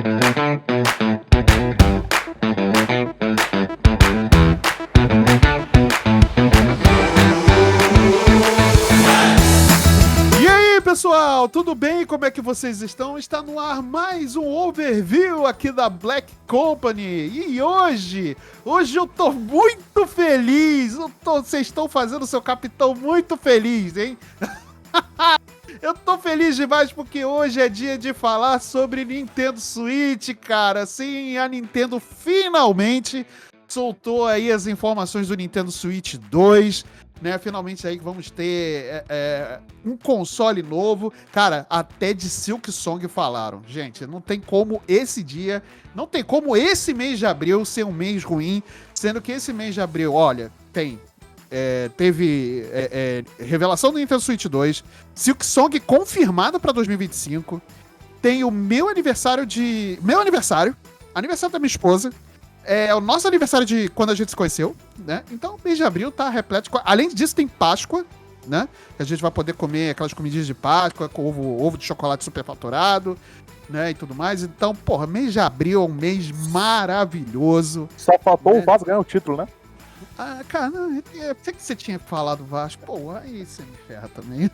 E aí, pessoal, tudo bem? Como é que vocês estão? Está no ar mais um overview aqui da Black Company. E hoje eu tô muito feliz. Vocês estão fazendo o seu capitão muito feliz, hein? Eu tô feliz demais porque hoje é dia de falar sobre Nintendo Switch, cara. Sim, a Nintendo finalmente soltou aí as informações do Nintendo Switch 2, né? Finalmente aí que vamos ter um console novo. Cara, até de Silksong falaram. Gente, não tem como esse mês de abril ser um mês ruim, sendo que esse mês de abril, olha, teve revelação do Nintendo Switch 2, Silksong confirmada pra 2025, tem o aniversário da minha esposa, o nosso aniversário de quando a gente se conheceu, né? Então o mês de abril tá repleto. Além disso, tem Páscoa, né? Que a gente vai poder comer aquelas comidinhas de Páscoa com ovo de chocolate superfaturado, né? E tudo mais. Então, porra, mês de abril é um mês maravilhoso. Só faltou o Vasco ganhar o título, né? Ah, cara, não, eu pensei que você tinha falado Vasco. Pô, aí você me ferra também.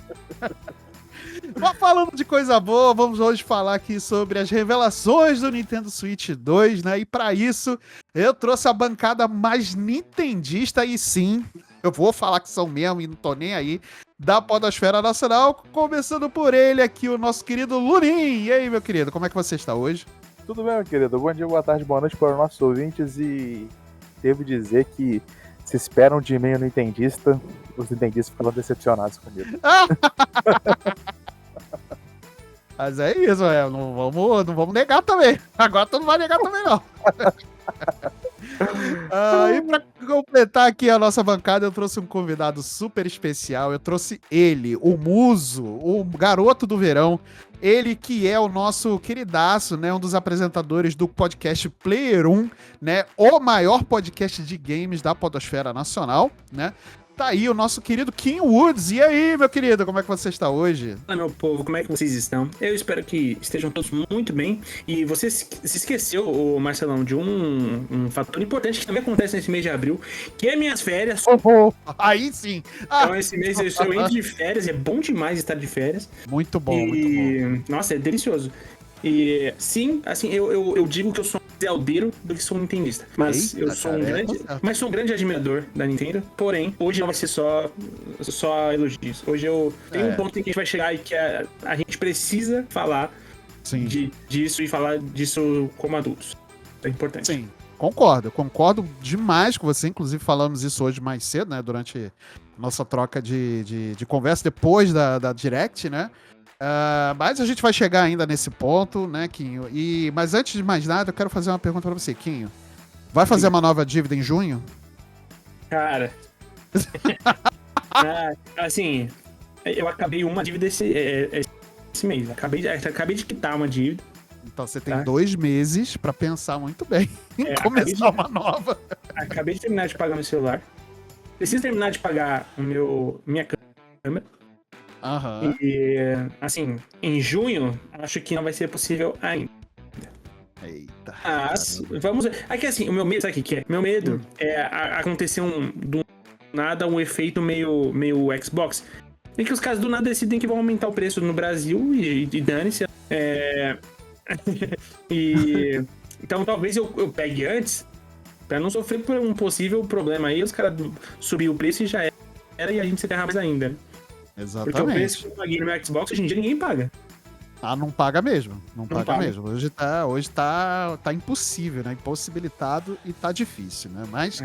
Mas falando de coisa boa, vamos hoje falar aqui sobre as revelações do Nintendo Switch 2, né? E pra isso, eu trouxe a bancada mais nintendista, e sim, eu vou falar que são mesmo e não tô nem aí, da Podosfera Nacional, começando por ele aqui, o nosso querido Lunin. E aí, meu querido, como é que você está hoje? Tudo bem, meu querido? Bom dia, boa tarde, boa noite para os nossos ouvintes e devo dizer que se esperam de mim o nintendista, os nintendistas ficaram decepcionados comigo. Mas é isso, não vamos negar também. Agora tu não vai negar também, não. E pra completar aqui a nossa bancada, eu trouxe um convidado super especial. Eu trouxe ele, o muso, o garoto do verão. Ele que é o nosso queridaço, né? Um dos apresentadores do podcast Player 1, né? O maior podcast de games da Podosfera Nacional, né? Tá aí o nosso querido Kim Woods. E aí, meu querido, como é que você está hoje? Olá, meu povo, como é que vocês estão? Eu espero que estejam todos muito bem. E você se esqueceu, ô Marcelão, de um fator importante que também acontece nesse mês de abril, que é minhas férias. Aí sim! Então esse mês eu estou indo de férias, é bom demais estar de férias. Muito bom, muito bom. Nossa, é delicioso. E sim, assim, eu digo que eu sou mais zeldeiro do que sou um nintendista. Mas Eita, eu sou sou um grande admirador da Nintendo. Porém, hoje não vai ser só elogios. Hoje eu tenho um ponto em que a gente vai chegar e que a gente precisa falar disso e falar disso como adultos. É importante. Sim, concordo demais com você. Inclusive falamos isso hoje mais cedo, né? Durante nossa troca de conversa depois da Direct, né? Mas a gente vai chegar ainda nesse ponto, né, Quinho? Mas antes de mais nada, eu quero fazer uma pergunta pra você, Quinho. Vai fazer uma nova dívida em junho? Cara. Assim, eu acabei uma dívida esse mês. Acabei de quitar uma dívida. Então você tem 2 meses pra pensar muito bem em começar uma nova. Acabei de terminar de pagar meu celular. Preciso terminar de pagar minha câmera. Aham. E, assim, em junho, acho que não vai ser possível ainda. Eita. Mas, vamos ver. Aqui, assim, o meu medo, sabe o que é? Meu medo é acontecer do nada um efeito meio Xbox. Em que os caras do nada decidem que vão aumentar o preço no Brasil e dane-se. Então, talvez eu pegue antes, pra não sofrer por um possível problema aí. Os caras subir o preço e já era, e a gente se ferrar mais ainda. Exatamente. Porque o preço que eu paguei no meu Xbox, hoje em dia ninguém paga. Não paga mesmo. Não paga mesmo. Hoje tá impossível, né? Impossibilitado e tá difícil, né? Mas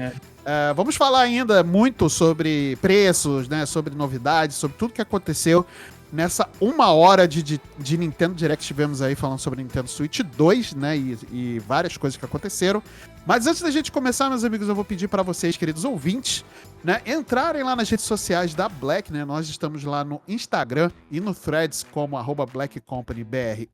vamos falar ainda muito sobre preços, né? Sobre novidades, sobre tudo que aconteceu nessa 1 hora de Nintendo Direct. Tivemos aí falando sobre Nintendo Switch 2, né? E várias coisas que aconteceram. Mas antes da gente começar, meus amigos, eu vou pedir para vocês, queridos ouvintes, né, entrarem lá nas redes sociais da Black, né? Nós estamos lá no Instagram e no Threads como @BlackCompanyBR_.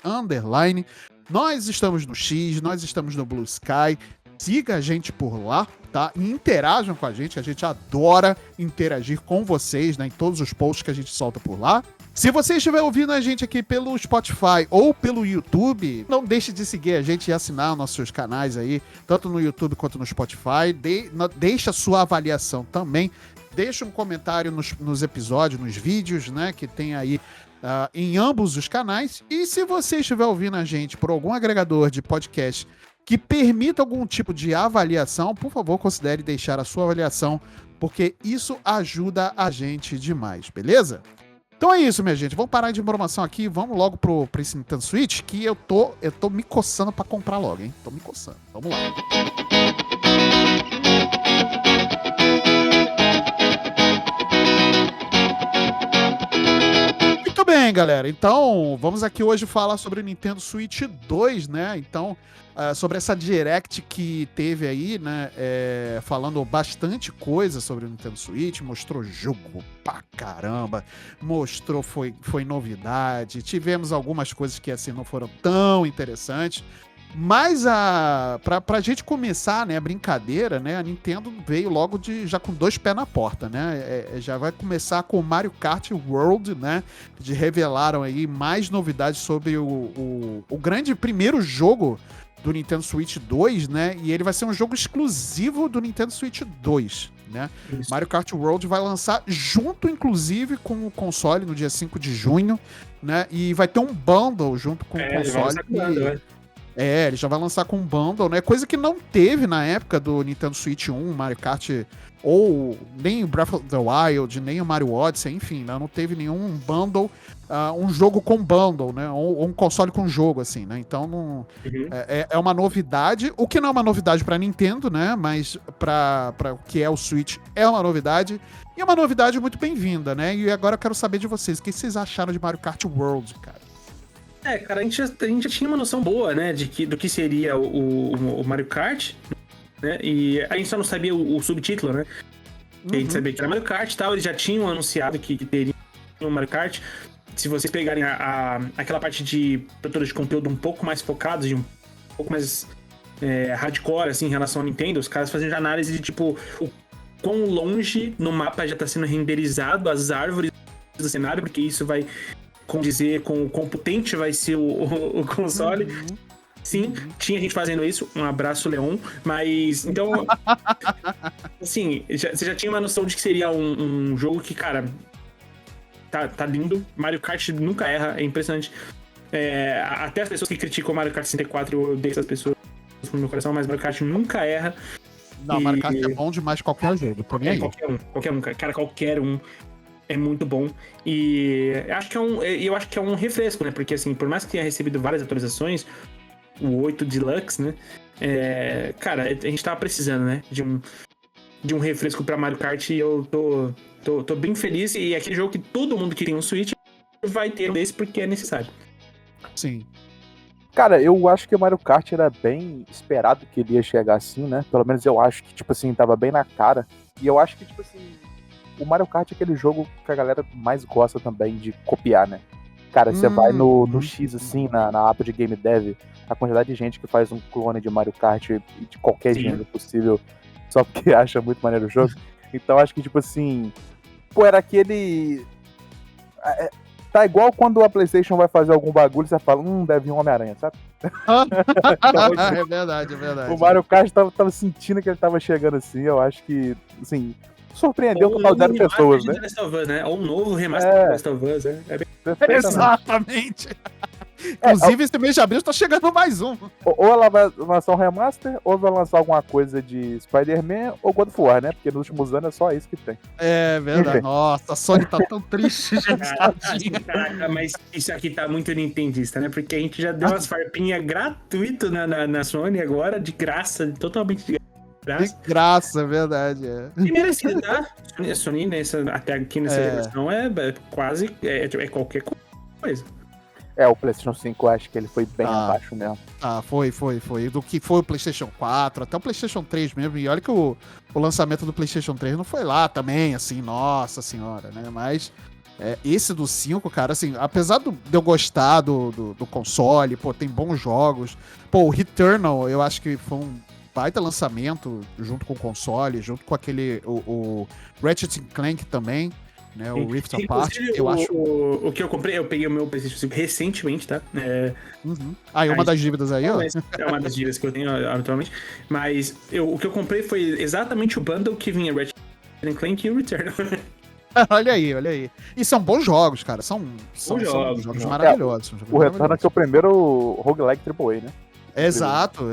Nós estamos no X, nós estamos no Blue Sky. siga a gente por lá, tá? E interajam com a gente adora interagir com vocês, né? Em todos os posts que a gente solta por lá. Se você estiver ouvindo a gente aqui pelo Spotify ou pelo YouTube, não deixe de seguir a gente e assinar nossos canais aí, tanto no YouTube quanto no Spotify. Deixa sua avaliação também. Deixa um comentário nos episódios, nos vídeos, né? Que tem aí em ambos os canais. E se você estiver ouvindo a gente por algum agregador de podcast que permita algum tipo de avaliação, por favor, considere deixar a sua avaliação, porque isso ajuda a gente demais, beleza? Então é isso, minha gente. Vamos parar de informação aqui. Vamos logo pro esse Nintendo Switch, que eu tô me coçando pra comprar logo, hein? Tô me coçando. Vamos lá. Muito bem, galera. Então, vamos aqui hoje falar sobre o Nintendo Switch 2, né? Então, sobre essa Direct que teve aí, né? Falando bastante coisa sobre o Nintendo Switch, mostrou jogo pra caramba, mostrou, foi novidade, tivemos algumas coisas que assim não foram tão interessantes, mas pra gente começar, né, a brincadeira, né, a Nintendo veio logo já com 2 pés na porta, né, já vai começar com o Mario Kart World, né, que revelaram aí mais novidades sobre o grande primeiro jogo do Nintendo Switch 2, né? E ele vai ser um jogo exclusivo do Nintendo Switch 2, né? Isso. Mario Kart World vai lançar junto, inclusive, com o console no dia 5 de junho, né? E vai ter um bundle junto com o console. Ele já vai lançar com um bundle, né? Coisa que não teve na época do Nintendo Switch 1, Mario Kart, ou nem o Breath of the Wild, nem o Mario Odyssey, enfim, né? Não teve nenhum bundle, um jogo com bundle, né? Ou um console com jogo, assim, né? Então não, é uma novidade, o que não é uma novidade pra Nintendo, né? Mas pra o que é o Switch é uma novidade, e é uma novidade muito bem-vinda, né? E agora eu quero saber de vocês, o que vocês acharam de Mario Kart World, cara? Cara, a gente já tinha uma noção boa, né, do que seria o Mario Kart, né, e a gente só não sabia o subtítulo, né, a gente sabia que era Mario Kart e tal, eles já tinham anunciado que teria um Mario Kart. Se vocês pegarem aquela parte de produtores de conteúdo um pouco mais focados e um pouco mais hardcore, assim, em relação ao Nintendo, os caras fazem análise de, tipo, o quão longe no mapa já tá sendo renderizado as árvores do cenário, porque isso vai dizer com o quão potente vai ser o console. Sim, tinha gente fazendo isso. Um abraço, Leon. Mas, então... assim, você já tinha uma noção de que seria um jogo que, cara... Tá lindo. Mario Kart nunca erra. É impressionante. Até as pessoas que criticam o Mario Kart 64, eu odeio essas pessoas no meu coração, mas Mario Kart nunca erra. Não, Mario Kart é bom demais qualquer jogo. Qualquer um. Cara, qualquer um. É muito bom. E eu acho que é um refresco, né? Porque, assim, por mais que tenha recebido várias atualizações, o 8 Deluxe, né? Cara, a gente tava precisando, né? De um refresco pra Mario Kart, e eu tô bem feliz. E é aquele jogo que todo mundo que tem um Switch vai ter um desse porque é necessário. Sim. Cara, eu acho que o Mario Kart era bem esperado que ele ia chegar assim, né? Pelo menos eu acho que, tipo assim, tava bem na cara. E eu acho que, tipo assim, o Mario Kart é aquele jogo que a galera mais gosta também de copiar, né? Cara, você vai no X, assim, na aba de Game Dev, a quantidade de gente que faz um clone de Mario Kart de qualquer gênero possível, só porque acha muito maneiro o jogo. Então acho que, tipo assim, era aquele... Tá igual quando a PlayStation vai fazer algum bagulho, você fala, deve vir um Homem-Aranha, sabe? É verdade. O Mario Kart tava sentindo que ele tava chegando assim, eu acho que, assim... surpreendeu com total de pessoas, né? Né? Ou um novo remaster de Last of Us, né? Exatamente. Inclusive, esse mês de abril tá chegando mais um. Ou ela vai lançar um remaster, ou vai lançar alguma coisa de Spider-Man ou God of War, né? Porque nos últimos anos é só isso que tem. É verdade. Nossa, a Sony tá tão triste, gente. Caraca, mas isso aqui tá muito nintendista, né? Porque a gente já deu umas farpinhas gratuitas na Sony agora, de graça, totalmente de graça. De graça, é verdade. E merecido, tá? A Sony, até aqui nessa geração, é quase qualquer coisa. O PlayStation 5 eu acho que ele foi bem abaixo mesmo. Foi. Do que foi o PlayStation 4, até o PlayStation 3 mesmo. E olha que o lançamento do PlayStation 3 não foi lá também, assim, nossa senhora, né? Mas esse do 5, cara, assim, apesar de eu gostar do console, tem bons jogos. O Returnal, eu acho que foi um baita lançamento junto com o console, junto com aquele, o Ratchet & Clank também, né, o Rift Apart, eu acho... O que eu comprei, eu peguei o meu PlayStation 5 recentemente, tá? E uma das dívidas aí, ó. É uma das dívidas que eu tenho atualmente, mas o que eu comprei foi exatamente o bundle que vinha Ratchet & Clank e o Return. Olha aí. E são bons jogos, cara. São jogos maravilhosos. O Return é o primeiro roguelike AAA, né? Exato.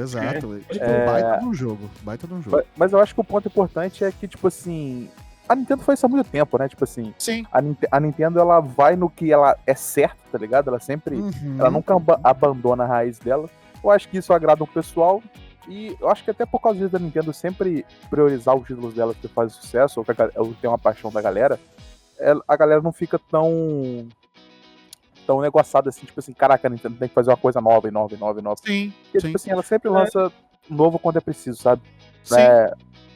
Baita de um jogo. Mas eu acho que o ponto importante é que, tipo assim, a Nintendo faz isso há muito tempo, né? Tipo assim, sim. A Nintendo, ela vai no que ela é certo, tá ligado? Ela sempre, ela nunca abandona a raiz dela. Eu acho que isso agrada o pessoal. E eu acho que até por causa disso da Nintendo sempre priorizar os títulos dela que fazem sucesso, ou que tem uma paixão da galera, a galera não fica tão negociada assim, tipo assim, caraca, a Nintendo tem que fazer uma coisa nova. Sim. Porque, tipo assim, ela sempre lança novo quando é preciso, sabe? Sim.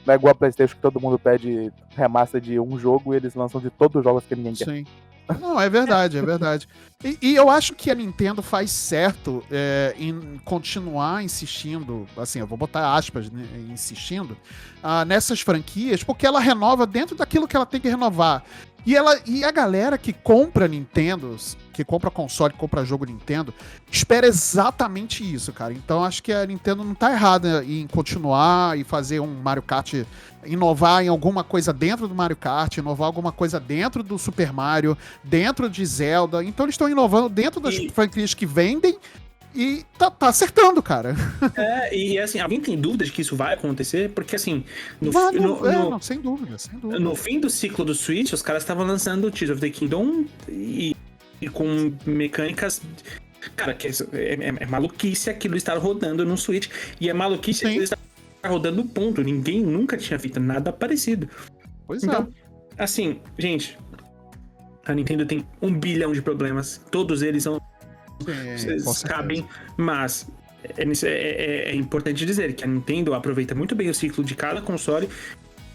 Não é igual a PlayStation que todo mundo pede remaster de um jogo e eles lançam de todos os jogos que ninguém quer. Sim. Não, é verdade. E eu acho que a Nintendo faz certo em continuar insistindo, assim, eu vou botar aspas, né, insistindo, nessas franquias, porque ela renova dentro daquilo que ela tem que renovar. E a galera que compra Nintendo, que compra console, que compra jogo Nintendo, espera exatamente isso, cara. Então acho que a Nintendo não tá errada em continuar e fazer um Mario Kart, inovar em alguma coisa dentro do Mario Kart, inovar alguma coisa dentro do Super Mario, dentro de Zelda. Então eles estão inovando dentro das franquias que vendem e tá acertando, cara. E assim, alguém tem dúvida de que isso vai acontecer? Porque assim, sem dúvida. No fim do ciclo do Switch, os caras estavam lançando Tears of the Kingdom e com mecânicas... Cara, que é maluquice aquilo estar rodando no Switch. E é maluquice aquilo estar rodando ponto. Ninguém nunca tinha feito nada parecido. Pois então, assim, gente, a Nintendo tem 1 bilhão de problemas. Todos eles são... cabem, mas é importante dizer que a Nintendo aproveita muito bem o ciclo de cada console,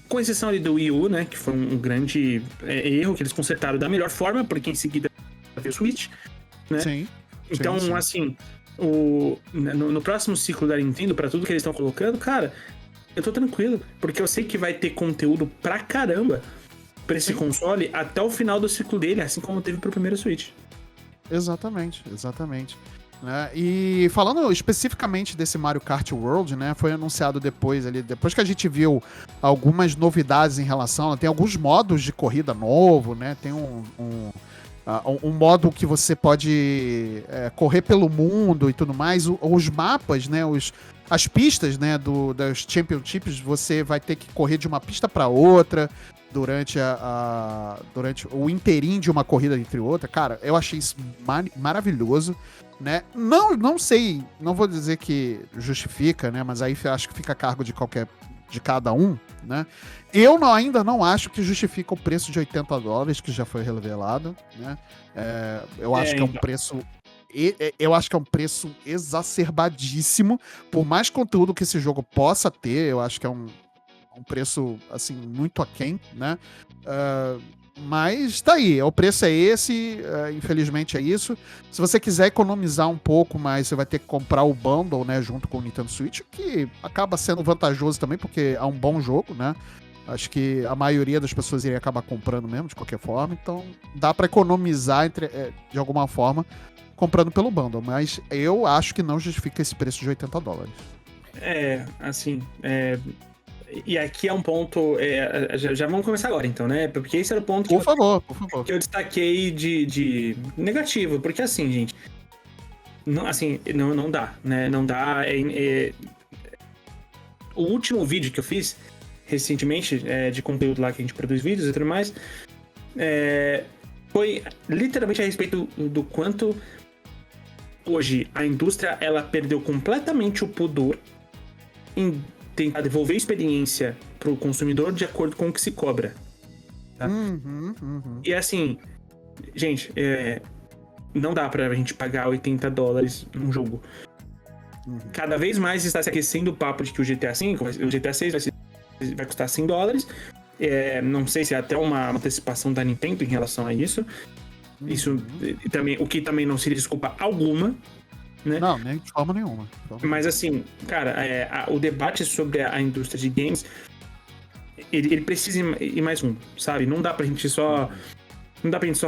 com exceção ali do Wii U, né, que foi um grande erro que eles consertaram da melhor forma, porque em seguida veio o Switch, né? Sim. Então, assim, no próximo ciclo da Nintendo, pra tudo que eles estão colocando, cara, eu tô tranquilo, porque eu sei que vai ter conteúdo pra caramba pra esse console até o final do ciclo dele, assim como teve pro primeiro Switch. Exatamente. Né? E falando especificamente desse Mario Kart World, né, foi anunciado depois que a gente viu algumas novidades em relação, tem alguns modos de corrida novo, né, tem um modo que você pode correr pelo mundo e tudo mais, os mapas, né, as pistas, né, das Championships, você vai ter que correr de uma pista para outra durante o inteirinho de uma corrida entre outra. Cara, eu achei isso maravilhoso, né? Não sei, não vou dizer que justifica, né? Mas aí acho que fica a cargo de cada um, né? Eu ainda não acho que justifica o preço de $80 que já foi revelado, né? Eu acho que é um preço... Eu acho que é um preço exacerbadíssimo. Por mais conteúdo que esse jogo possa ter, eu acho que é um preço, assim, muito aquém, né? Mas tá aí, o preço é esse, infelizmente é isso. Se você quiser economizar um pouco mais, você vai ter que comprar o bundle, né, junto com o Nintendo Switch, que acaba sendo vantajoso também, porque é um bom jogo, né? Acho que a maioria das pessoas iria acabar comprando mesmo, de qualquer forma, então dá pra economizar de alguma forma comprando pelo bundle, mas eu acho que não justifica esse preço de $80. E aqui é um ponto... já vamos começar agora, então, né? Porque esse era o ponto por favor. Que eu destaquei de negativo. Porque, assim, gente... Não dá, né? Não dá... O último vídeo que eu fiz, recentemente, de conteúdo lá que a gente produz vídeos e tudo mais, foi literalmente a respeito do quanto hoje a indústria, ela perdeu completamente o pudor em tentar devolver a experiência pro consumidor de acordo com o que se cobra. Tá? E assim, gente, não dá pra gente pagar $80 num jogo. Cada vez mais está se aquecendo o papo de que o GTA V, o GTA 6 vai custar $100. Não sei se é até uma antecipação da Nintendo em relação a isso. Isso também, o que também não seria desculpa alguma, né? Não, nem de forma nenhuma. Mas assim, cara, o debate sobre a indústria de games, ele precisa ir mais fundo, sabe? Não dá pra gente só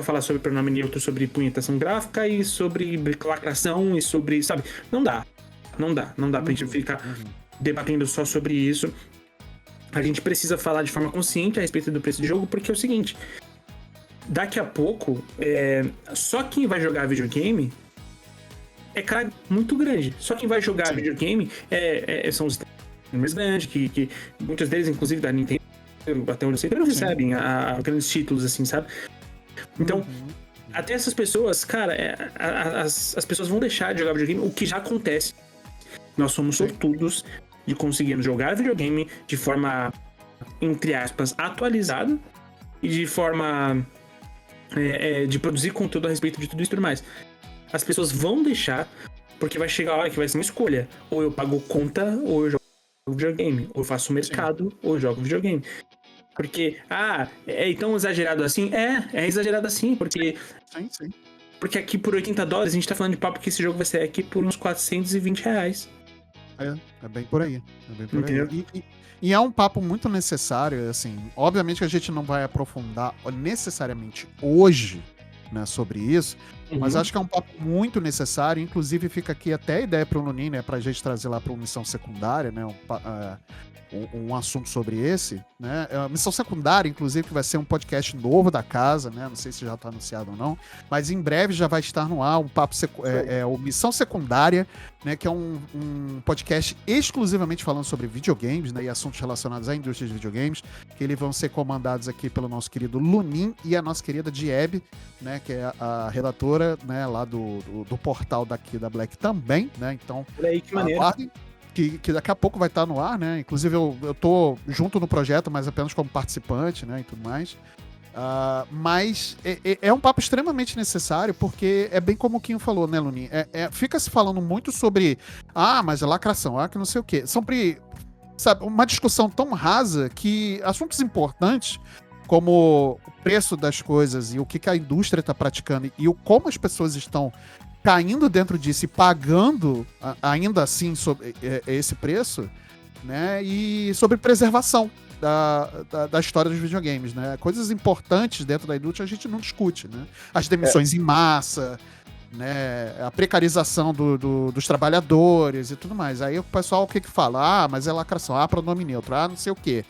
falar sobre pronome neutro, sobre punhetação gráfica e sobre lacração e sobre, sabe? Não dá pra gente ficar debatendo só sobre isso. A gente precisa falar de forma consciente a respeito do preço do jogo, porque é o seguinte, daqui a pouco, só quem vai jogar videogame é cara muito grande. Só quem vai jogar videogame são os mais grandes, que muitos deles, inclusive da Nintendo, até onde eu sei, não recebem grandes títulos, assim, sabe? Então, até essas pessoas, cara, as pessoas vão deixar de jogar videogame, o que já acontece. Nós somos sortudos de conseguirmos jogar videogame de forma, entre aspas, atualizada e de forma de produzir conteúdo a respeito de tudo isso e tudo mais. As pessoas vão deixar, porque vai chegar a hora que vai ser uma escolha. Ou eu pago conta, ou eu jogo videogame. Ou eu faço mercado, ou eu jogo videogame. Porque, é tão exagerado assim? É exagerado assim, porque... Sim. Porque aqui por $80, a gente tá falando de papo que esse jogo vai ser aqui por uns R$420. É bem por aí. E é um papo muito necessário, assim, obviamente que a gente não vai aprofundar necessariamente hoje, né, sobre isso, mas acho que é um papo muito necessário, inclusive fica aqui até a ideia para o Nunin, né, pra gente trazer lá para uma missão secundária, né, um assunto sobre esse, né, a missão secundária, inclusive, que vai ser um podcast novo da casa, né, não sei se já está anunciado ou não, mas em breve já vai estar no ar um papo, o Missão Secundária, né, que é um podcast exclusivamente falando sobre videogames, né, e assuntos relacionados à indústria de videogames, que eles vão ser comandados aqui pelo nosso querido Lunin e a nossa querida Dieb, né, que é a redatora, né, lá do portal daqui da Black também, né, então olha aí que maneiro. Aguardem, que daqui a pouco vai estar no ar, né, inclusive eu tô junto no projeto, mas apenas como participante, né, e tudo mais. Mas é um papo extremamente necessário, porque é bem como o Quinho falou, né, Lunin? Fica se falando muito sobre mas é lacração, que não sei o quê. Sobre, sabe, uma discussão tão rasa que assuntos importantes, como o preço das coisas e o que a indústria está praticando e como as pessoas estão caindo dentro disso e pagando ainda assim sobre esse preço, né? E sobre preservação da história dos videogames, né? Coisas importantes dentro da indústria a gente não discute, né? As demissões em massa, né? A precarização dos trabalhadores e tudo mais. Aí o pessoal o que fala? Mas é lacração, pronome neutro, não sei o quê.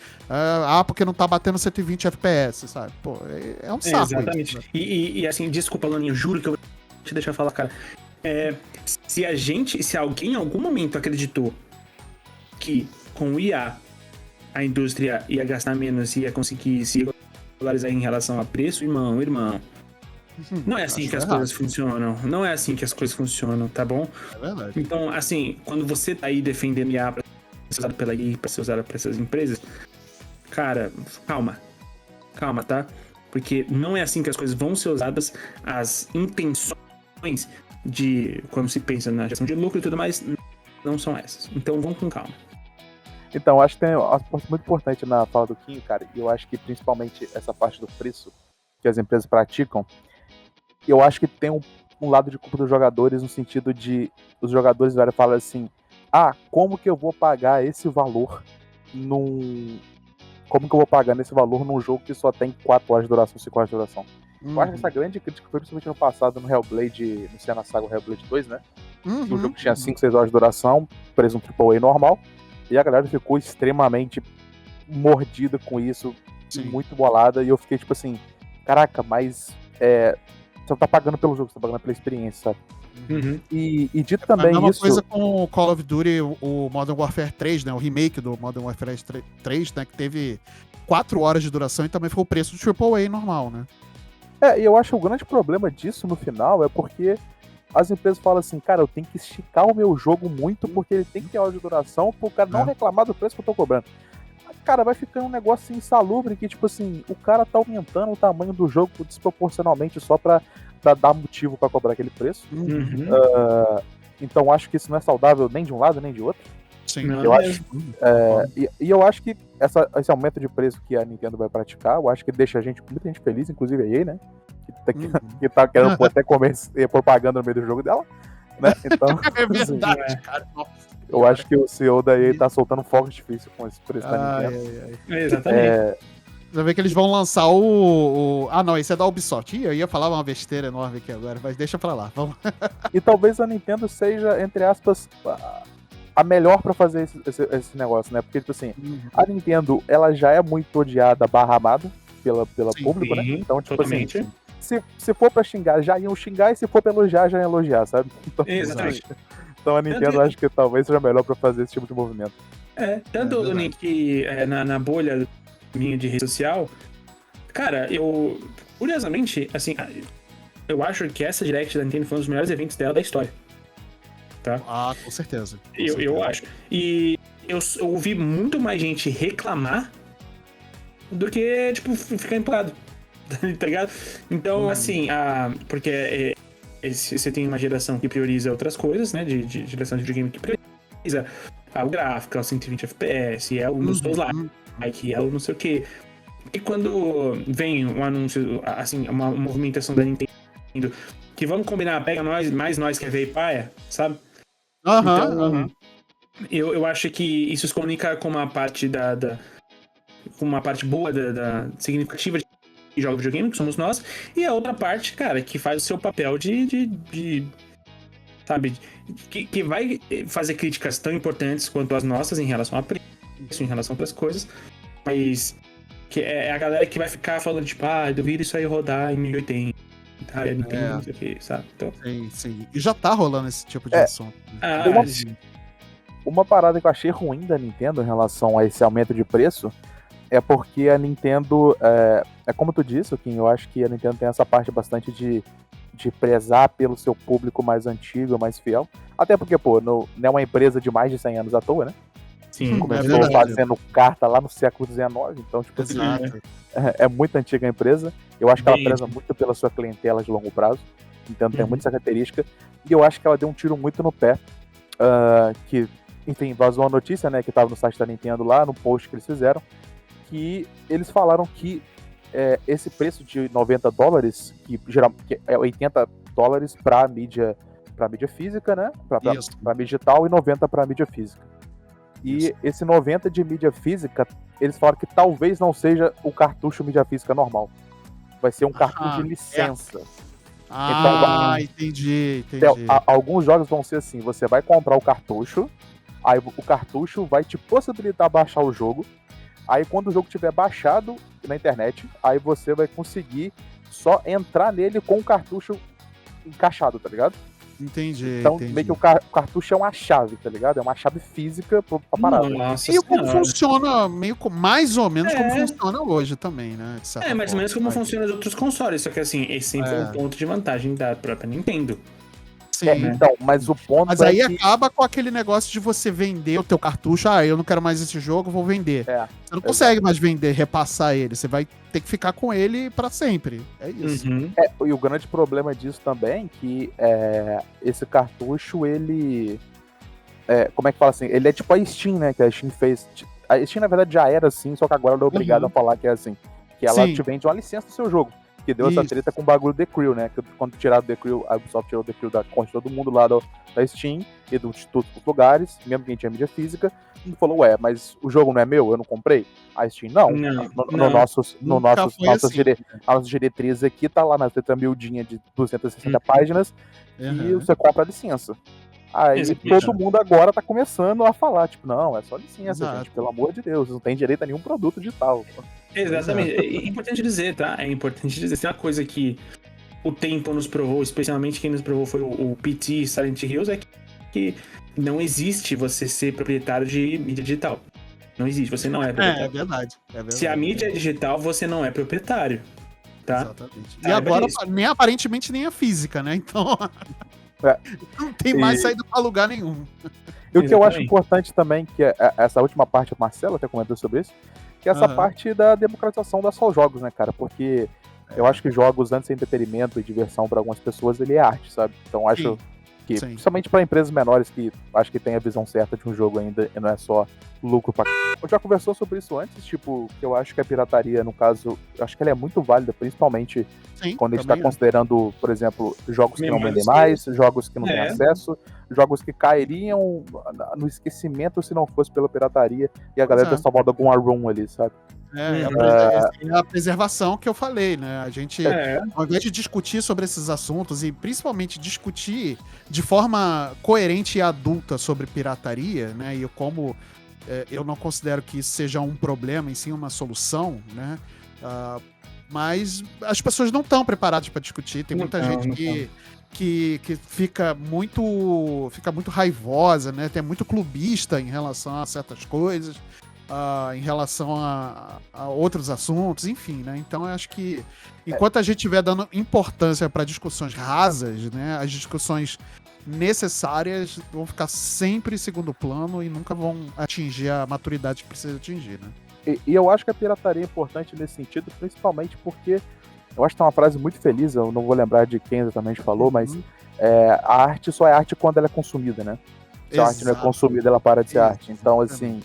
Porque não tá batendo 120 FPS, sabe? Pô, é um saco. Exatamente. Isso, né? E assim, desculpa, Laninho, juro que eu vou te deixar falar, cara. Se alguém em algum momento acreditou que com o IA a indústria ia gastar menos e ia conseguir se regularizar em relação a preço, irmão. Não é assim que as coisas funcionam. Não é assim que as coisas funcionam, tá bom? É verdade. Então, assim, quando você tá aí defendendo IA pra ser usado pela IA, pra ser usado pra essas empresas, cara, calma, tá? Porque não é assim que as coisas vão ser usadas. As intenções de quando se pensa na gestão de lucro e tudo mais não são essas. Então, vamos com calma. Então, acho que tem uma parte muito importante na fala do Quinho, cara, e eu acho que principalmente essa parte do preço que as empresas praticam, eu acho que tem um lado de culpa dos jogadores, no sentido de os jogadores falam assim, como que eu vou pagar esse valor como que eu vou pagar nesse valor num jogo que só tem 4 horas de duração, 5 horas de duração? Eu acho que essa grande crítica foi principalmente no passado, no Hellblade, no Senna Saga Hellblade 2, né? Um jogo que tinha 5, 6 horas de duração, preso um AAA normal, e a galera ficou extremamente mordida com isso, muito bolada, e eu fiquei tipo assim, caraca, mas você não tá pagando pelo jogo, você tá pagando pela experiência, sabe? E dito também isso... A mesma coisa com o Call of Duty, o Modern Warfare 3, né? O remake do Modern Warfare 3, né? Que teve 4 horas de duração e também foi o preço do AAA normal, né? E eu acho que o grande problema disso no final é porque as empresas falam assim, cara, eu tenho que esticar o meu jogo muito porque ele tem que ter hora de duração pro cara não reclamar do preço que eu tô cobrando. Cara, vai ficando um negócio insalubre que, tipo assim, o cara tá aumentando o tamanho do jogo desproporcionalmente só pra dar motivo pra cobrar aquele preço. Então acho que isso não é saudável nem de um lado nem de outro. Sim, eu acho, e eu acho que esse aumento de preço que a Nintendo vai praticar, eu acho que deixa muita gente feliz, inclusive a EA, né? Que tá querendo até comer propaganda no meio do jogo dela. Né? Então, É verdade, cara. Eu acho que o CEO da EA tá soltando fogo difícil com esse preço da Nintendo. Exatamente. Já vê que eles vão lançar o... Ah, não, esse é da Ubisoft. Ih, eu ia falar uma besteira enorme aqui agora, mas deixa pra lá. Vamos. E talvez a Nintendo seja, entre aspas, a melhor pra fazer esse negócio, né? Porque, tipo assim, a Nintendo, ela já é muito odiada, amada pelo público, né? Então, tipo totalmente. assim, se for pra xingar, já iam xingar, e se for pra elogiar, já iam elogiar, sabe? Então, exatamente. Então a Nintendo acho que talvez seja melhor pra fazer esse tipo de movimento. Tanto o Nick na bolha minha de rede social, cara, eu, curiosamente, assim, eu acho que essa Direct da Nintendo foi um dos melhores eventos dela da história. Tá? Ah, com certeza. Eu acho. E eu ouvi muito mais gente reclamar do que, tipo, ficar empolgado. Tá ligado? Então, assim, porque você tem uma geração que prioriza outras coisas, né? De geração de videogame que prioriza o gráfico, o 120 FPS, é o nos seus like, é o não sei o quê. E quando vem um anúncio, assim, uma movimentação da Nintendo, que vamos combinar, pega mais nós que é veio paia, sabe? Então, eu acho que isso se comunica com uma parte com uma parte boa significativa de joga videogame, que somos nós, e a outra parte, cara, que faz o seu papel de sabe, que vai fazer críticas tão importantes quanto as nossas em relação a preço, em relação a outras coisas, mas que é a galera que vai ficar falando, tipo, duvido isso aí rodar em 1080, não sei o que, sabe? Então... Sim. E já tá rolando esse tipo de assunto. Uma parada que eu achei ruim da Nintendo em relação a esse aumento de preço é porque a Nintendo, é como tu disse, Kim, eu acho que a Nintendo tem essa parte bastante de prezar pelo seu público mais antigo, mais fiel. Até porque, pô, não é uma empresa de mais de 100 anos à toa, né? Sim, começou fazendo carta lá no século XIX, então, tipo assim, é muito antiga a empresa. Eu acho que ela preza muito pela sua clientela de longo prazo. Nintendo tem muita essa característica. E eu acho que ela deu um tiro muito no pé. Que, enfim, vazou uma notícia, né, que tava no site da Nintendo lá, no post que eles fizeram, que eles falaram que esse preço de $90, que é $80 pra mídia física, né? Pra mídia digital e 90 pra mídia física. E esse 90 de mídia física, eles falaram que talvez não seja o cartucho mídia física normal. Vai ser um cartucho de licença. Entendi. Então, alguns jogos vão ser assim, você vai comprar o cartucho, aí o cartucho vai te possibilitar baixar o jogo. Aí quando o jogo estiver baixado na internet, aí você vai conseguir só entrar nele com o cartucho encaixado, tá ligado? Entendi. Então meio que o cartucho é uma chave, tá ligado? É uma chave física pra parada. E como funciona, mais ou menos como funciona hoje também, né? Mais ou menos como funciona os outros consoles, só que assim, esse sempre é um ponto de vantagem da própria Nintendo. Sim. Então, mas o ponto Mas aí acaba com aquele negócio de você vender o teu cartucho. Eu não quero mais esse jogo, vou vender. Você não consegue mais vender, repassar ele. Você vai ter que ficar com ele pra sempre. É isso. E o grande problema disso também é que esse cartucho, ele... como é que fala assim? Ele é tipo a Steam, né? Que a Steam fez... A Steam, na verdade, já era assim, só que agora ela é obrigada a falar que é assim. Que ela te vende uma licença do seu jogo. Que deu essa treta com o bagulho do The Crew, né? Que quando tiraram o The Crew, a Ubisoft tirou o The Crew da conta de todo mundo lá da Steam e de todos os lugares, mesmo quem tinha mídia física, e falou, mas o jogo não é meu? Eu não comprei? A Steam, não. Nossas diretrizes aqui, tá lá na letra miudinha de 260 páginas, e você compra a licença. Aí todo mundo agora tá começando a falar, tipo, não, é só licença, gente, pelo amor de Deus, não tem direito a nenhum produto digital. Exatamente. É importante dizer, tá? É importante dizer. Tem uma coisa que o tempo nos provou, especialmente quem nos provou foi o PT Silent Hills, é que não existe você ser proprietário de mídia digital. Não existe, você não é proprietário. É verdade. Se a mídia é digital, você não é proprietário, tá? Exatamente. E agora, aparentemente, nem a física, né? Então, não tem mais saída pra lugar nenhum. E o que eu acho importante também, que essa última parte, o Marcelo até comentou sobre isso, que é essa parte da democratização das só jogos, né, cara? Porque eu acho que jogos, antes de entretenimento e diversão para algumas pessoas, ele é arte, sabe? Então acho Que, principalmente para empresas menores que acho que tem a visão certa de um jogo ainda e não é só lucro pra... A gente já conversou sobre isso antes, tipo, que eu acho que a pirataria, no caso, eu acho que ela é muito válida, principalmente quando a gente tá considerando, por exemplo, jogos que não vendem mais, jogos que não têm acesso, jogos que cairiam no esquecimento se não fosse pela pirataria e a galera ter salvado alguma room ali, sabe? É a preservação que eu falei, né? A gente, ao invés de discutir sobre esses assuntos e principalmente discutir de forma coerente e adulta sobre pirataria, né? E como eu não considero que isso seja um problema, em si uma solução, né? Mas as pessoas não estão preparadas para discutir. Tem muita gente que fica muito raivosa, né? Tem muito clubista em relação a certas coisas. Em relação a outros assuntos, enfim, né? Então eu acho que enquanto a gente estiver dando importância para discussões rasas, né? As discussões necessárias vão ficar sempre em segundo plano e nunca vão atingir a maturidade que precisa atingir, né? E eu acho que a pirataria é importante nesse sentido, principalmente porque eu acho que tem uma frase muito feliz, eu não vou lembrar de quem exatamente falou, mas a arte só é arte quando ela é consumida, né? Se a arte não é consumida, ela para de ser arte. Então, assim...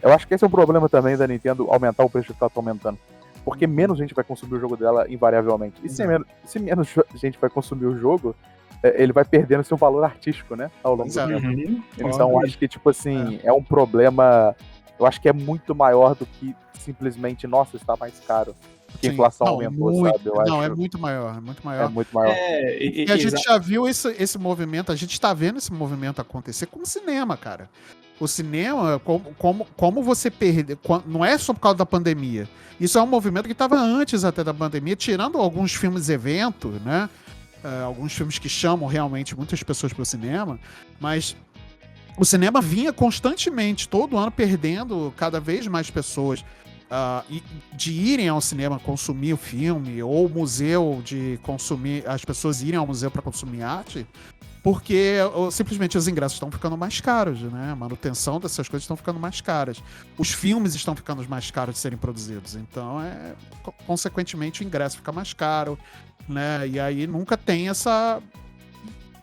eu acho que esse é um problema também da Nintendo, aumentar o preço que tá aumentando. Porque menos gente vai consumir o jogo dela, invariavelmente. E se menos gente vai consumir o jogo, ele vai perdendo seu valor artístico, né? Ao longo do tempo. Então, acho que, tipo assim, é um problema... Eu acho que é muito maior do que simplesmente, nossa, está mais caro. Porque a inflação aumentou, sabe? É muito maior, é muito maior. É muito maior. E a gente já viu esse movimento, a gente tá vendo esse movimento acontecer com o cinema, cara. O cinema, como você perde... Não é só por causa da pandemia. Isso é um movimento que estava antes até da pandemia, tirando alguns filmes evento, né? Alguns filmes que chamam realmente muitas pessoas para o cinema, mas o cinema vinha constantemente, todo ano, perdendo cada vez mais pessoas de irem ao cinema consumir o filme, ou museu de consumir... As pessoas irem ao museu para consumir arte... Porque simplesmente os ingressos estão ficando mais caros, né? A manutenção dessas coisas estão ficando mais caras. Os filmes estão ficando mais caros de serem produzidos. Então, consequentemente, o ingresso fica mais caro, né? E aí nunca tem essa...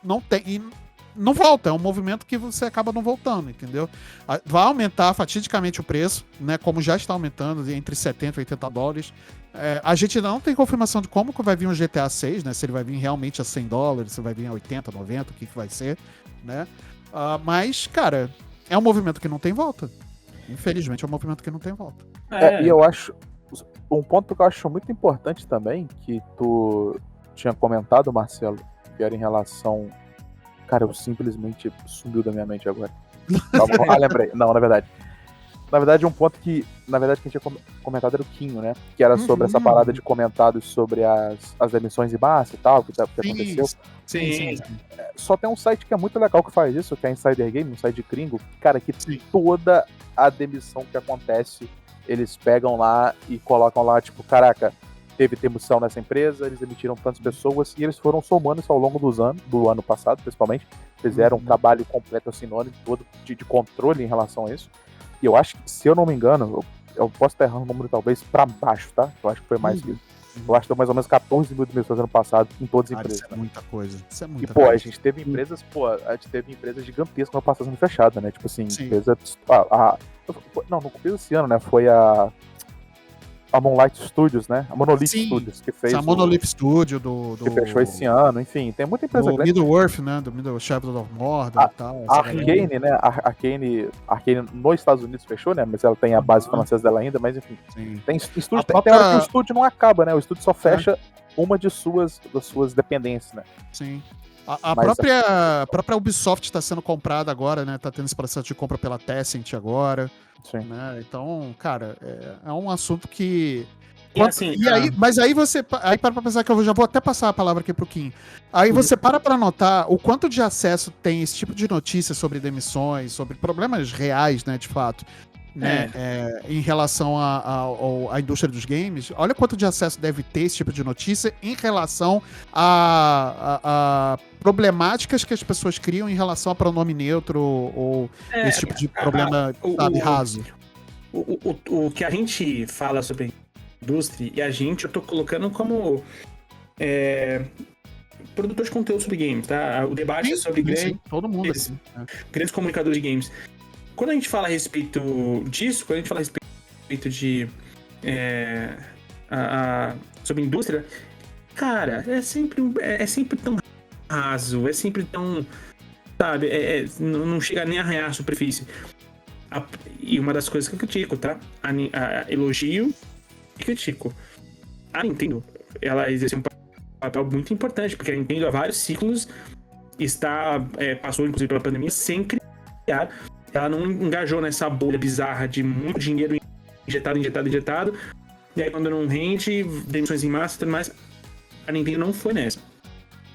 Não volta, é um movimento que você acaba não voltando, entendeu? Vai aumentar fatidicamente o preço, né? Como já está aumentando, entre 70 e 80 dólares. A gente ainda não tem confirmação de como que vai vir um GTA 6, né? Se ele vai vir realmente a 100 dólares, se vai vir a 80, 90, o que vai ser, né? Mas, cara, é um movimento que não tem volta. Infelizmente, é um movimento que não tem volta. E eu acho... Um ponto que eu acho muito importante também, que tu tinha comentado, Marcelo, que era em relação... Cara, eu simplesmente sumiu da minha mente agora. Lembrei. Não, na verdade, um ponto que, quem tinha comentado era o Quinho, né? Que era sobre essa parada de comentados sobre as demissões em massa e tal, que aconteceu. Sim. Só tem um site que é muito legal que faz isso, que é Insider Game, um site gringo, cara, que toda a demissão que acontece, eles pegam lá e colocam lá, tipo, caraca, teve demissão nessa empresa, eles demitiram tantas pessoas, e eles foram somando isso ao longo do ano passado, principalmente. Fizeram um trabalho completo, sinônimo todo de controle em relação a isso. E eu acho que, se eu não me engano, eu posso estar errando o número talvez pra baixo, tá? Eu acho que foi mais que isso. Eu acho que deu mais ou menos 14 mil demissões ano passado em todas as empresas. Isso é muita coisa. Isso é muita coisa. A gente teve empresas, gigantescas no passado fechada, né? Tipo assim, empresa... não começo esse ano, né? Foi a Moonlight Studios, né? A Monolith Studios, que fez... A Monolith Studio que fechou esse ano, enfim. Tem muita empresa grande. Middle-earth, né? Do Middle Shadow of Mordor e tal. A Arcane, né? A Arcane nos Estados Unidos fechou, né? Mas ela tem a base francesa dela ainda, mas enfim. Tem estúdio, tem hora que o estúdio não acaba, né? O estúdio só fecha uma das suas dependências, né? Sim. A própria Ubisoft está sendo comprada agora, né? Tá tendo esse processo de compra pela Tencent agora. Sim. Né? Então, cara, é um assunto que... Mas aí você... Aí para pra pensar que eu já vou até passar a palavra aqui pro Kim. Aí você para notar o quanto de acesso tem esse tipo de notícia sobre demissões, sobre problemas reais, né, de fato, né, em relação à indústria dos games. Olha quanto de acesso deve ter esse tipo de notícia em relação a problemáticas que as pessoas criam em relação a pronome neutro ou esse tipo de problema, raso. O que a gente fala sobre indústria, e eu tô colocando como produtor de conteúdo sobre games, tá? O debate é sobre todo mundo assim. Grandes comunicadores de games. Quando a gente fala a respeito disso, quando a gente fala a respeito de sobre indústria, cara, é sempre tão raso, é sempre tão, sabe, não chega nem a arranhar a superfície. E uma das coisas que eu critico, tá? Elogio e critico. A Nintendo, ela exerce um papel muito importante, porque a Nintendo há vários ciclos passou inclusive pela pandemia sem criar. Ela não engajou nessa bolha bizarra de muito dinheiro injetado. E aí quando não rende, demissões em massa e tudo mais, a Nintendo não foi nessa.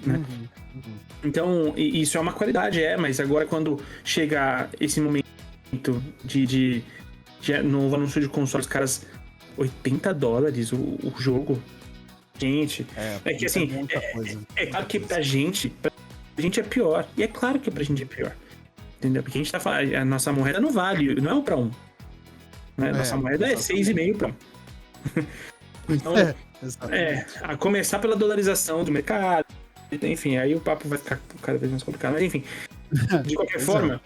Né? Então, isso é uma qualidade, mas agora quando chega esse momento de novo anúncio de console, os caras, $80 o jogo. Gente, que assim, claro que pra gente é pior. E é claro que pra gente é pior. Entendeu? Porque a gente tá falando, a nossa moeda não vale, não é 1 para 1. Né? Nossa moeda é 6,5 para 1. Então, a começar pela dolarização do mercado, enfim, aí o papo vai ficar cada vez mais complicado. Mas enfim, de qualquer forma,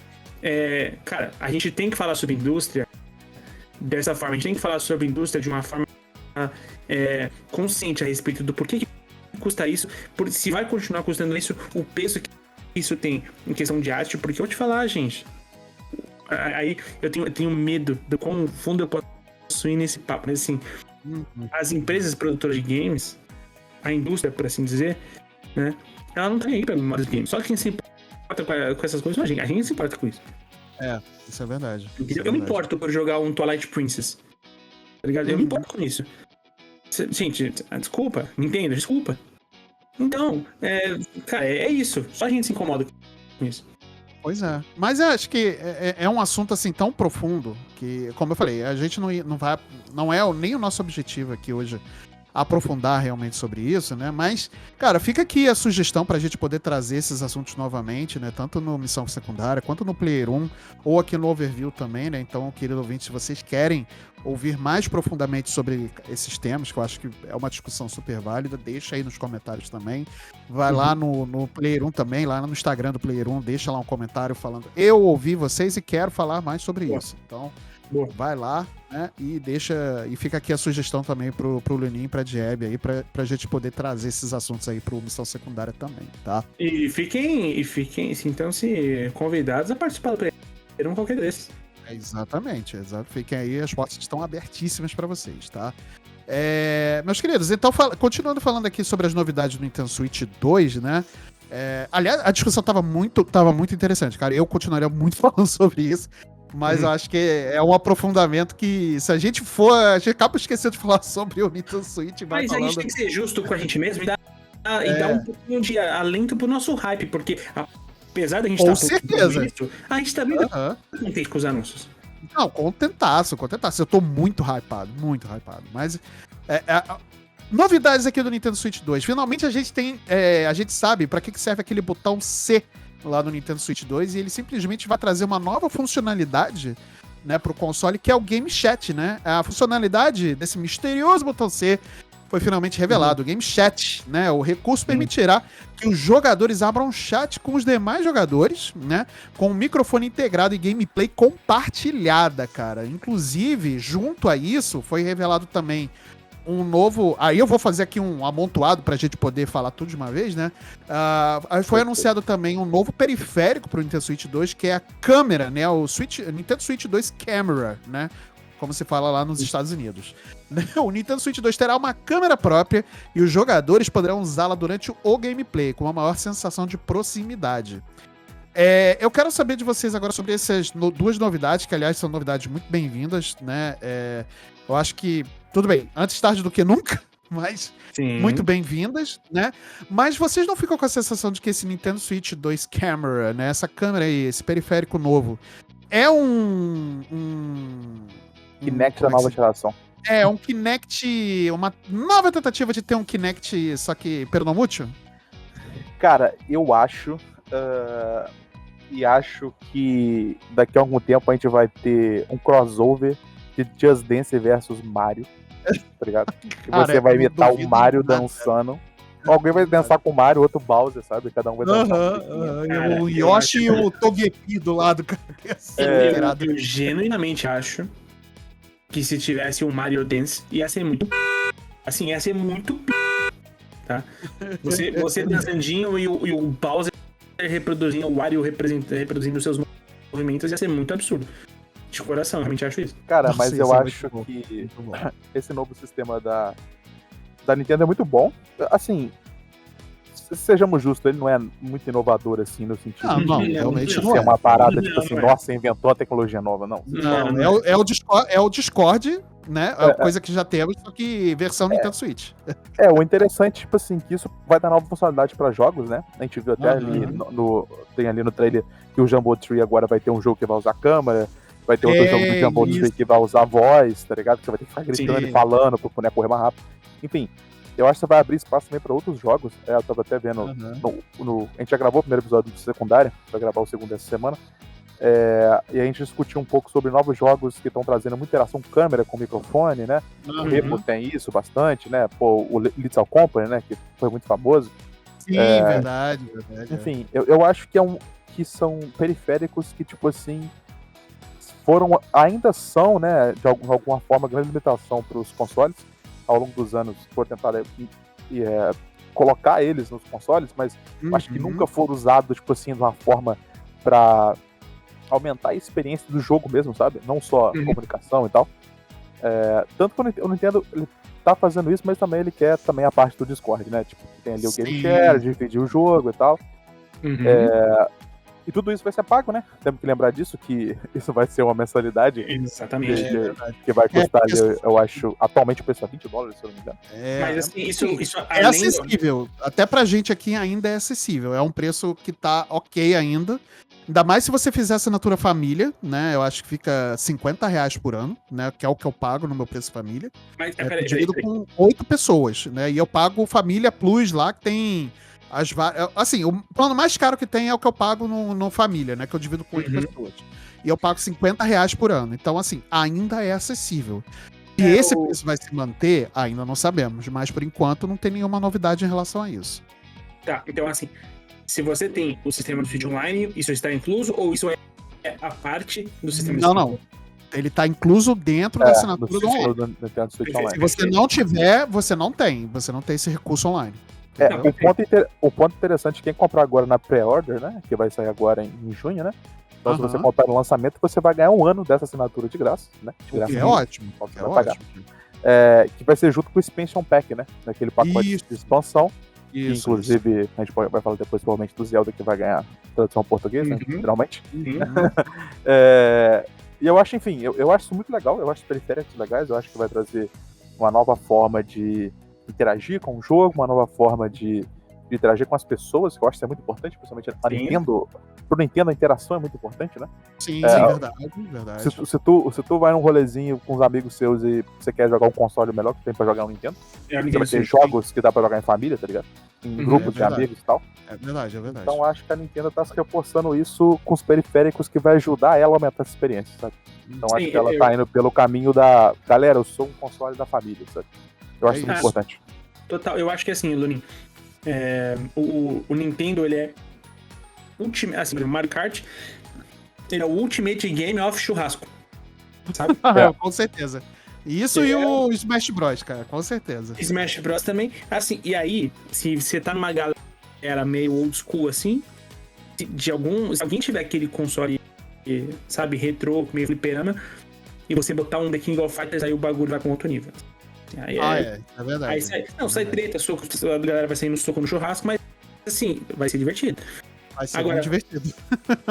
cara, a gente tem que falar sobre indústria dessa forma. A gente tem que falar sobre indústria de uma forma consciente a respeito do porquê que custa isso, se vai continuar custando isso, o peso que isso tem em questão de arte, porque eu vou te falar, gente, aí eu tenho medo do quão fundo eu posso ir nesse papo, mas assim, as empresas produtoras de games, a indústria, por assim dizer, né, ela não tá aí pra memória de games, só quem se importa com essas coisas, a gente se importa com isso. Isso é verdade. Eu me importo por jogar um Twilight Princess, tá ligado? Eu me importo com isso. Gente, desculpa, Nintendo, desculpa. Então, cara, é isso. Só a gente se incomoda com isso. Pois é. Mas eu acho que é um assunto assim tão profundo que, como eu falei, a gente não é nem o nosso objetivo aqui hoje aprofundar realmente sobre isso, né? Mas, cara, fica aqui a sugestão pra gente poder trazer esses assuntos novamente, né? Tanto no Missão Secundária, quanto no Player 1, ou aqui no Overview também, né? Então, querido ouvinte, se vocês querem ouvir mais profundamente sobre esses temas, que eu acho que é uma discussão super válida, deixa aí nos comentários também. Vai lá no Player 1 também, lá no Instagram do Player 1, deixa lá um comentário falando: eu ouvi vocês e quero falar mais sobre isso. Então, vai lá, né, e fica aqui a sugestão também pro Lenin e pra Dieb aí, pra gente poder trazer esses assuntos aí pro Missão Secundária também, tá? E fiquem então, se convidados a participar do Player 1 qualquer desses. Exatamente. Fiquem aí, as portas estão abertíssimas pra vocês, tá? Meus queridos, então, continuando falando aqui sobre as novidades do Nintendo Switch 2, né? Aliás, a discussão tava muito interessante, cara. Eu continuaria muito falando sobre isso, mas eu acho que é um aprofundamento que, se a gente for, a gente acaba esquecendo de falar sobre o Nintendo Switch. Mas a gente tem que ser justo com a gente mesmo e dar um pouquinho de alento pro nosso hype, porque apesar da gente com certeza isso, a gente também tá contente com os anúncios. Não, contentaço. Eu tô muito hypado. Mas novidades aqui do Nintendo Switch 2. Finalmente a gente sabe pra que serve aquele botão C lá no Nintendo Switch 2, e ele simplesmente vai trazer uma nova funcionalidade, né, pro console, que é o Game Chat, né? A funcionalidade desse misterioso botão C foi finalmente revelado. O Game Chat, né? O recurso permitirá que os jogadores abram chat com os demais jogadores, né? Com o microfone integrado e gameplay compartilhada, cara. Inclusive, junto a isso, foi revelado também um novo... Aí eu vou fazer aqui um amontoado pra gente poder falar tudo de uma vez, né? Foi anunciado também um novo periférico pro Nintendo Switch 2, que é a câmera, né? O Nintendo Switch 2 Camera, né? Como se fala lá nos Estados Unidos. O Nintendo Switch 2 terá uma câmera própria e os jogadores poderão usá-la durante o gameplay, com uma maior sensação de proximidade. Eu quero saber de vocês agora sobre essas duas novidades, que aliás são novidades muito bem-vindas, né? Eu acho que, tudo bem, antes tarde do que nunca, mas sim, muito bem-vindas, né? Mas vocês não ficam com a sensação de que esse Nintendo Switch 2 Camera, né? Essa câmera aí, esse periférico novo, é um Kinect da nova geração. Um Kinect, uma nova tentativa de ter um Kinect, só que pernomútil? Cara, eu acho, e acho que daqui a algum tempo a gente vai ter um crossover de Just Dance versus Mario, tá ligado? E você vai imitar o Mario dançando Alguém vai dançar com o Mario, outro Bowser, sabe? Cada um vai dançar. O Yoshi e o Togepi do lado, cara. Eu genuinamente acho que se tivesse o Mario Dance, ia ser muito... Assim, ia ser muito... Tá? Você dançandinho e o Bowser reproduzindo, o Wario reproduzindo os seus movimentos, ia ser muito absurdo. De coração, realmente acho isso. Cara, mas eu acho que esse novo sistema da Nintendo é muito bom. Assim, sejamos justos, ele não é muito inovador, assim, no sentido de realmente não é uma parada, tipo assim, nossa, inventou a tecnologia nova, não. É o Discord, né? É coisa que já temos, só que versão Nintendo Switch. O interessante, tipo assim, que isso vai dar nova funcionalidade pra jogos, né? A gente viu até ali tem ali no trailer que o Jumbo Tree agora vai ter um jogo que vai usar câmera, vai ter outro jogo do Jumbo Tree que vai usar voz, tá ligado? Que você vai ter que ficar gritando e falando pro boneco correr mais rápido. Enfim, eu acho que você vai abrir espaço também pra outros jogos. Eu tava até vendo, a gente já gravou o primeiro episódio do Secundária, vai gravar o segundo essa semana. E a gente discutiu um pouco sobre novos jogos que estão trazendo muita interação câmera com microfone, né? O Repo tem isso bastante, né? Pô, o Little Company, né? Que foi muito famoso. Sim, verdade. Enfim, eu acho que são periféricos que, tipo assim, ainda são, né? De alguma forma, grande limitação para os consoles. Ao longo dos anos, for tentar colocar eles nos consoles, mas acho que nunca foram usados, tipo assim, de uma forma pra aumentar a experiência do jogo mesmo, sabe? Não só comunicação e tal. Tanto que o Nintendo ele tá fazendo isso, mas também ele quer também a parte do Discord, né? Tipo, tem ali o Game Share, dividir o jogo e tal. E tudo isso vai ser pago, né? Temos que lembrar disso, que isso vai ser uma mensalidade. Exatamente. Que vai custar, eu acho, atualmente o preço é $20, se eu não me engano. Mas assim, isso é acessível. Até pra gente aqui ainda é acessível. É um preço que tá ok ainda. Ainda mais se você fizer assinatura família, né? Eu acho que fica R$50 por ano, né? Que é o que eu pago no meu preço família. Mas, dividido com 8 pessoas, né? E eu pago Família Plus lá, que tem... Assim, o plano mais caro que tem é o que eu pago no Família, né? Que eu divido com 8 pessoas. E eu pago R$50 por ano. Então, assim, ainda é acessível. E esse preço vai se manter, ainda não sabemos. Mas, por enquanto, não tem nenhuma novidade em relação a isso. Tá, então, assim, se você tem o sistema do Switch Online, isso está incluso ou isso é a parte do sistema Não. Ele tá incluso dentro da assinatura do online. Se você não tiver, você não tem. Você não tem esse recurso online. O ponto interessante, quem comprar agora na pré-order, né? Que vai sair agora em junho, né? Então, se você comprar no lançamento, você vai ganhar 1 ano dessa assinatura de graça, né? De graça, é ótimo. Você vai pagar. Que vai ser junto com o Expansion Pack, né? Naquele pacote de expansão. Inclusive, a gente vai falar depois, provavelmente, do Zelda, que vai ganhar tradução portuguesa, né? Finalmente. E eu acho, enfim, eu acho isso muito legal. Eu acho os periféricos legais. Eu acho que vai trazer uma nova forma de interagir com o jogo, uma nova forma de interagir com as pessoas, que eu acho que é muito importante, principalmente a Nintendo. Pro Nintendo a interação é muito importante, né? Sim, verdade. Se tu vai num rolezinho com os amigos seus e você quer jogar um console melhor que tem pra jogar no Nintendo, você vai ter jogos que dá pra jogar em família, tá ligado? Em grupos de amigos e tal. É verdade. Então acho que a Nintendo tá se reforçando isso com os periféricos que vai ajudar ela a aumentar essa experiência, sabe? Então acho que ela tá indo pelo caminho da... Galera, eu sou um console da família, sabe? Eu acho isso muito importante. Total, eu acho que assim, Lunin, o Nintendo, ele é assim, o Mario Kart, ele é o Ultimate Game of Churrasco, sabe? Com certeza. Isso e o Smash Bros, cara, com certeza. Smash Bros também, assim, e aí, se você tá numa galera meio old school, assim, se alguém tiver aquele console, sabe, retrô, meio fliperama, e você botar um The King of Fighters, aí o bagulho vai com outro nível. É verdade. Aí sai treta, soco, a galera vai sair no soco no churrasco, mas assim, vai ser divertido. Vai ser muito divertido.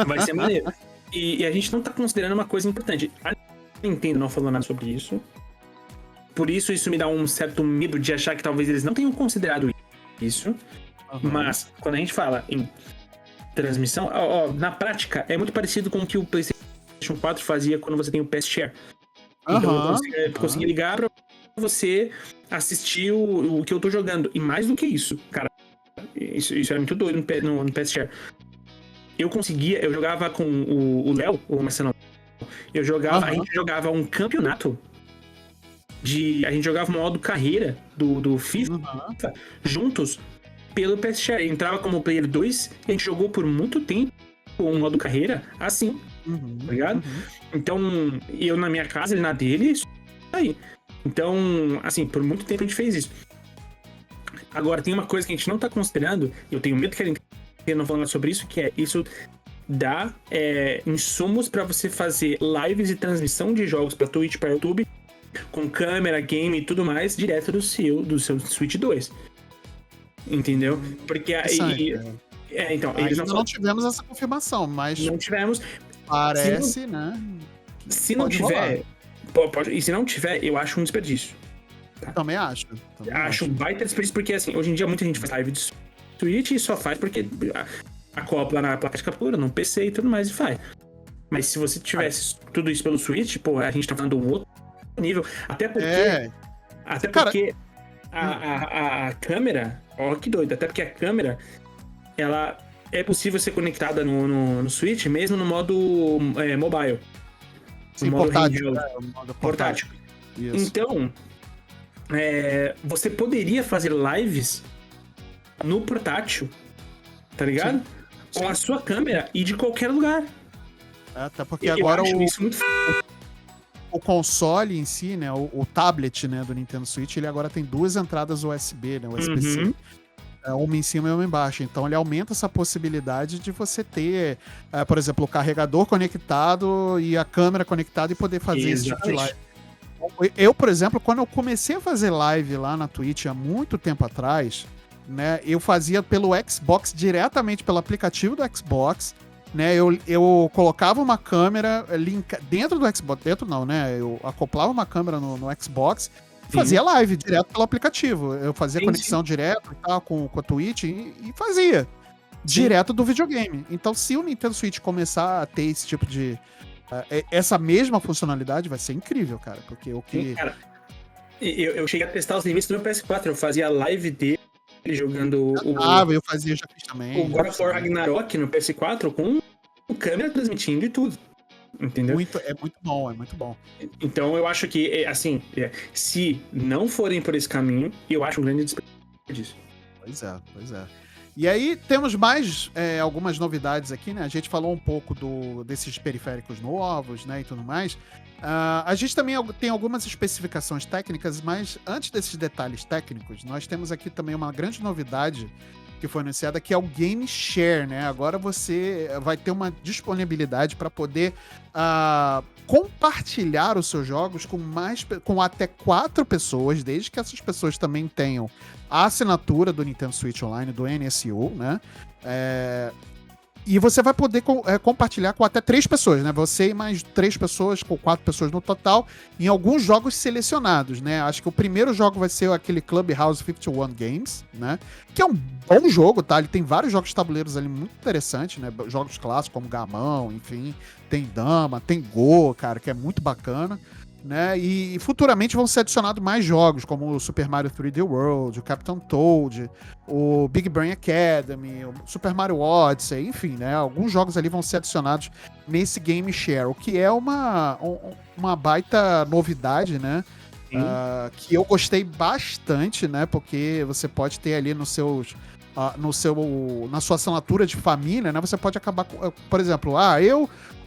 Vai ser maneiro. E a gente não tá considerando uma coisa importante. A Nintendo não falou nada sobre isso. Por isso me dá um certo medo de achar que talvez eles não tenham considerado isso. Mas, quando a gente fala em transmissão, na prática, é muito parecido com o que o PlayStation 4 fazia quando você tem o PS Share. Então, eu consegui ligar pra você assistir o que eu tô jogando. E mais do que isso, cara, isso era muito doido no PS Share. Eu jogava com o Léo, o Marcelão. A gente jogava um campeonato a gente jogava o modo carreira do FIFA juntos pelo PS Share. Entrava como player 2 e a gente jogou por muito tempo um modo carreira assim, tá ligado? Então, eu na minha casa, ele na dele, isso aí. Então, assim, por muito tempo a gente fez isso. Agora, tem uma coisa que a gente não tá considerando, e eu tenho medo que a gente não falando sobre isso, que é isso dá insumos pra você fazer lives e transmissão de jogos pra Twitch, pra YouTube, com câmera, game e tudo mais, direto do seu Switch 2. Entendeu? Porque aí... então, eles não tivemos essa confirmação, mas... Não tivemos. Parece, né? Se não tiver... Pode, e se não tiver, eu acho um desperdício. Tá? Também acho. Acho um baita desperdício, porque assim, hoje em dia muita gente faz live de Twitch e só faz porque acopla na placa de captura, no PC e tudo mais e faz. Mas se você tivesse tudo isso pelo Switch, pô, a gente tá falando de um outro nível. Até porque... a câmera... Ó, que doido. Até porque a câmera, ela é possível ser conectada no Switch, mesmo no modo mobile. Sim, no modo portátil. Portátil. Isso. Então, você poderia fazer lives no portátil, tá ligado? Sim. Com a sua câmera e de qualquer lugar. Até porque agora isso muito o console em si, né, o tablet, né, do Nintendo Switch, ele agora tem 2 entradas USB, né, USB-C. Uma em cima e uma embaixo. Então ele aumenta essa possibilidade de você ter, por exemplo, o carregador conectado e a câmera conectada e poder fazer esse tipo de live. Eu, por exemplo, quando eu comecei a fazer live lá na Twitch há muito tempo atrás, né, eu fazia pelo Xbox, diretamente pelo aplicativo do Xbox, né, eu colocava uma câmera dentro do Xbox, dentro não, né, eu acoplava uma câmera no Xbox, fazia live direto pelo aplicativo, eu fazia conexão direto e tal, com a Twitch e fazia direto do videogame. Então, se o Nintendo Switch começar a ter esse tipo de essa mesma funcionalidade, vai ser incrível, cara, porque o que... Sim, cara. Eu cheguei a testar os limites do meu PS4, eu fazia live dele jogando eu fazia, já fiz também. O God of War Ragnarok no PS4 com câmera transmitindo e tudo. Entendeu? É muito bom, é muito bom. Então eu acho que, assim, se não forem por esse caminho, eu acho um grande desperdício. Pois é. E aí temos mais algumas novidades aqui, né? A gente falou um pouco desses periféricos novos, né, e tudo mais. A gente também tem algumas especificações técnicas, mas antes desses detalhes técnicos, nós temos aqui também uma grande novidade que foi anunciada, que é o Game Share, né? Agora você vai ter uma disponibilidade para poder compartilhar os seus jogos com até 4 pessoas, desde que essas pessoas também tenham a assinatura do Nintendo Switch Online, do NSU, né? E você vai poder compartilhar com até 3 pessoas, né? Você e mais 3 pessoas, com 4 pessoas no total, em alguns jogos selecionados, né? Acho que o primeiro jogo vai ser aquele Clubhouse 51 Games, né? Que é um bom jogo, tá? Ele tem vários jogos de tabuleiros ali muito interessantes, né? Jogos clássicos como Gamão, enfim. Tem Dama, tem Go, cara, que é muito bacana. Né? E futuramente vão ser adicionados mais jogos, como o Super Mario 3D World, o Captain Toad, o Big Brain Academy, o Super Mario Odyssey, enfim, né? Alguns jogos ali vão ser adicionados nesse Game Share, o que é uma baita novidade, né? Que eu gostei bastante, né? Porque você pode ter ali na sua assinatura de família, né? Você pode acabar, por exemplo,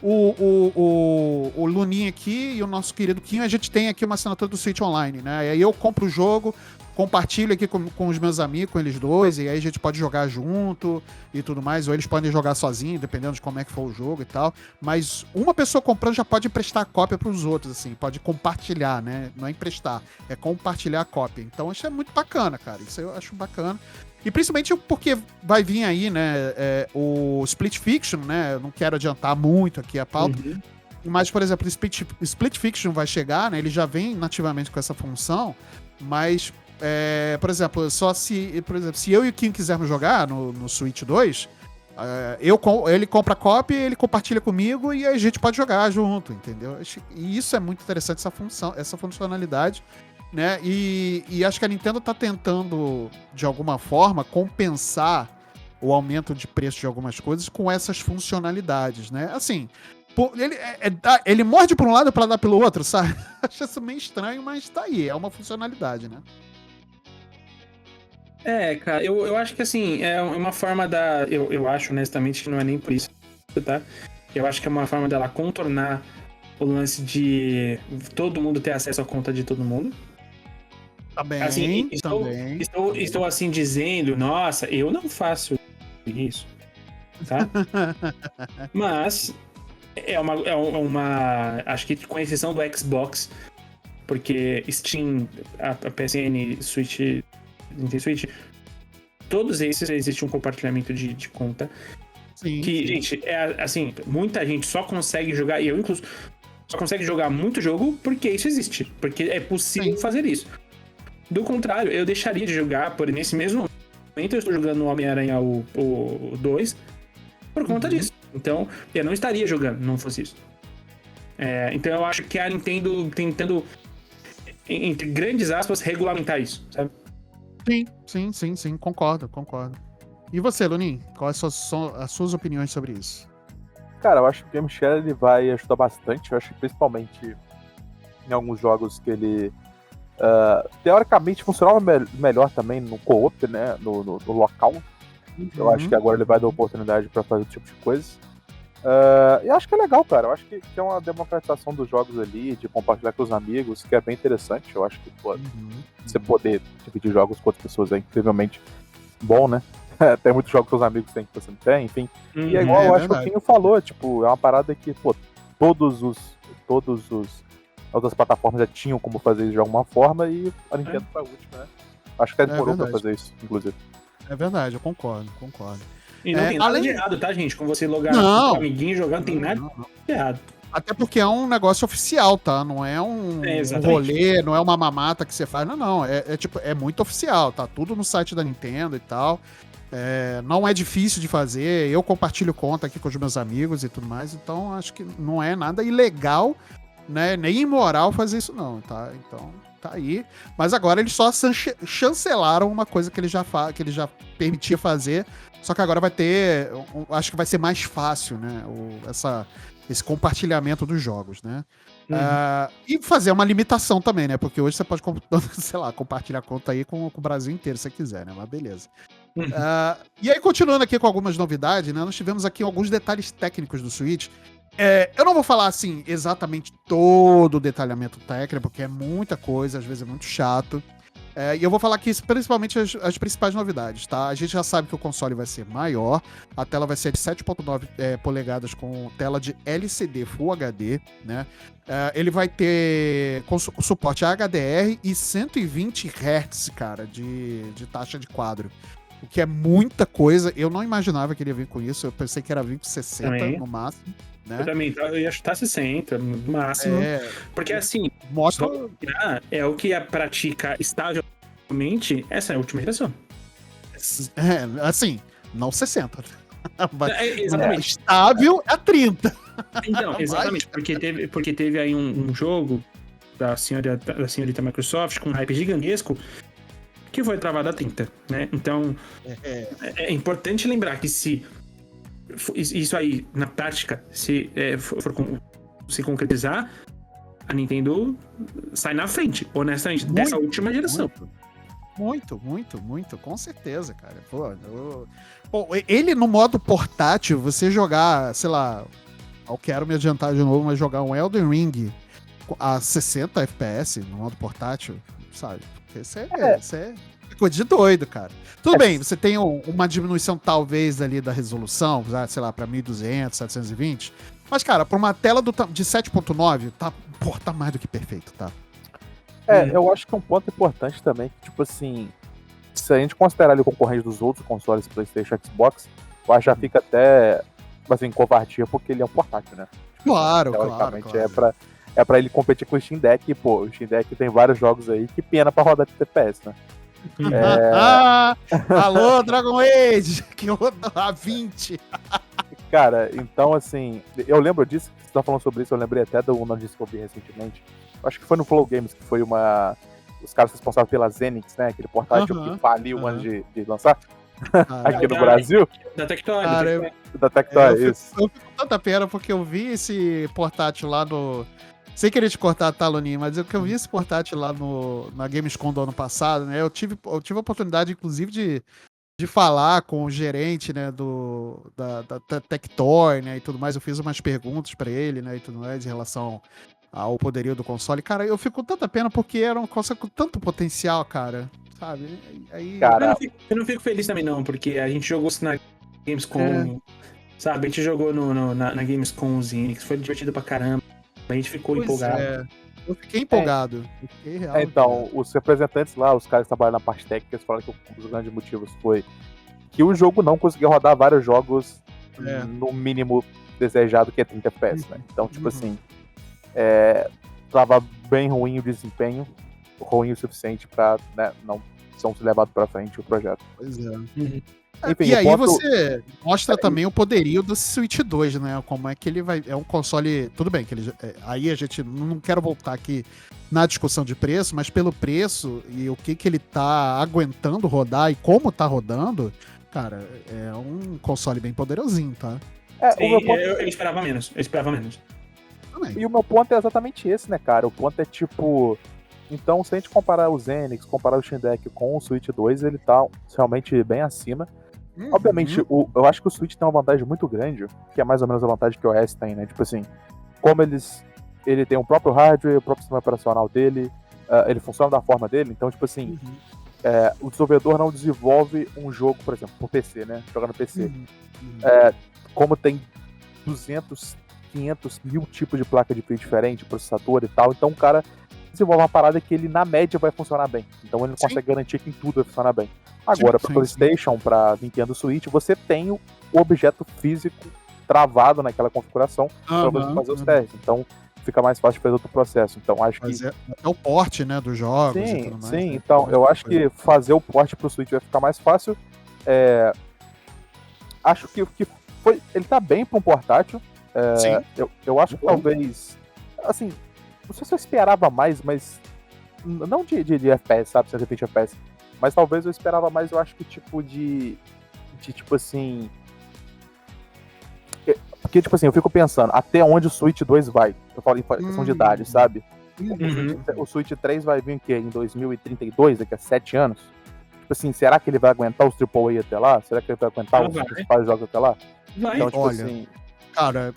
o Luninha aqui e o nosso querido Quinho, a gente tem aqui uma assinatura do Switch Online, né? E aí eu compro o jogo, compartilho aqui com os meus amigos, com eles dois, e aí a gente pode jogar junto e tudo mais, ou eles podem jogar sozinho, dependendo de como é que for o jogo e tal. Mas uma pessoa comprando já pode emprestar a cópia para os outros, assim, pode compartilhar, né? Não é emprestar, é compartilhar a cópia. Então isso é muito bacana, cara. Isso eu acho bacana. E principalmente porque vai vir aí, né, o Split Fiction, né? Eu não quero adiantar muito aqui a pauta. Mas, por exemplo, o Split Fiction vai chegar, né? Ele já vem nativamente com essa função, mas, por exemplo, se eu e o Kim quisermos jogar no Switch 2, ele compra a cópia, ele compartilha comigo e a gente pode jogar junto, entendeu? E isso é muito interessante, essa funcionalidade. Né? E acho que a Nintendo tá tentando, de alguma forma, compensar o aumento de preço de algumas coisas com essas funcionalidades, né? Assim, ele morde por um lado para dar pelo outro, sabe? Acho isso meio estranho, mas tá aí, é uma funcionalidade, né? Cara, eu acho que assim, é uma forma da. Eu acho, honestamente, que não é nem por isso, tá? Eu acho que é uma forma dela contornar o lance de todo mundo ter acesso à conta de todo mundo. Também, Assim, também. estou assim dizendo, nossa, eu não faço isso, tá? Mas acho que com exceção do Xbox, porque Steam, a PSN, Switch, Nintendo Switch, todos esses existe um compartilhamento de conta. Sim, Que, sim. gente, assim, muita gente só consegue jogar, e eu incluso, só consegue jogar muito jogo porque isso existe. Porque é possível fazer isso. Do contrário, eu deixaria de jogar, por nesse mesmo momento eu estou jogando o Homem-Aranha o 2 por conta disso. Então, eu não estaria jogando, não fosse isso. Então eu acho que a Nintendo tentando, entre grandes aspas, regulamentar isso, sabe? Sim, concordo. E você, Lunin? Quais são as suas opiniões sobre isso? Cara, eu acho que o Game Share ele vai ajudar bastante. Eu acho que principalmente em alguns jogos que ele teoricamente funcionava melhor também no co-op, né? No local. Eu acho que agora ele vai dar oportunidade para fazer esse tipo de coisa. E acho que é legal, cara. Eu acho que é uma democratização dos jogos ali, de compartilhar com os amigos, que é bem interessante. Eu acho que você poder dividir jogos com outras pessoas é incrivelmente bom, né? Tem muitos jogos que os amigos têm que você não tem, enfim. E é igual eu acho que o Tinho falou, tipo, é uma parada que, pô, todos os outras plataformas já tinham como fazer isso de alguma forma e a Nintendo foi a última, né? Acho que ela demorou pra fazer isso, inclusive. É verdade, eu concordo. E não tem nada de errado, tá, gente? Com você logar com um amiguinho jogando, tem nada de errado. Até porque é um negócio oficial, tá? Não é um rolê, não é uma mamata que você faz. Não. É muito oficial, tá? Tudo no site da Nintendo e tal. Não é difícil de fazer. Eu compartilho conta aqui com os meus amigos e tudo mais. Então, acho que não é nada ilegal, né? Nem imoral fazer isso, não, tá? Então, tá aí. Mas agora eles só chancelaram uma coisa que ele já permitia fazer. Só que agora vai ter. Acho que vai ser mais fácil, né? Esse compartilhamento dos jogos, né? E fazer uma limitação também, né? Porque hoje você pode, sei lá, compartilhar conta aí com o Brasil inteiro, se você quiser, né? Mas beleza. E aí, continuando aqui com algumas novidades, né? Nós tivemos aqui alguns detalhes técnicos do Switch. Eu não vou falar, assim, exatamente todo o detalhamento técnico, porque é muita coisa, às vezes é muito chato. E eu vou falar aqui principalmente as principais novidades, tá? A gente já sabe que o console vai ser maior, a tela vai ser de 7.9 polegadas com tela de LCD Full HD, né? Ele vai ter suporte a HDR e 120 Hz, cara, de taxa de quadro. O que é muita coisa. Eu não imaginava que ele ia vir com isso, eu pensei que era vir com 60 no máximo. Né? Eu também, eu ia chutar 60 no máximo. Porque assim, mostra... é o que pratica estavelmente essa é a última geração. Assim, não 60. Exatamente. Estável é 30. Então, exatamente, porque teve aí um jogo da senhorita Microsoft com um hype gigantesco que foi travado a 30, né? Então, é importante lembrar que se isso aí, na prática, se for se concretizar, a Nintendo sai na frente, honestamente, dessa última geração. Muito, com certeza, cara. Bom, ele no modo portátil, você jogar, sei lá, eu quero me adiantar de novo, mas jogar um Elden Ring a 60 FPS no modo portátil, sabe? Isso é coisa de doido, cara. Tudo bem, você tem uma diminuição talvez ali da resolução, sei lá, pra 1200, 720, mas, cara, pra uma tela de 7.9, tá mais do que perfeito, tá? Eu acho que um ponto importante também, que, tipo assim, se a gente considerar ali o concorrente dos outros consoles, PlayStation e Xbox, eu acho que já fica até, assim, covardia, porque ele é um portátil, né? Claro. É pra ele competir com o Steam Deck, e, pô, o Steam Deck tem vários jogos aí que pena pra rodar de TPS, né? Alô, Dragon Age, que roda a 20. Cara, então, assim, eu lembro disso, você tá falando sobre isso, eu lembrei até do notícia que eu vi recentemente. Acho que foi no Flow Games, que foi os caras responsáveis pela Zenix, né? Aquele portátil que faliu antes de lançar aqui no Brasil. Da Tectoy. Da Tectoy, isso. Eu fico com tanta pena porque eu vi esse portátil lá no sem querer te cortar, tá, Loninho, mas eu que eu vi esse portátil lá na Gamescom do ano passado, né? Eu tive a oportunidade, inclusive, de falar com o gerente, né, da Tectoy, né, e tudo mais. Eu fiz umas perguntas pra ele, né, e tudo mais, em relação ao poderio do console. Cara, eu fico com tanta pena porque era um console com tanto potencial, cara, sabe? Aí... Cara, eu não fico feliz também, não, porque a gente jogou na Gamescom, sabe? A gente jogou na Gamescomzinha, que foi divertido pra caramba. A gente ficou empolgado. É. Eu fiquei empolgado. Fiquei real então, os representantes lá, os caras que trabalham na parte técnica, eles falaram que um dos grandes motivos foi que o jogo não conseguia rodar vários jogos no mínimo desejado, que é 30 FPS, né? Então, tipo assim, tava bem ruim o desempenho, ruim o suficiente pra, né, não ser levado pra frente o projeto. Pois é. Enfim, e aí você mostra também o poderio do Switch 2, né? Como é que ele vai... É um console... Tudo bem, que ele... Aí a gente... Não quero voltar aqui na discussão de preço, mas pelo preço e o que ele tá aguentando rodar e como tá rodando, cara, é um console bem poderosinho, tá? Sim, eu esperava menos. Também. E o meu ponto é exatamente esse, né, cara? O ponto é tipo... Então, se a gente comparar o Zenix, comparar o Steam Deck com o Switch 2, ele tá realmente bem acima. Obviamente, eu acho que o Switch tem uma vantagem muito grande, que é mais ou menos a vantagem que o OS tem, né? Tipo assim, como ele tem o próprio hardware, o próprio sistema operacional dele, ele funciona da forma dele, então, tipo assim, o desenvolvedor não desenvolve um jogo, por exemplo, por PC, né? Jogar no PC. Como tem 200, 500, 1000 tipos de placa de vídeo diferente, processador e tal, então o cara desenvolve uma parada que ele, na média, vai funcionar bem. Então ele não consegue garantir que em tudo vai funcionar bem. Agora, para PlayStation, para Nintendo Switch, você tem o objeto físico travado naquela configuração para você fazer os testes. Então, fica mais fácil de fazer outro processo. Então, acho que... É o porte, né, dos jogos sim, e tudo mais. Sim, né? então, eu acho que fazer o porte pro Switch vai ficar mais fácil. Acho que ele tá bem para um portátil. Eu acho que talvez... Assim, não sei se eu esperava mais, mas... Não de FPS, sabe? 120 FPS. Mas talvez eu esperava mais, eu acho que tipo tipo assim... Porque, tipo assim, eu fico pensando, até onde o Switch 2 vai? Eu falo em questão de idade, sabe? O Switch 3 vai vir o quê? Em 2032, daqui a 7 anos? Tipo assim, será que ele vai aguentar os AAA até lá? Será que ele vai aguentar os principais jogos até lá? Vai. Então, tipo Olha, assim... Cara,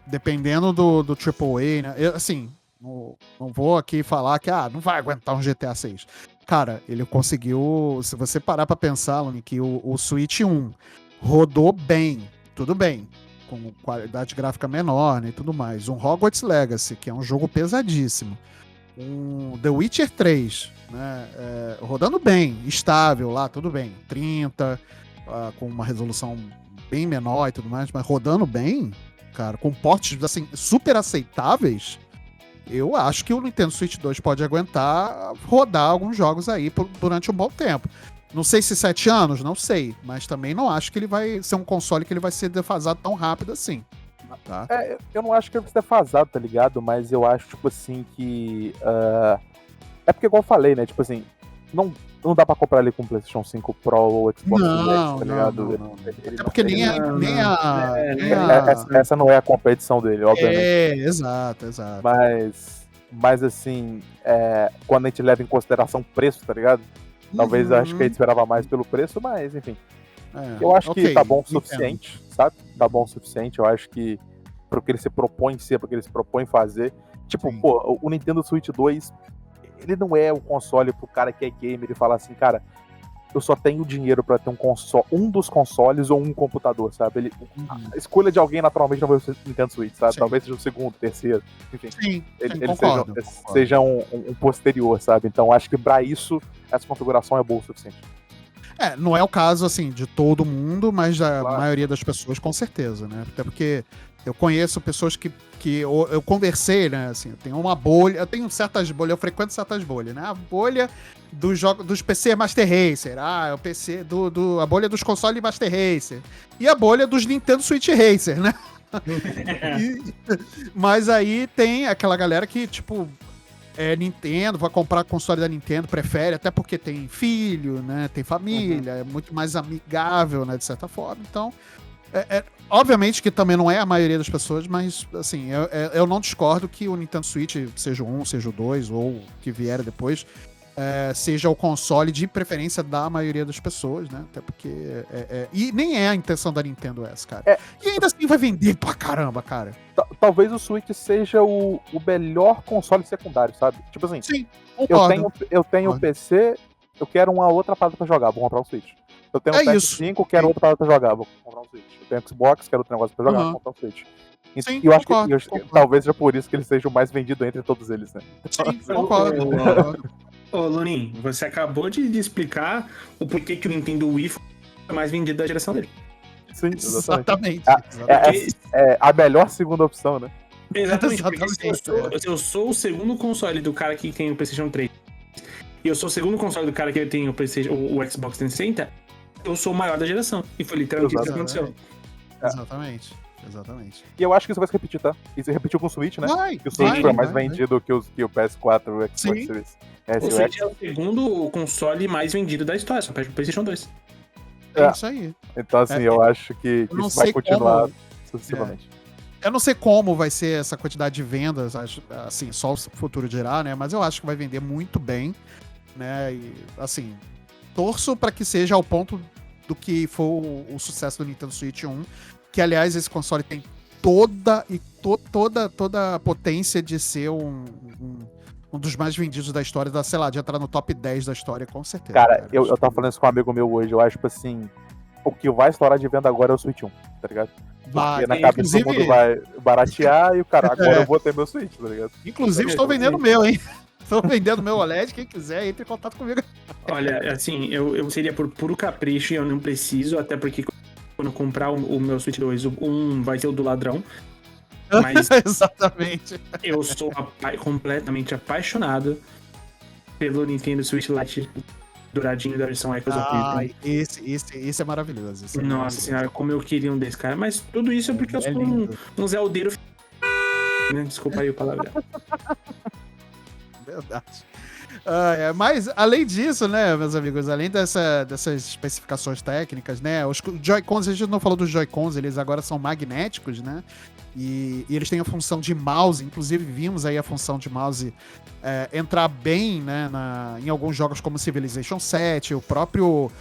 dependendo do AAA, né? Assim, não vou aqui falar que não vai aguentar um GTA 6. Cara, ele conseguiu... Se você parar pra pensar, Luni, que o Switch 1 rodou bem, tudo bem, com qualidade gráfica menor, né, e tudo mais. Um Hogwarts Legacy, que é um jogo pesadíssimo. Um The Witcher 3, né, rodando bem, estável lá, tudo bem. 30, com uma resolução bem menor e tudo mais, mas rodando bem, cara, com portes assim, super aceitáveis. Eu acho que o Nintendo Switch 2 pode aguentar rodar alguns jogos aí durante um bom tempo. Não sei se 7 anos, não sei. Mas também não acho que ele vai ser um console que ele vai ser defasado tão rápido assim. Tá? Eu não acho que ele vai ser defasado, tá ligado? Mas eu acho, tipo assim, que... É porque, igual eu falei, né? Tipo assim, não dá pra comprar ele com o PlayStation 5 Pro ou Xbox Series X, tá ligado? Não. Até porque nem a... Essa não é a competição dele, obviamente. Exato. Mas assim, quando a gente leva em consideração o preço, tá ligado? Talvez eu acho que a gente esperava mais pelo preço, mas enfim. Eu acho que tá bom o suficiente, sabe? Tá bom o suficiente, eu acho que pro que ele se propõe ser, pro que ele se propõe fazer. Tipo, pô, o Nintendo Switch 2, ele não é o console pro cara que é gamer e falar assim, cara, eu só tenho dinheiro pra ter um dos consoles ou um computador, sabe? A escolha de alguém naturalmente não vai ser o Nintendo Switch, sabe? Talvez seja o segundo, terceiro, enfim. Ele concordo. seja um posterior, sabe? Então acho que pra isso essa configuração é boa o suficiente. Não é o caso, assim, de todo mundo, mas da maioria das pessoas, com certeza, né? Até porque eu conheço pessoas que eu conversei, né? Assim, eu tenho uma bolha, eu tenho certas bolhas, eu frequento certas bolhas, né? A bolha dos PC Master Racer, o PC a bolha dos consoles Master Racer e a bolha dos Nintendo Switch Racer, né? Mas aí tem aquela galera que, tipo, Nintendo, vai comprar console da Nintendo, prefere, até porque tem filho, né? Tem família, é muito mais amigável, né? De certa forma. Então, Obviamente que também não é a maioria das pessoas, mas assim, eu não discordo que o Nintendo Switch, seja o 1, seja o 2, ou o que vier depois, seja o console de preferência da maioria das pessoas, né? Até porque. E nem é a intenção da Nintendo essa, cara. E ainda assim vai vender pra caramba, cara. Talvez o Switch seja o melhor console secundário, sabe? Tipo assim, sim, concordo. Eu tenho o PC, eu quero uma outra parada pra jogar, vou comprar um Switch. Eu tenho o PS5, quero outra parada pra jogar, vou comprar um Switch. Eu tenho Xbox, quero outro negócio pra jogar, vou comprar um Switch. Sim, e eu acho que talvez seja por isso que ele seja o mais vendido entre todos eles, né? Sim, concordo. Ô, Lunin, você acabou de explicar o porquê que o Nintendo Wii foi o mais vendido da geração dele. Sim, exatamente. É a melhor segunda opção, né? Exatamente. Se eu sou o segundo console do cara que tem o PlayStation 3 e eu sou o segundo console do cara que tem o PlayStation, o Xbox 360, eu sou o maior da geração. E foi literalmente isso que aconteceu. Exatamente. E eu acho que isso vai se repetir, tá? E se repetiu com o Switch, né? Que o Switch foi mais vendido que o PS4 e o Xbox Series. O Switch é o segundo console mais vendido da história, só perde o PlayStation 2. É isso aí. Então, assim, eu acho que isso vai continuar sucessivamente. Eu não sei como vai ser essa quantidade de vendas, assim, só o futuro dirá, né? Mas eu acho que vai vender muito bem, né? E, assim, torço para que seja ao ponto do que foi o sucesso do Nintendo Switch 1, que, aliás, esse console tem toda a potência de ser um dos mais vendidos da história, sei lá, de entrar no top 10 da história, com certeza. Cara, eu tava falando isso com um amigo meu hoje, eu acho, tipo assim, o que vai estourar de venda agora é o Switch 1, tá ligado? Porque na cabeça todo mundo vai baratear e o cara, agora eu vou ter meu Switch, tá ligado? Inclusive, estou vendendo o meu, hein? Estou vendendo o meu OLED, quem quiser, entre em contato comigo. Olha, assim, eu seria por puro capricho e eu não preciso, até porque quando eu comprar o meu Switch 2, o 1 vai ser o do ladrão. Mas exatamente. Eu sou completamente apaixonado pelo Nintendo Switch Lite douradinho da versão Echoes of Wisdom. Esse é maravilhoso. Nossa senhora, como eu queria um desse, cara. Mas tudo isso é porque eu sou um zeldeiro. Desculpa aí o palavrão. Verdade. Mas, além disso, né, meus amigos, além dessas especificações técnicas, né, os Joy-Cons, a gente não falou dos Joy-Cons, eles agora são magnéticos, né, e eles têm a função de mouse, inclusive vimos aí a função de mouse entrar bem, né, em alguns jogos como Civilization 7, o próprio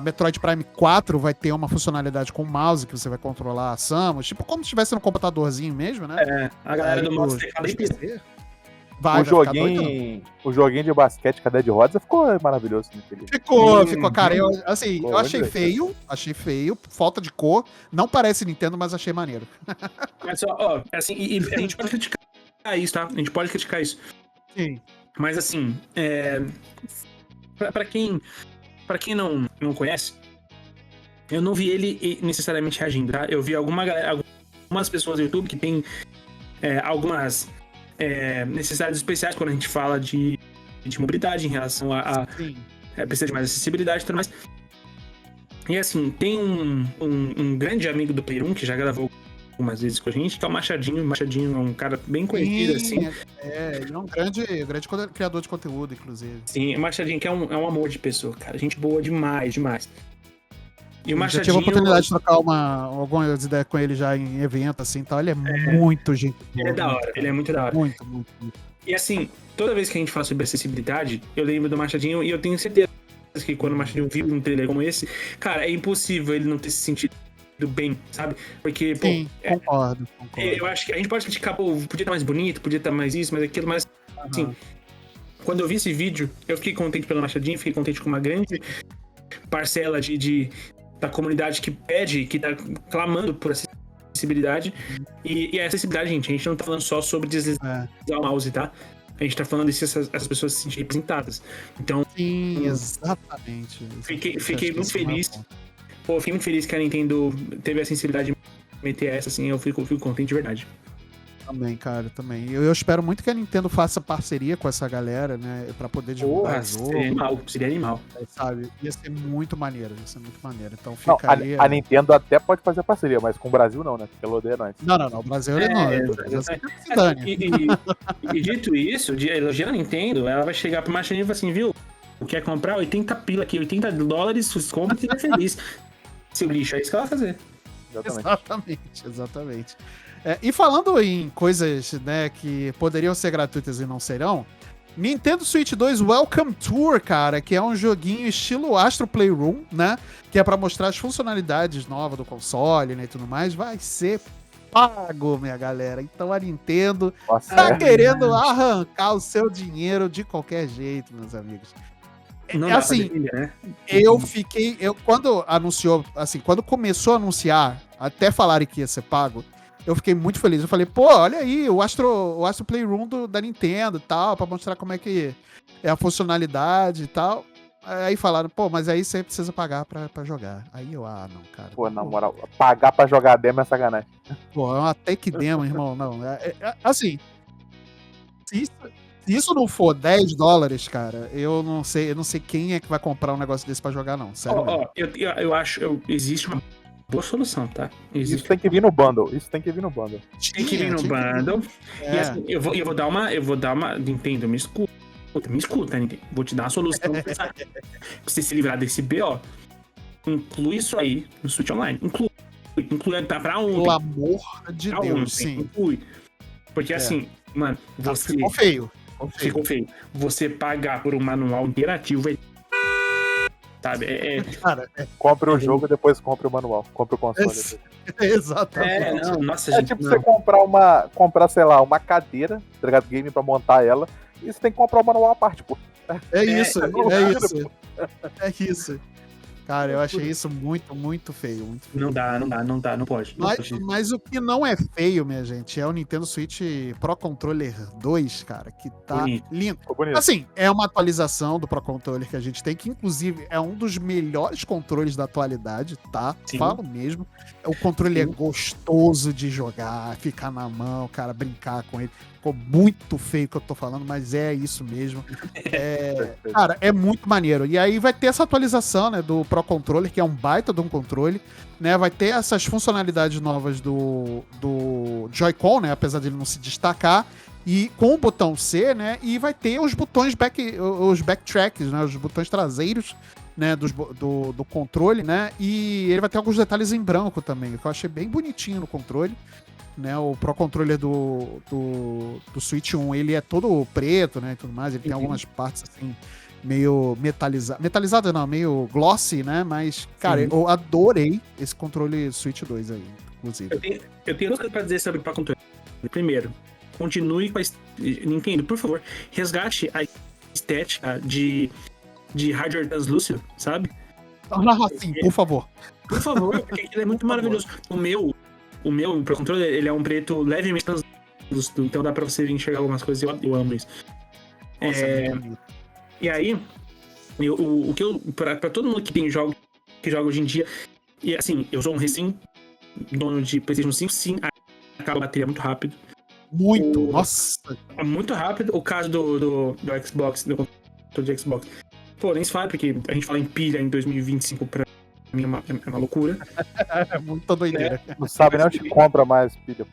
Metroid Prime 4 vai ter uma funcionalidade com mouse que você vai controlar a Samus, tipo como se estivesse no computadorzinho mesmo, né? A galera do mouse PC. O joguinho de basquete com a Dead Rods ficou maravilhoso. Ficou, cara. Eu achei feio, falta de cor. Não parece Nintendo, mas achei maneiro. Mas só, assim, e a gente pode criticar isso, tá? A gente pode criticar isso. Sim. Mas assim, pra quem não conhece, eu não vi ele necessariamente reagindo, tá? Eu vi algumas pessoas no YouTube que tem algumas necessidades especiais quando a gente fala de mobilidade em relação a precisa de mais acessibilidade e tudo mais. E assim, tem um grande amigo do Player 1 que já gravou algumas vezes com a gente, que é o Machadinho. O Machadinho é um cara bem conhecido, assim. Ele é um grande criador de conteúdo, inclusive. Sim, o Machadinho que é um amor de pessoa, cara. Gente boa demais. E o Machadinho... Já tive a oportunidade de trocar algumas ideias com ele já em evento, assim, então ele é muito gente boa. Ele é da hora, ele é muito da hora. Muito. E assim, toda vez que a gente fala sobre acessibilidade, eu lembro do Machadinho e eu tenho certeza que quando o Machadinho viu um trailer como esse, cara, é impossível ele não ter se sentido bem, sabe? Porque, sim, concordo. Eu acho que a gente pode criticar, podia estar mais bonito, podia estar mais isso, mais aquilo, mas assim, quando eu vi esse vídeo, eu fiquei contente pelo Machadinho, fiquei contente com uma grande parcela da comunidade que pede, que tá clamando por acessibilidade. E a acessibilidade, gente, a gente não tá falando só sobre deslizar o mouse, tá? A gente tá falando de essas pessoas se sentirem representadas. Então... Sim, exatamente. Fiquei muito feliz. Fiquei muito feliz que a Nintendo teve a sensibilidade de meter essa, assim, eu fico contente de verdade. Também, cara, também. Eu espero muito que a Nintendo faça parceria com essa galera, né, pra poder divulgar o jogo. Seria animal. Sabe? Ia ser muito maneiro, Então fica aí... A Nintendo até pode fazer parceria, mas com o Brasil não, né? Porque ela odeia nós. Não, o Brasil não. E dito isso, elogiando a Nintendo, ela vai chegar pro Machinho e falar assim, viu? Quer comprar 80 pila aqui, $80, compra e fica feliz. Seu lixo, é isso que ela vai fazer. Exatamente. E falando em coisas, né, que poderiam ser gratuitas e não serão, Nintendo Switch 2 Welcome Tour, cara, que é um joguinho estilo Astro Playroom, né, que é pra mostrar as funcionalidades novas do console, né, e tudo mais, vai ser pago, minha galera. Então a Nintendo tá querendo arrancar o seu dinheiro de qualquer jeito, meus amigos. Assim, defender, né? Quando anunciou, assim, quando começou a anunciar, até falarem que ia ser pago, eu fiquei muito feliz. Eu falei, pô, olha aí, o Astro Playroom da Nintendo e tal, pra mostrar como é que é a funcionalidade e tal. Aí falaram, pô, mas aí você precisa pagar pra jogar. Aí eu, não, cara. Pô, na moral, pagar pra jogar demo é sacanagem. Pô, é uma take demo, irmão, não. Assim, se isso não for $10, cara, eu não sei quem é que vai comprar um negócio desse pra jogar, não. Sério. Eu acho que existe uma boa solução, tá? Isso tem que vir no bundle. Tem que vir no bundle. E assim, eu vou dar uma. Nintendo, me escuta, Nintendo. Vou te dar uma solução pra você se livrar desse BO. Inclui isso aí no Switch Online. Inclui pra ontem. Pelo amor de Deus, ontem. Sim. Inclui. Porque assim, mano, você. Ficou feio. Você pagar por um manual interativo vai. Sabe? Compre o jogo e depois compre o manual. Compre o console. Exatamente. Nossa, gente. Tipo você comprar, sei lá, uma cadeira, tá ligado? Game pra montar ela. E você tem que comprar o manual à parte, pô. É isso. Cara, eu achei isso muito, muito feio. Muito feio. Não dá, não pode. Mas o que não é feio, minha gente, é o Nintendo Switch Pro Controller 2, cara, que tá lindo. Assim, é uma atualização do Pro Controller que a gente tem, que inclusive é um dos melhores controles da atualidade, tá? Sim. Falo mesmo. O controle é gostoso de jogar, ficar na mão, cara, brincar com ele. Ficou muito feio o que eu tô falando, mas é isso mesmo. Cara, é muito maneiro. E aí vai ter essa atualização, né, do Pro Controller, que é um baita de um controle, né? Vai ter essas funcionalidades novas do Joy-Con, né? Apesar de ele não se destacar. E com o botão C, né? E vai ter os botões os backtracks, né? Os botões traseiros, né? Do controle, né? E ele vai ter alguns detalhes em branco também, que eu achei bem bonitinho no controle. Né, o Pro Controller do Switch 1, ele é todo preto, né, e tudo mais, ele tem algumas partes, assim, meio metalizada não, meio glossy, né, mas, cara, eu adorei esse controle Switch 2 aí, inclusive. Eu tenho duas coisas pra dizer sobre o Pro Controller. Primeiro, continue com a Nintendo, por favor, resgate a estética de hardware translúcido, sabe? Sim, por favor. Por favor, porque ele é muito maravilhoso. O meu Pro Controller, ele é um preto levemente translúcido, então dá pra você enxergar algumas coisas, eu amo isso. E aí, pra todo mundo que tem jogo, que joga hoje em dia, e assim, eu sou um dono de PlayStation 5, sim, acaba a bateria muito rápido. Nossa! Muito rápido. O caso do Xbox, do controle de Xbox, pô, nem se fala, porque a gente fala em pilha em 2025 pra mim é uma loucura. É muita doideira. Não sabe nem onde compra mais pilha.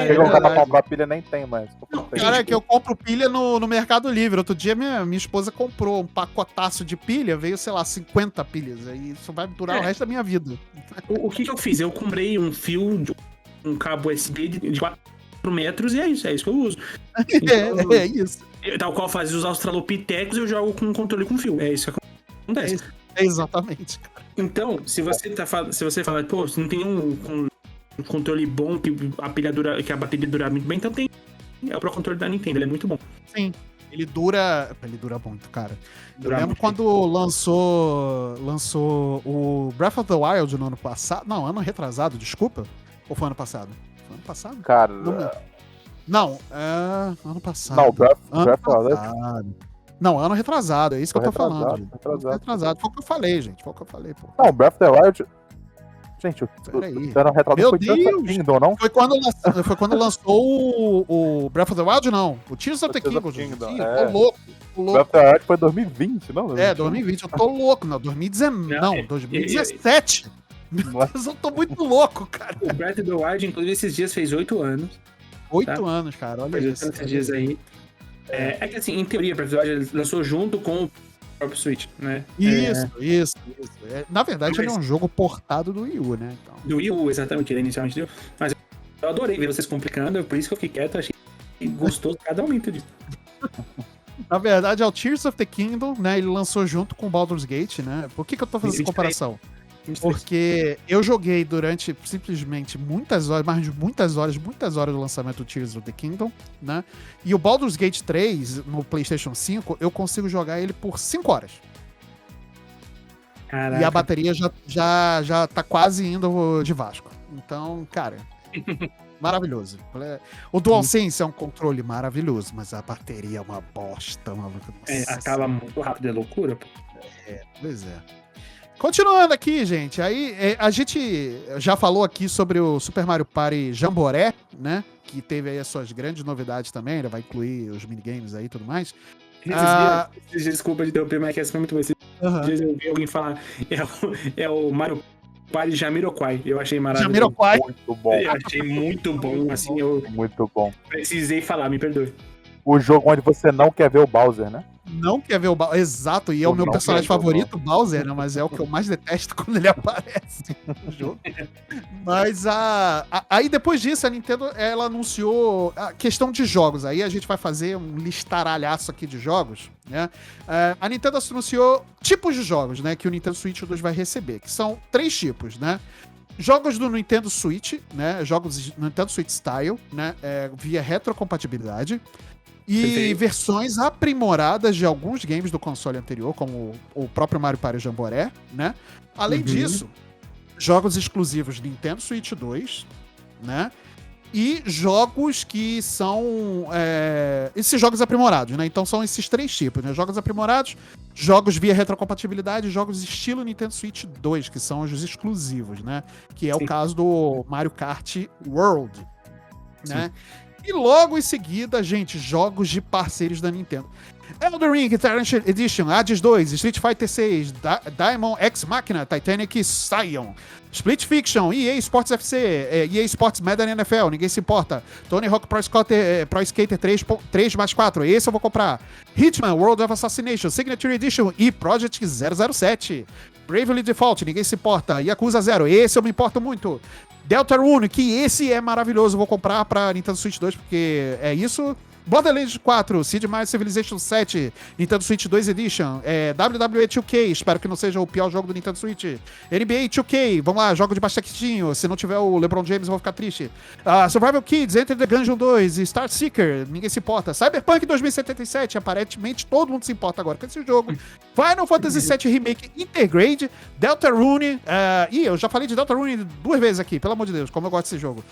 Chegou pra comprar pilha, nem tem mais. Cara, é que eu compro pilha no Mercado Livre. Outro dia minha esposa comprou um pacotaço de pilha, veio, sei lá, 50 pilhas. Aí isso vai durar o resto da minha vida. O que eu fiz? Eu comprei um fio, um cabo USB de 4 metros e é isso que eu uso. Então, é isso. Tal qual faz os australopitecos, eu jogo com controle com fio. É isso que acontece. Exatamente, cara. Então, se você fala, pô, se não tem um controle bom, que a bateria dura muito bem, então tem. É o Pro Controle da Nintendo, ele é muito bom. Sim, ele dura muito, cara. Eu lembro quando lançou o Breath of the Wild no ano passado. Não, ano retrasado, desculpa. Ou foi ano passado? Foi ano passado? Cara. Não, ano passado. Não, Breath of the Wild. Não, ano retrasado, é isso que eu tô falando. Retrasado. Foi o que eu falei, gente. Foi o que eu falei, pô. Não, Breath of the Wild. Gente, o ano retrasado foi Tears of the Kingdom, não? Foi quando lançou o Breath of the Wild, não. O Tears of the Kingdom, gente. Tô louco. Breath of the Wild foi 2020, não? 2020. Eu tô louco. Não, 2019. Não, 2017. Meu Deus, eu tô muito louco, cara. O Breath of the Wild, inclusive, esses dias fez 8 anos. 8 anos, cara. Olha isso. Esses dias aí. É que assim, em teoria, o Breath of the Wild lançou junto com próprio Switch, né? Isso. Na verdade, ele é um jogo portado do Wii U, né? Então... Do Wii U, exatamente, ele inicialmente deu. Mas eu adorei ver vocês complicando, por isso que eu fiquei quieto, achei gostoso cada momento disso. Na verdade, é o Tears of the Kingdom, né? Ele lançou junto com o Baldur's Gate, né? Por que eu tô fazendo essa comparação? Porque eu joguei durante simplesmente muitas horas, mais de muitas horas do lançamento do Tears of the Kingdom, né? E o Baldur's Gate 3, no PlayStation 5, eu consigo jogar ele por 5 horas. Caraca. E a bateria já tá quase indo de Vasco. Então, cara, maravilhoso. O DualSense é um controle maravilhoso, mas a bateria é uma bosta, maluco. Acaba muito rápido, é loucura, pô. Pois é. Continuando aqui, gente, aí a gente já falou aqui sobre o Super Mario Party Jamboree, né, que teve aí as suas grandes novidades também, ele vai incluir os minigames aí e tudo mais. Desculpa de interromper, mas essa foi muito boa. Às vezes eu vi alguém falar, é o Mario Party Jamiroquai, eu achei maravilhoso. Jamiroquai. Muito bom. Eu achei muito bom, assim, Muito bom. Precisei falar, me perdoe. O jogo onde você não quer ver o Bowser, né? Não quer ver o Bowser, exato, e é o meu personagem favorito, o Bowser, né? Mas é o que eu mais detesto quando ele aparece no jogo. Mas aí depois disso, a Nintendo, ela anunciou a questão de jogos. Aí a gente vai fazer um listaralhaço aqui de jogos, né? A Nintendo anunciou tipos de jogos, né? Que o Nintendo Switch 2 vai receber, que são 3 tipos, né? Jogos do Nintendo Switch, né? Jogos do Nintendo Switch Style, né? Via retrocompatibilidade. E versões aprimoradas de alguns games do console anterior, como o próprio Mario Party Jamboree, né? Além disso, jogos exclusivos Nintendo Switch 2, né? E jogos que são... esses jogos aprimorados, né? Então são esses 3 tipos, né? Jogos aprimorados, jogos via retrocompatibilidade, jogos estilo Nintendo Switch 2, que são os exclusivos, né? Que é o caso do Mario Kart World, né? E logo em seguida, gente, jogos de parceiros da Nintendo. Elden Ring Eternal Edition, Hades 2, Street Fighter 6, Diamond X Machina, Titanic Scion, Split Fiction, EA Sports FC, EA Sports Madden NFL, ninguém se importa. Tony Hawk Pro Skater 3+4, esse eu vou comprar. Hitman World of Assassination, Signature Edition e Project 007. Bravely Default, ninguém se importa. Yakuza 0, esse eu me importo muito. Deltarune, que esse é maravilhoso, vou comprar pra Nintendo Switch 2, porque é isso. Borderlands 4, Sid Meier's Civilization 7, Nintendo Switch 2 Edition, WWE 2K, espero que não seja o pior jogo do Nintendo Switch, NBA 2K, vamos lá, jogo de basquetinho, se não tiver o LeBron James eu vou ficar triste, Survival Kids, Enter the Gungeon 2, Star Seeker, ninguém se importa, Cyberpunk 2077, aparentemente todo mundo se importa agora com esse jogo, Final Fantasy VII Remake Intergrade, Deltarune, eu já falei de Deltarune 2 vezes aqui, pelo amor de Deus, como eu gosto desse jogo.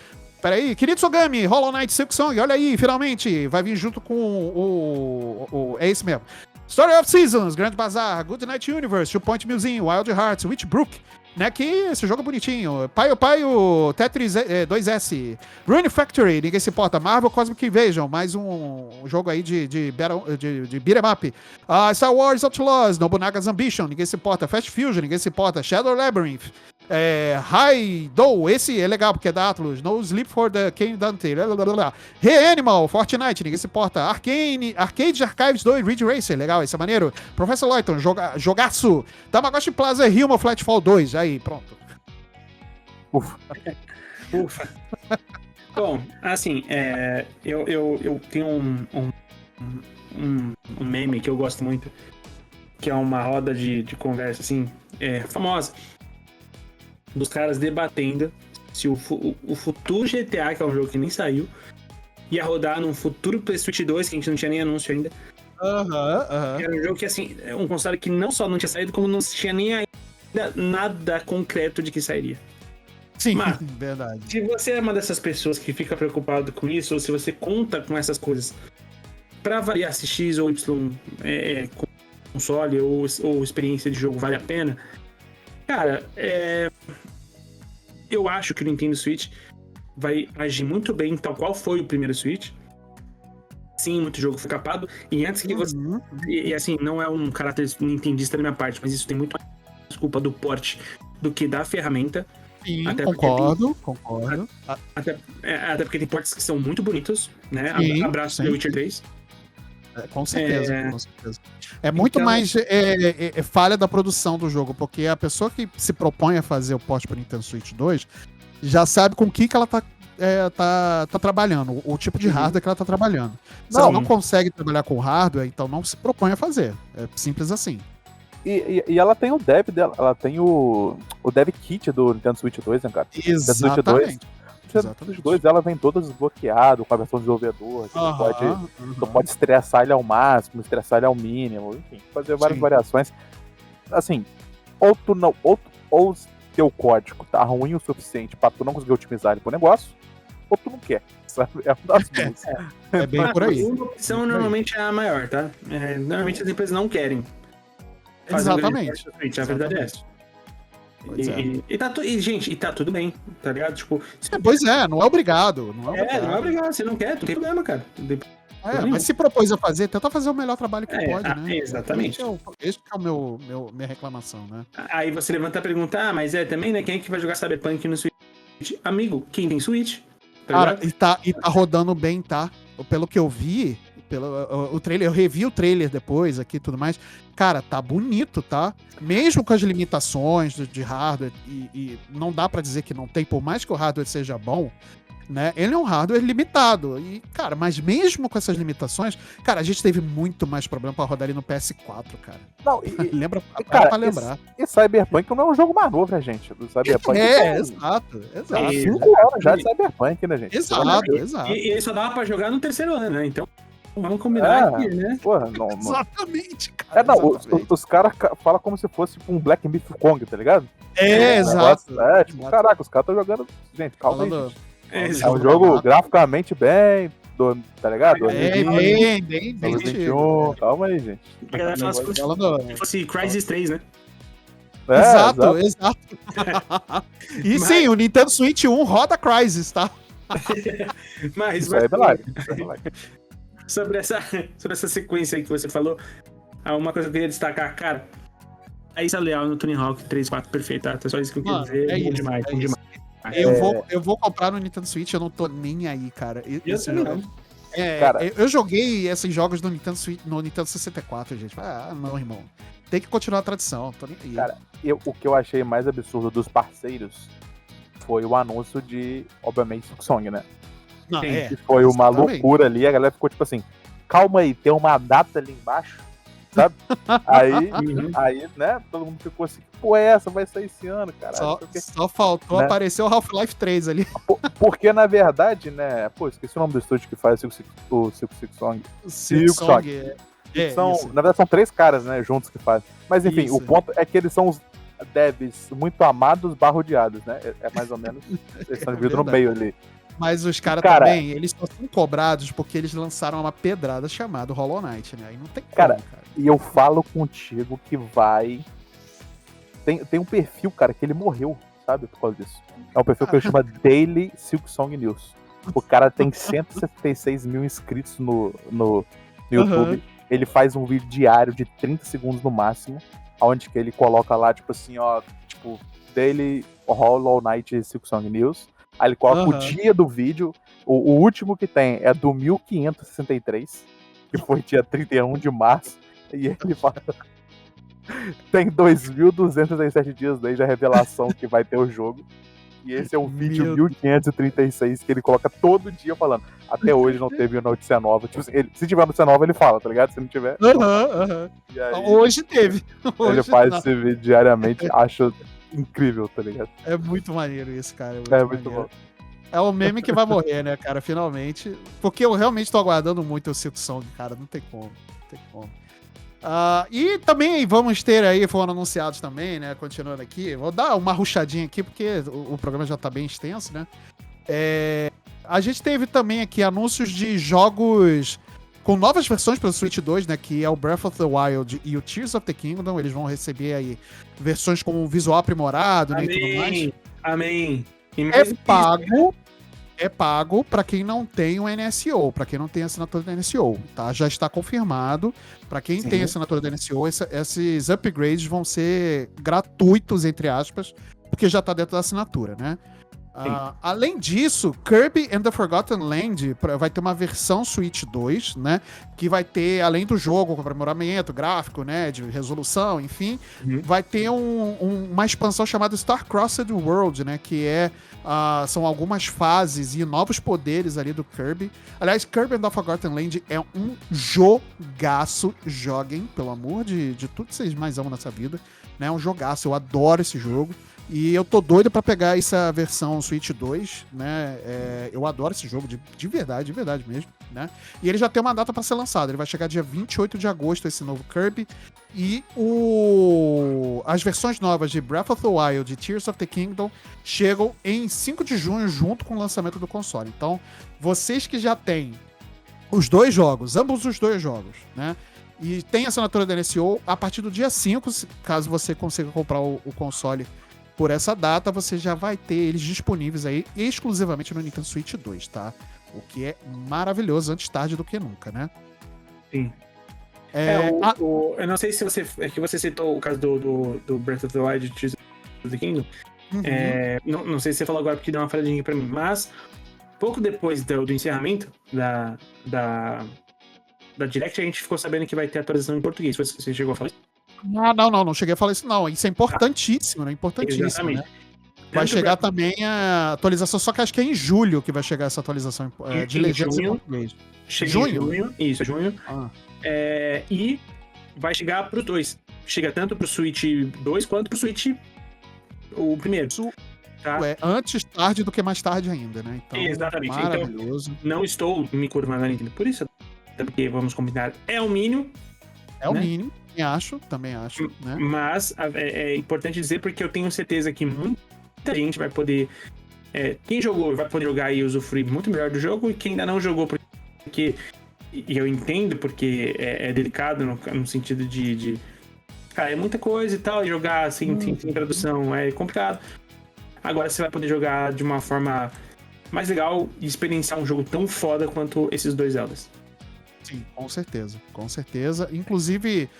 Peraí, Kiritsu Ogami, Hollow Knight Silksong, olha aí, finalmente, vai vir junto com é esse mesmo. Story of Seasons, Grand Bazaar, Good Night Universe, Two Point Museum, Wild Hearts, Witchbrook, né, que esse jogo é bonitinho. Paio, Tetris 2S, Rune Factory, ninguém se importa, Marvel Cosmic Invasion, mais um jogo aí de beat'em up. Star Wars Outlaws, Nobunaga's Ambition, ninguém se importa, Fast Fusion, ninguém se importa, Shadow Labyrinth, Raidou, esse é legal porque é da Atlus, No Sleep for the King Dante, Reanimal, Fortnite, ninguém se importa, Arcade Archives 2, Ridge Racer, legal, esse é maneiro, Professor Layton, jogaço, Tamagotchi Plaza Human Flatfall 2, aí, pronto. Ufa. Bom, assim, eu tenho um meme que eu gosto muito, que é uma roda de conversa, assim, famosa, dos caras debatendo se o futuro GTA, que é um jogo que nem saiu, ia rodar num futuro Switch 2, que a gente não tinha nem anúncio ainda. Era um jogo que, assim, é um console que não só não tinha saído, como não tinha nem ainda nada concreto de que sairia. Sim, mas, verdade. Se você é uma dessas pessoas que fica preocupado com isso, ou se você conta com essas coisas pra variar se X ou Y console ou experiência de jogo vale a pena, cara, eu acho que o Nintendo Switch vai agir muito bem, tal qual foi o primeiro Switch. Sim, muito jogo foi capado. E antes que você... E assim, não é um caráter nintendista da minha parte, mas isso tem muito mais culpa do port do que da ferramenta. Sim, até concordo. Até porque tem ports que são muito bonitos, né? Sim, abraço do Witcher 3. Com certeza, com certeza. É muito mais falha da produção do jogo, porque a pessoa que se propõe a fazer o port para Nintendo Switch 2 já sabe com o que ela tá trabalhando, o tipo de hardware que ela tá trabalhando. Se ela não consegue trabalhar com hardware, então não se propõe a fazer. É simples assim. E ela tem o dev dela, ela tem o dev kit do Nintendo Switch 2, né, cara? Exatamente. Nintendo Switch 2, ela vem toda desbloqueada com a versão desenvolvedor. Você pode estressar ele ao máximo, estressar ele ao mínimo, enfim, fazer várias variações. Assim, ou teu código tá ruim o suficiente pra tu não conseguir otimizar ele pro negócio, ou tu não quer, sabe? É uma das duas. É bem por aí. A opção normalmente é a maior, tá? Normalmente as empresas não querem. Exatamente. A verdade é essa. E tá tudo bem, tá ligado? Tipo, pois é, não é obrigado. Não é obrigado. Você não quer, não tem problema, cara. Mas se propôs a fazer, tenta fazer o melhor trabalho que pode, né? Exatamente. Esse é minha reclamação, né? Aí você levanta a pergunta, mas também, né? Quem é que vai jogar Cyberpunk no Switch? Amigo, quem tem Switch? Cara, e tá rodando bem, tá? Pelo que eu vi, o trailer, eu revi o trailer depois aqui e tudo mais. Cara, tá bonito, tá? Mesmo com as limitações de hardware, e não dá pra dizer que não tem, por mais que o hardware seja bom, né? Ele é um hardware limitado. E, cara, mas mesmo com essas limitações, cara, a gente teve muito mais problema pra rodar ele no PS4, cara. Não, lembra? Cara, pra lembrar. E Cyberpunk não é um jogo mais novo, né, gente? O Cyberpunk exato. 5 anos já de Cyberpunk, né, gente? Exato. E ele só dava pra jogar no terceiro ano, né? Então, vamos combinar aqui, né? Porra, Exatamente, cara. Os caras falam como se fosse tipo um Black Myth Kong, tá ligado? Exato. Tipo, caraca, os caras estão jogando. Gente, calma aí. Gente. É um jogo graficamente bem, tá ligado? Bem 2021. Calma aí, gente. A galera fala se fosse Crysis 3, né? Exato. E sim, o Nintendo Switch 1 roda Crysis, tá? Mas isso é verdade. Sobre essa sequência aí que você falou, uma coisa que eu queria destacar, cara, a Isa Leal no Tony Hawk 3.4 perfeita, tá? Só isso que eu queria dizer. Bom demais. Eu vou comprar no Nintendo Switch, eu não tô nem aí, cara. Cara, eu joguei esses jogos no Nintendo Switch, no Nintendo 64, gente. Não, irmão. Tem que continuar a tradição, tô nem aí. Cara, o que eu achei mais absurdo dos parceiros foi o anúncio de, obviamente, Silksong, né? Não, foi uma loucura ali, a galera ficou tipo assim, calma aí, tem uma data ali embaixo, sabe? aí, né, todo mundo ficou assim, pô, essa vai sair esse ano, cara. Só faltou aparecer o Half-Life 3 ali. Porque, na verdade, né, esqueci o nome do estúdio que faz o Silksong. Silksong. Na verdade, são 3 caras, né, juntos que fazem. Mas, enfim, o ponto é que eles são os devs muito amados / odiados, né? É mais ou menos, eles estão divididos no meio ali. Mas os caras também, eles só são cobrados porque eles lançaram uma pedrada chamada Hollow Knight, né? Aí não tem como, cara. E eu falo contigo que vai... Tem um perfil, cara, que ele morreu, sabe? Por causa disso. É um perfil que eu chamo Daily Silksong News. O cara tem 176 mil inscritos no YouTube. Ele faz um vídeo diário de 30 segundos no máximo, onde que ele coloca lá, tipo assim, ó, tipo, Daily Hollow Knight Silksong News. Aí ele coloca o dia do vídeo. O último que tem é do 1563, que foi dia 31 de março. E ele fala... tem 2.237 dias desde a revelação que vai ter o jogo. E esse é o vídeo 1536 que ele coloca todo dia falando. Até hoje não teve notícia nova. Tipo, se tiver notícia nova, ele fala, tá ligado? Se não tiver... E aí, hoje teve. Ele faz esse vídeo diariamente. Acho... incrível, tá ligado? É muito maneiro isso, cara. Muito bom. É o meme que vai morrer, né, cara, finalmente. Porque eu realmente tô aguardando muito o Silksong, cara. Não tem como. E também vamos ter aí, foram anunciados também, né, continuando aqui. Vou dar uma rushadinha aqui, porque o programa já tá bem extenso, né. A gente teve também aqui anúncios de jogos com novas versões para o Switch 2, né, que é o Breath of the Wild e o Tears of the Kingdom. Eles vão receber aí versões com um visual aprimorado, né, e tudo mais. Amém. É pago para quem não tem o NSO, para quem não tem a assinatura da NSO, tá? Já está confirmado. Para quem tem a assinatura da NSO, esses upgrades vão ser gratuitos, entre aspas, porque já tá dentro da assinatura, né? Além disso, Kirby and the Forgotten Land vai ter uma versão Switch 2, né? Que vai ter, além do jogo, com aprimoramento gráfico, né? De resolução, enfim, vai ter uma expansão chamada Star-Crossed World, né? Que são algumas fases e novos poderes ali do Kirby. Aliás, Kirby and the Forgotten Land é um jogaço. Joguem, pelo amor de tudo que vocês mais amam nessa vida, né? É um jogaço, eu adoro esse jogo. E eu tô doido pra pegar essa versão Switch 2, né? Eu adoro esse jogo de verdade mesmo, né? E ele já tem uma data pra ser lançado. Ele vai chegar dia 28 de agosto, esse novo Kirby. E as versões novas de Breath of the Wild e Tears of the Kingdom chegam em 5 de junho, junto com o lançamento do console. Então, vocês que já têm ambos os dois jogos, né? E tem assinatura da NSO, a partir do dia 5, caso você consiga comprar o console por essa data, você já vai ter eles disponíveis aí exclusivamente no Nintendo Switch 2, tá? O que é maravilhoso, antes tarde do que nunca, né? Sim. Eu não sei se você citou o caso do Breath of the Wild e Tears of the Kingdom. Não sei se você falou agora porque deu uma falhadinha pra mim, mas pouco depois do encerramento da Direct, a gente ficou sabendo que vai ter atualização em português. Você chegou a falar isso? Não cheguei a falar isso, não. Isso é importantíssimo, né? Importantíssimo. Exatamente. Né? Vai chegar também a atualização, só que acho que é em julho que vai chegar essa atualização de legendas em português. Junho? Isso, junho. E vai chegar pro 2. Chega tanto pro Switch 2 quanto pro Switch o primeiro. Tá? Antes tarde do que mais tarde ainda, né? Então, exatamente. Maravilhoso. Então, não estou me curvando na Nintendo por isso, porque vamos combinar, é o mínimo. É o mínimo. Também acho, né? Mas é importante dizer porque eu tenho certeza que muita gente vai poder... quem jogou vai poder jogar e usufruir muito melhor do jogo, e quem ainda não jogou, porque... E eu entendo porque é delicado no sentido de é muita coisa e tal, e jogar assim, sem tradução é complicado. Agora você vai poder jogar de uma forma mais legal e experienciar um jogo tão foda quanto esses dois Zeldas. Sim, com certeza. Inclusive,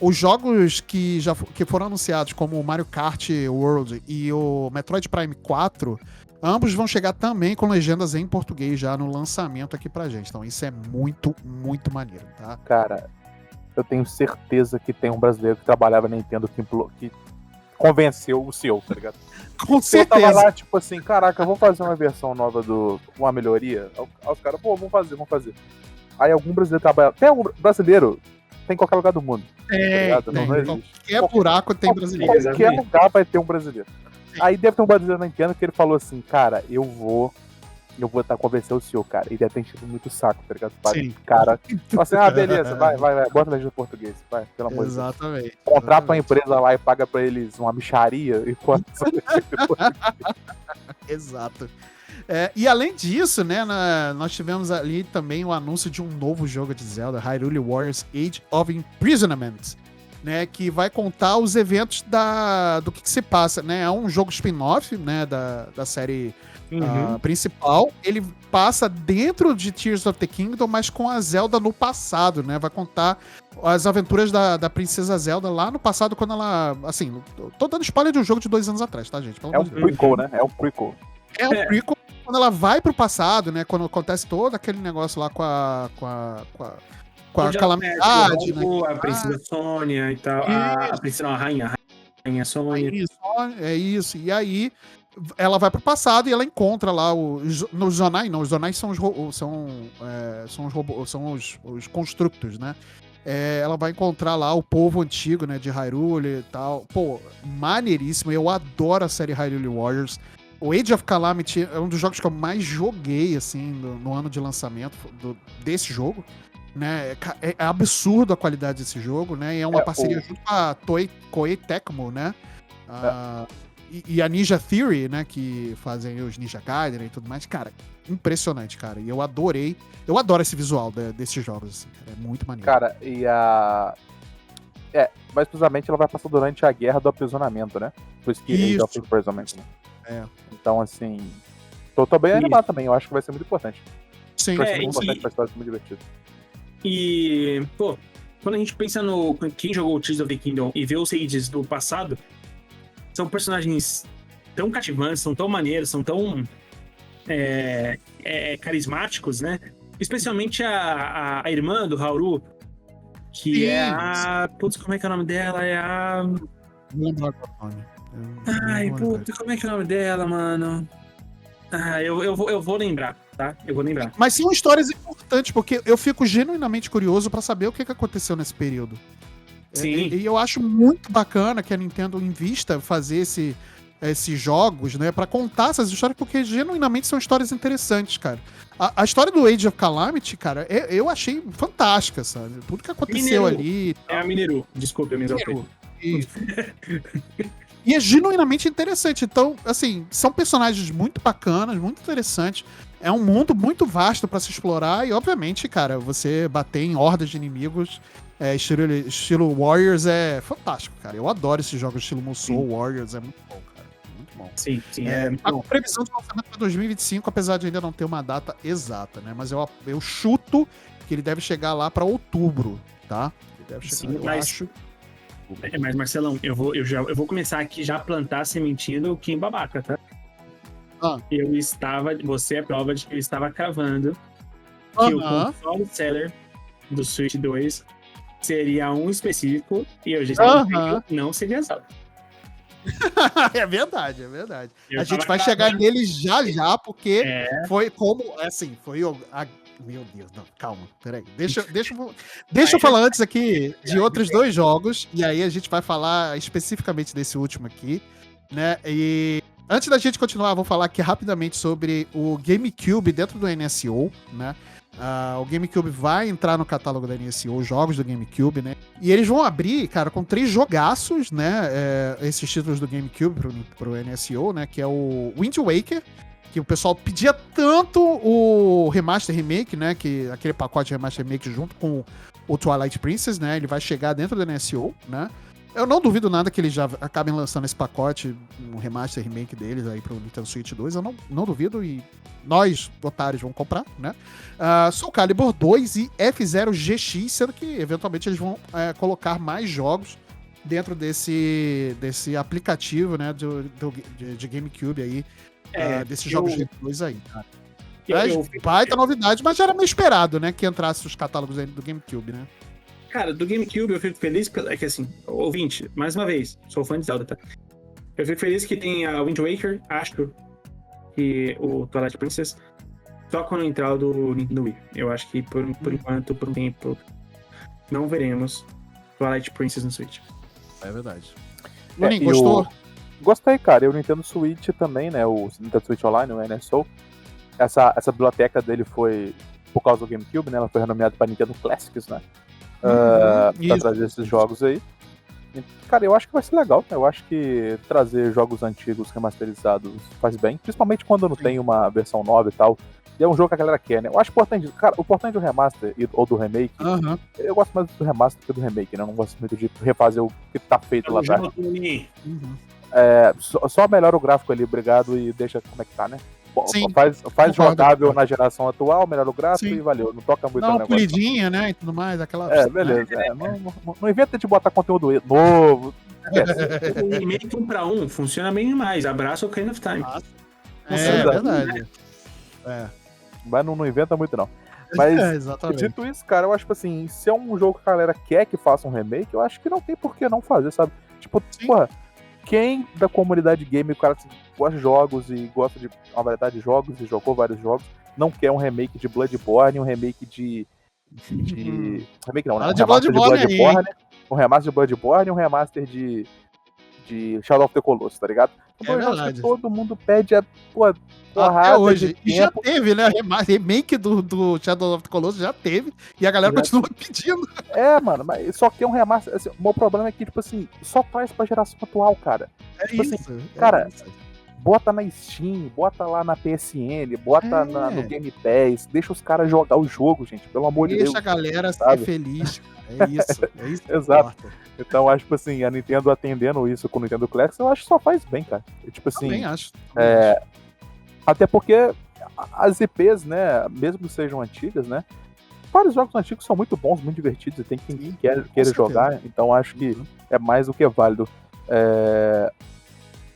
os jogos que foram anunciados, como o Mario Kart World e o Metroid Prime 4, ambos vão chegar também com legendas em português já no lançamento aqui pra gente. Então isso é muito, muito maneiro, tá? Cara, eu tenho certeza que tem um brasileiro que trabalhava na Nintendo que convenceu o CEO, tá ligado? Com certeza. Eu tava lá, tipo assim, caraca, vamos fazer uma versão nova uma melhoria? Aí os caras, vamos fazer. Aí algum brasileiro trabalha. Tem algum brasileiro, tem em qualquer lugar do mundo. Tá tem. Qualquer buraco tem brasileiro. Qualquer lugar vai ter um brasileiro. Sim. Aí deve ter um brasileiro na Nintendo que ele falou assim, cara, eu vou convencer o senhor, cara. E deve ter enchido muito saco, tá ligado? Sim. Cara, assim, beleza, vai, bota a legenda em português, vai, pelo amor de Deus. Exatamente. Contrata uma empresa lá e paga pra eles uma micharia e bota essa legenda em português. Exato. E além disso, né, nós tivemos ali também o anúncio de um novo jogo de Zelda, Hyrule Warriors Age of Imprisonment, né, que vai contar os eventos do que se passa, né, é um jogo spin-off, né, da série principal. Ele passa dentro de Tears of the Kingdom, mas com a Zelda no passado, né, vai contar as aventuras da princesa Zelda lá no passado, quando ela, assim, tô dando spoiler de um jogo de 2 anos atrás, tá, gente? É um prequel, né? É um prequel. É um prequel quando ela vai pro passado, né? Quando acontece todo aquele negócio lá com a calamidade, né? A princesa Sônia e tal. A princesa, a rainha Sônia. É isso. E aí ela vai pro passado e ela encontra lá os Zonai, não. Os Zonai são os constructos, né? Ela vai encontrar lá o povo antigo, né? De Hyrule e tal. Pô, maneiríssimo. Eu adoro a série Hyrule Warriors. O Age of Calamity é um dos jogos que eu mais joguei, assim, no ano de lançamento desse jogo, né? É absurdo a qualidade desse jogo, né? E é uma parceria junto com a Koei Tecmo, né? E a Ninja Theory, né? Que fazem os Ninja Gaiden e tudo mais. Cara, impressionante, cara. E eu adoro esse visual desses jogos, assim, cara. É muito maneiro. Cara, mais precisamente ela vai passar durante a guerra do aprisionamento, né? Por isso que Age of Imprisonment, né? Então, assim, tô bem animado também. Eu acho que vai ser muito importante. Sim, vai ser muito importante pra história, muito divertido. E, pô, quando a gente pensa quem jogou Tears of the Kingdom e vê os Ages do passado, são personagens tão cativantes, são tão maneiros, são tão carismáticos, né? Especialmente a irmã do Haru, que Sim. é a... Putz, como é que é o nome dela? É a... Ai, puta, como é que é o nome dela, mano? Eu vou lembrar, tá? Eu vou lembrar. Mas são histórias importantes, porque eu fico genuinamente curioso pra saber o que aconteceu nesse período. Sim. E eu acho muito bacana que a Nintendo invista fazer esses jogos, né, pra contar essas histórias, porque genuinamente são histórias interessantes, cara. A história do Age of Calamity, cara, eu achei fantástica, sabe? Tudo que aconteceu Mineru. ali. É a Mineru, desculpa, eu me exaltei. Isso. E é genuinamente interessante. Então, assim, são personagens muito bacanas, muito interessantes. É um mundo muito vasto pra se explorar. E, obviamente, cara, você bater em hordas de inimigos estilo Warriors é fantástico, cara. Eu adoro esses jogos estilo Musou, Warriors. É muito bom, cara. Muito bom. Sim. A previsão de lançamento é 2025, apesar de ainda não ter uma data exata, né? Mas eu chuto que ele deve chegar lá pra outubro, tá? Ele deve chegar, eu acho. Mas, Marcelão, eu vou começar aqui já a plantar a sementinha do Kim Babaca, tá? Você é prova de que eu estava cravando que o console seller do Switch 2 seria um específico e eu já estava que não seria Zelda. É verdade. A gente vai chegar nele já, porque foi como, assim, meu Deus, não, calma, peraí. Deixa eu falar antes aqui de outros dois jogos, e aí a gente vai falar especificamente desse último aqui, né? E antes da gente continuar, vou falar aqui rapidamente sobre o GameCube dentro do NSO, né? O GameCube vai entrar no catálogo da NSO, os jogos do GameCube, né? E eles vão abrir, cara, com 3 jogaços, né? Esses títulos do GameCube pro NSO, né? Que é o Wind Waker, que o pessoal pedia tanto o Remaster Remake, né? Que aquele pacote de Remaster Remake junto com o Twilight Princess, né? Ele vai chegar dentro do NSO, né? Eu não duvido nada que eles já acabem lançando esse pacote, um Remaster Remake deles aí pro Nintendo Switch 2. Eu não duvido e nós, otários, vamos comprar, né? Soul Calibur 2 e F-Zero GX, sendo que eventualmente eles vão colocar mais jogos dentro desse aplicativo, né? De GameCube aí. Desses jogos retrôs aí, cara. Baita novidade, mas já era meio esperado, né? Que entrasse os catálogos aí do GameCube, né? Cara, do GameCube eu fico feliz, é que assim, ouvinte, mais uma vez, sou fã de Zelda, tá? Eu fico feliz que tem a Wind Waker, acho que o Twilight Princess, só quando entrar o do Nintendo Wii. Eu acho que por enquanto, por um tempo, não veremos Twilight Princess no Switch. É verdade. Lunin, gostou? Gostei, cara. E o Nintendo Switch também, né? O Nintendo Switch Online, o NSO. Essa biblioteca dele foi por causa do GameCube, né? Ela foi renomeada para Nintendo Classics, né? Pra trazer esses jogos aí. E, cara, eu acho que vai ser legal. Eu acho que trazer jogos antigos remasterizados faz bem. Principalmente quando não tem uma versão nova e tal. E é um jogo que a galera quer, né? Eu acho importante. Cara, o importante do remaster ou do remake. Eu gosto mais do remaster que do remake, né? Eu não gosto muito de refazer o que tá feito lá atrás. Só melhora o gráfico ali, obrigado, e deixa como é que tá, né? Sim, faz jogável na geração atual, melhora o gráfico e valeu. Não toca muito no negócio. Dá uma polidinha, né? E tudo mais, aquela... beleza. Não inventa de botar conteúdo novo. O remake 1-1 funciona bem demais. Abraço o Ocarina of Time. É verdade. Mas não inventa muito, não. Mas, dito isso, cara, eu acho que assim, se é um jogo que a galera quer que faça um remake, eu acho que não tem por que não fazer, sabe? Tipo, porra, quem da comunidade game, o cara gosta de jogos e gosta de uma variedade de jogos e jogou vários jogos, não quer um remake de Bloodborne, um remake de remake não, né? Um remaster de Bloodborne, um remaster de Bloodborne, um remaster de Shadow of the Colossus, tá ligado? Então, eu acho que todo mundo pede a porrada hoje. E já teve, né? Remake do Shadow of the Colossus já teve. E a galera continua pedindo. Mano, mas só que é um remaster. Assim, o meu problema é que, tipo assim, só traz pra geração atual, cara. Tipo isso. Assim, cara, bota na Steam, bota lá na PSN, bota no Game Pass, deixa os caras jogar o jogo, gente, pelo amor de Deus. Deixa a galera ser feliz, cara. É isso. Exato. Então, acho que assim, a Nintendo atendendo isso com o Nintendo Classics, eu acho que só faz bem, cara. Tipo assim, também acho. Até porque as IPs, né, mesmo que sejam antigas, né, vários jogos antigos são muito bons, muito divertidos, e tem quem queira jogar, então acho que é mais do que válido.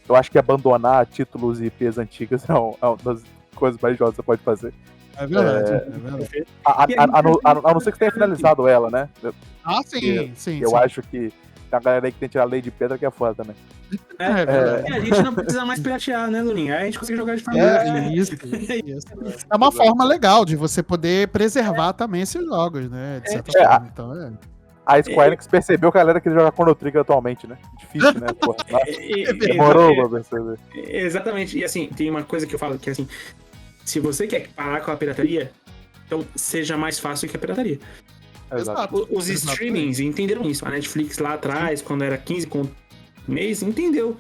eu acho que abandonar títulos e IPs antigas é uma das coisas mais idiotas que você pode fazer. É verdade, é verdade. A não ser que tenha finalizado ela, né? Sim. Eu acho que a galera aí que tem que tirar a lei de pedra que é foda também. A gente não precisa mais piratear, né, Lulinha? Aí a gente consegue jogar de família. Isso. É uma forma legal de você poder preservar também esses jogos, né? De certa forma. Então, A Square Enix percebeu que a galera queria jogar Chrono Trigger atualmente, né? Difícil, né? Porra, demorou pra perceber. Exatamente. E assim, tem uma coisa que eu falo que assim, se você quer parar com a pirataria, então seja mais fácil que a pirataria. Exato. Os streamings entenderam isso. A Netflix lá atrás, quando era 15 conto mês, entendeu.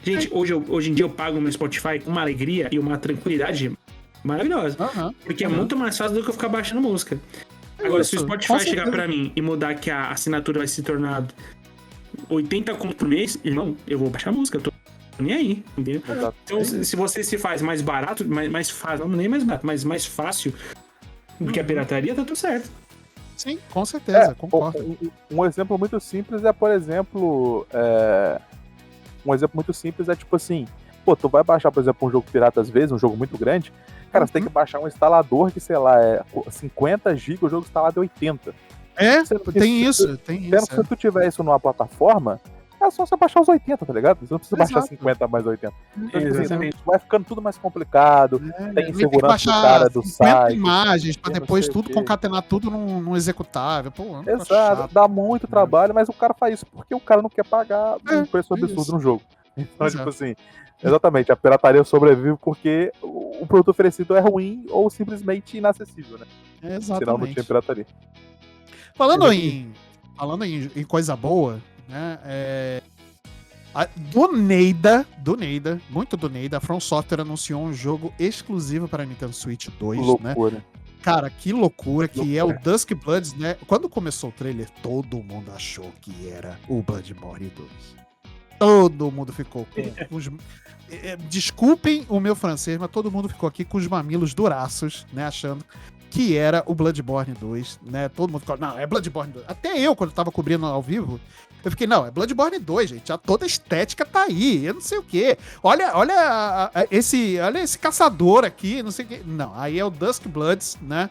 Gente, hoje em dia eu pago meu Spotify com uma alegria e uma tranquilidade maravilhosa. Porque é muito mais fácil do que eu ficar baixando música. Agora, se o Spotify chegar pra mim e mudar que a assinatura vai se tornar 80 conto por mês, irmão, eu vou baixar a música. Eu tô nem aí, entendeu? Então, se você se faz mais barato, mais fácil, não nem mais barato, mas mais fácil do que a pirataria, tá tudo certo. Sim, com certeza, concordo. Um exemplo muito simples é, por exemplo, tipo assim, pô, tu vai baixar, por exemplo, um jogo pirata às vezes, um jogo muito grande, cara, você tem que baixar um instalador que, sei lá, é 50 GB, o jogo instalado é 80. Tem isso. Se tu tiver isso numa plataforma, é só você baixar os 80, tá ligado? Você não precisa baixar 50 mais 80. Então, assim, vai ficando tudo mais complicado, tem insegurança do cara do site. Imagens pra depois tudo concatenar tudo num executável. Pô, exato, dá muito trabalho, mas o cara faz isso porque o cara não quer pagar um preço absurdo no jogo. Então, tipo assim, exatamente, a pirataria sobrevive porque o produto oferecido é ruim ou simplesmente inacessível, né? Exatamente. Senão não tinha pirataria. Falando em coisa boa, né? Do Neida, muito do Neida, a From Software anunciou um jogo exclusivo para Nintendo Switch 2, loucura. Né? Cara, que loucura que é o Dusk Bloods, né? Quando começou o trailer, todo mundo achou que era o Bloodborne 2. Todo mundo ficou com os... Desculpem o meu francês, mas todo mundo ficou aqui com os mamilos duraços, né? Achando que era o Bloodborne 2, né? Todo mundo ficou, não, é Bloodborne 2. Até eu, quando eu tava cobrindo ao vivo, eu fiquei, não, é Bloodborne 2, gente. Toda a estética tá aí, eu não sei o quê. Olha esse caçador aqui, não sei o quê. Não, aí é o Dusk Bloods, né?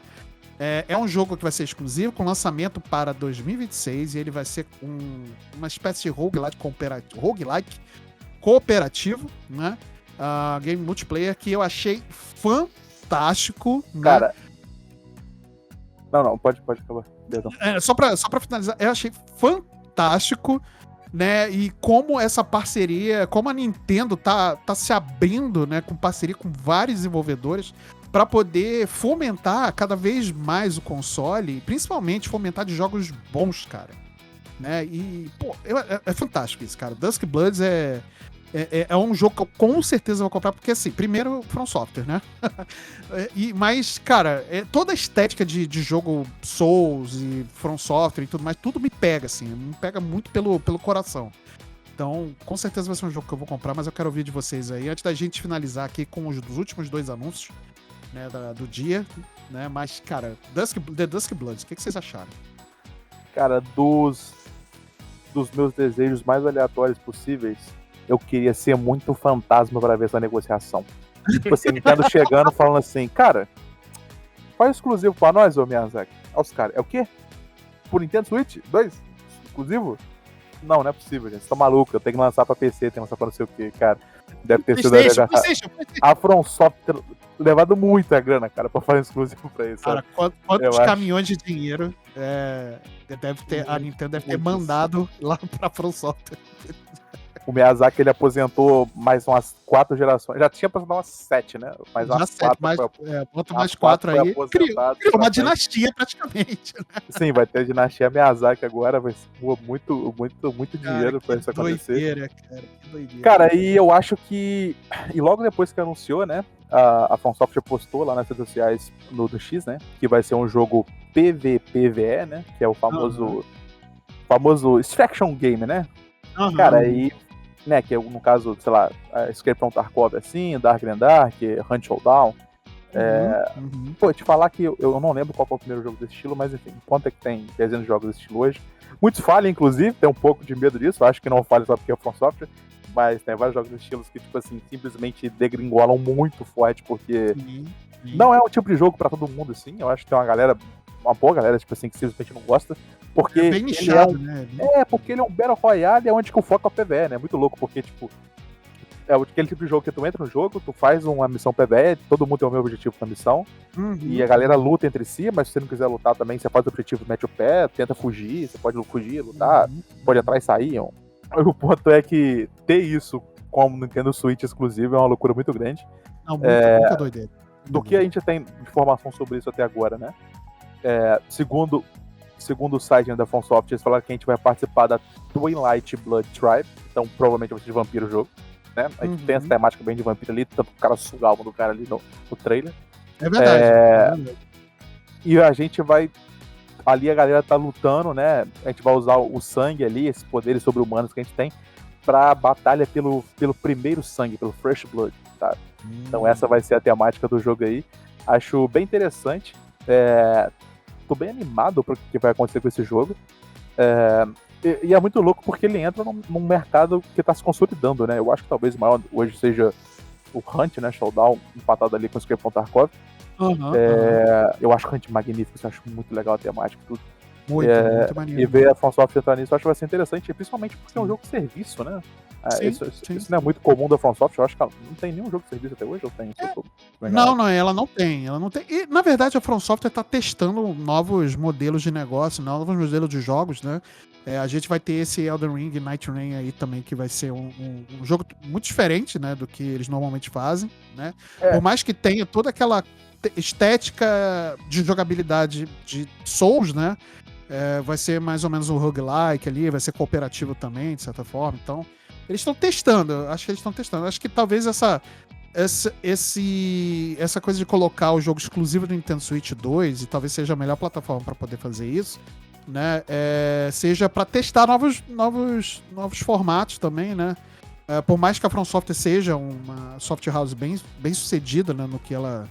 É um jogo que vai ser exclusivo, com lançamento para 2026, e ele vai ser uma espécie de roguelike cooperativo, né? Game multiplayer que eu achei fantástico, né? Cara, não, pode acabar. Só pra finalizar, eu achei fantástico, né? E como essa parceria, como a Nintendo tá se abrindo, né? Com parceria com vários desenvolvedores para poder fomentar cada vez mais o console, principalmente fomentar de jogos bons, cara. Né? E, pô, é fantástico isso, cara. Dusk Bloods é um jogo que eu com certeza vou comprar, porque, assim, primeiro, From Software, né? Mas, cara, toda a estética de jogo Souls e From Software e tudo mais, tudo me pega, assim, me pega muito pelo coração. Então, com certeza vai ser um jogo que eu vou comprar, mas eu quero ouvir de vocês aí, antes da gente finalizar aqui com os últimos 2 anúncios, né, do dia, né? Mas, cara, The Dusk Bloods, o que vocês acharam? Cara, dos meus desejos mais aleatórios possíveis, eu queria ser muito fantasma para ver essa negociação. Tipo assim, Nintendo chegando falando assim, cara, faz exclusivo pra nós, ô Miyazaki. Olha os caras, é o quê? Por Nintendo Switch 2? Exclusivo? Não é possível, gente. Você tá maluco, eu tenho que lançar pra PC, tenho que lançar pra não sei o que, cara. Deve ter sido a From Software levado muita grana, cara, pra fazer exclusivo pra isso. Cara, quantos caminhões de dinheiro a Nintendo deve ter mandado lá pra From Software. O Miyazaki, ele aposentou mais umas 4 gerações. Já tinha aposentado umas 7, né? Mais umas 4. Bota mais 4 aí. Criou uma dinastia praticamente. Né? Sim, vai ter a dinastia Miyazaki agora. Vai ser muito dinheiro pra isso acontecer. Doideira, cara. Que doideira. Cara, e eu acho que... E logo depois que anunciou, né? A From Software postou lá nas redes sociais no X, né? Que vai ser um jogo PVPVE, né? Que é o famoso Extraction Game, né? Cara, aí... Né, que é, no caso, sei lá, Escape from Tarkov assim, Dark and Dark, Hunt Showdown. Pô, te falar que eu não lembro qual foi o primeiro jogo desse estilo, mas enfim, quanto é que tem dezenas de jogos desse estilo hoje. Muitos falham, inclusive, tem um pouco de medo disso, acho que não falha só porque é o From Software. mas tem vários jogos estilos que, tipo assim, simplesmente degringolam muito forte, porque Sim. não é um tipo de jogo pra todo mundo, assim. Eu acho que tem uma boa galera, tipo assim, que simplesmente não gosta. Porque É bem nichado, né? porque ele é um Battle Royale, é onde que o foco é o PvE, né? É muito louco, porque, tipo, é aquele tipo de jogo que tu entra no jogo, tu faz uma missão PvE, todo mundo tem o mesmo objetivo na missão, e a galera luta entre si, mas se você não quiser lutar também, você faz o objetivo, mete o pé, tenta fugir, você pode fugir, lutar, pode ir atrás e sair. O ponto é que ter isso como Nintendo Switch exclusivo é uma loucura muito grande. Não, muita doideira. Do que a gente tem de informação sobre isso até agora, né? Segundo o site da FromSoft, eles falaram que a gente vai participar da Twilight Blood Tribe, então provavelmente vai ser de vampiro o jogo, né? A gente tem essa temática bem de vampiro ali, tanto o cara sugar a alma do cara ali no trailer. É verdade. E a gente vai... Ali a galera tá lutando, né? A gente vai usar o sangue ali, esses poderes sobre-humanos que a gente tem, pra batalha pelo primeiro sangue, pelo Fresh Blood, tá? Então essa vai ser a temática do jogo aí. Acho bem interessante. Tô bem animado pro que vai acontecer com esse jogo. E é muito louco porque ele entra num mercado que tá se consolidando, né? Eu acho que talvez o maior hoje seja o Hunt, né? Showdown, empatado ali com o Escape from Tarkov. Eu acho o Hunt magnífico, eu acho muito legal a temática, tudo. Muito maneiro. E ver a FromSoft entrar nisso, eu acho que vai ser interessante, principalmente porque é um jogo de serviço, né? Isso não é muito comum da FromSoft, eu acho que ela não tem nenhum jogo de serviço até hoje, ou tem? Não, ela não tem. E, na verdade, a From Software está testando novos modelos de negócio, novos modelos de jogos, né? A gente vai ter esse Elden Ring Night Rain aí também, que vai ser um jogo muito diferente, né, do que eles normalmente fazem, né? Por mais que tenha toda aquela estética de jogabilidade de Souls, né? Vai ser mais ou menos um roguelike ali, vai ser cooperativo também, de certa forma. Então, eles estão testando. Acho que talvez essa coisa de colocar o jogo exclusivo do Nintendo Switch 2, e talvez seja a melhor plataforma para poder fazer isso, né? Seja para testar novos formatos também, né? Por mais que a From Software seja uma soft house bem sucedida, né, no que ela...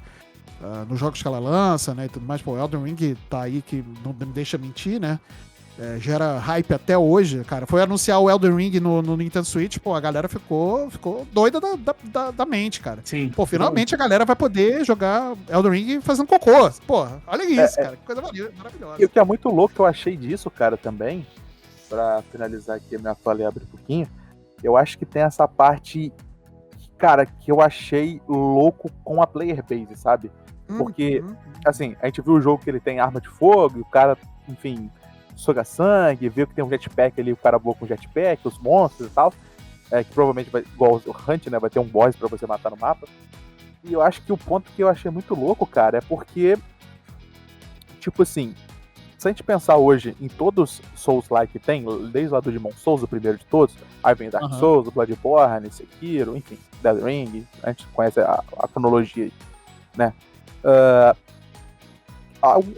nos jogos que ela lança, né, e tudo mais. Pô, Elden Ring tá aí que não me deixa mentir, né? Gera hype até hoje, cara. Foi anunciar o Elden Ring no Nintendo Switch, pô, a galera ficou doida da mente, cara. Sim. Pô, finalmente a galera vai poder jogar Elden Ring fazendo cocô. Pô, olha isso, cara. Que coisa maravilhosa. E o que é muito louco que eu achei disso, cara, também, pra finalizar aqui a minha fala e abrir um pouquinho, eu acho que tem essa parte, cara, que eu achei louco com a player base, sabe? Porque, assim, a gente viu o jogo que ele tem arma de fogo, e o cara, enfim, suga sangue, viu que tem um jetpack ali, o cara voa com jetpack, os monstros e tal, que provavelmente vai, igual o Hunt, né, vai ter um boss pra você matar no mapa. E eu acho que o ponto que eu achei muito louco, cara, é porque, tipo assim, se a gente pensar hoje em todos os Souls-like que tem, desde lá do Demon Souls, o primeiro de todos, aí vem Dark Souls, o Bloodborne, Sekiro, enfim, Dead Ring, a gente conhece a cronologia aí, né?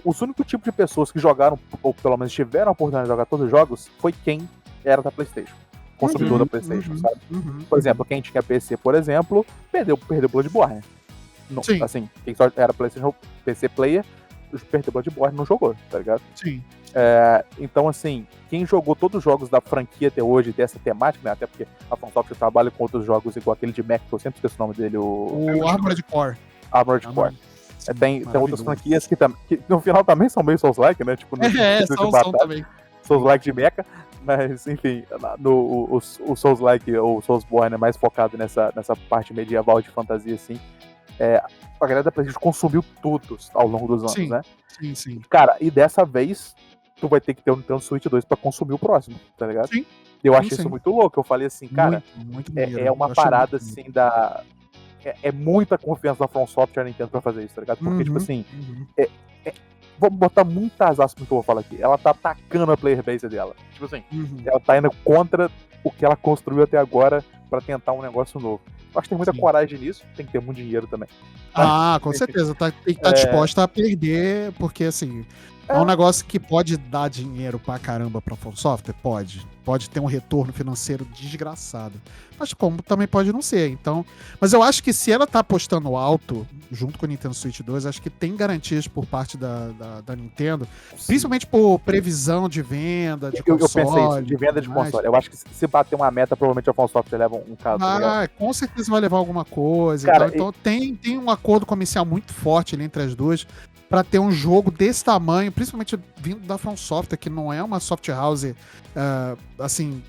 Os únicos tipos de pessoas que jogaram, ou pelo menos tiveram a oportunidade de jogar todos os jogos, foi quem era da PlayStation. Consumidor da PlayStation, sabe? Por exemplo, quem tinha PC, por exemplo, perdeu Bloodborne. Não, assim, quem só era PlayStation, PC player, perdeu Bloodborne, não jogou, tá ligado? Sim. Então, assim, quem jogou todos os jogos da franquia até hoje, dessa temática, né? Até porque a FromSoft trabalha com outros jogos, igual aquele de Mac, que eu sempre esqueço o nome dele, o Armored Core. Armored Core. Tem outras franquias que no final também são meio Souls-like, né? Tipo, são também. Souls-like de mecha, mas enfim, o Souls-like ou o Soulsborne é mais focado nessa parte medieval de fantasia, assim. A galera da PlayStation consumiu tudo ao longo dos anos, né? Sim. Cara, e dessa vez, tu vai ter que ter um Nintendo Switch 2 pra consumir o próximo, tá ligado? Sim. Eu achei isso muito louco. Eu falei assim, cara, muito é uma parada assim da... É muita confiança da From Software e Nintendo pra fazer isso, tá ligado? Porque, tipo assim, vamos botar muitas aspas no que eu vou falar aqui. Ela tá atacando a player base dela. Tipo assim, ela tá indo contra o que ela construiu até agora pra tentar um negócio novo. Eu acho que tem muita coragem nisso, tem que ter muito dinheiro também. Com certeza. Tem que estar disposta a perder, porque assim, é um negócio que pode dar dinheiro pra caramba pra From Software? Pode. pode ter um retorno financeiro desgraçado. Mas como também pode não ser, então... Mas eu acho que se ela tá apostando alto, junto com o Nintendo Switch 2, acho que tem garantias por parte da Nintendo, principalmente por previsão de venda, de console. Eu pensei isso, de venda de console. Eu acho que se bater uma meta, provavelmente a FromSoft leva um caso. Com certeza vai levar alguma coisa. Cara, então tem um acordo comercial muito forte ali entre as duas para ter um jogo desse tamanho, principalmente vindo da From Software, que não é uma soft house assim,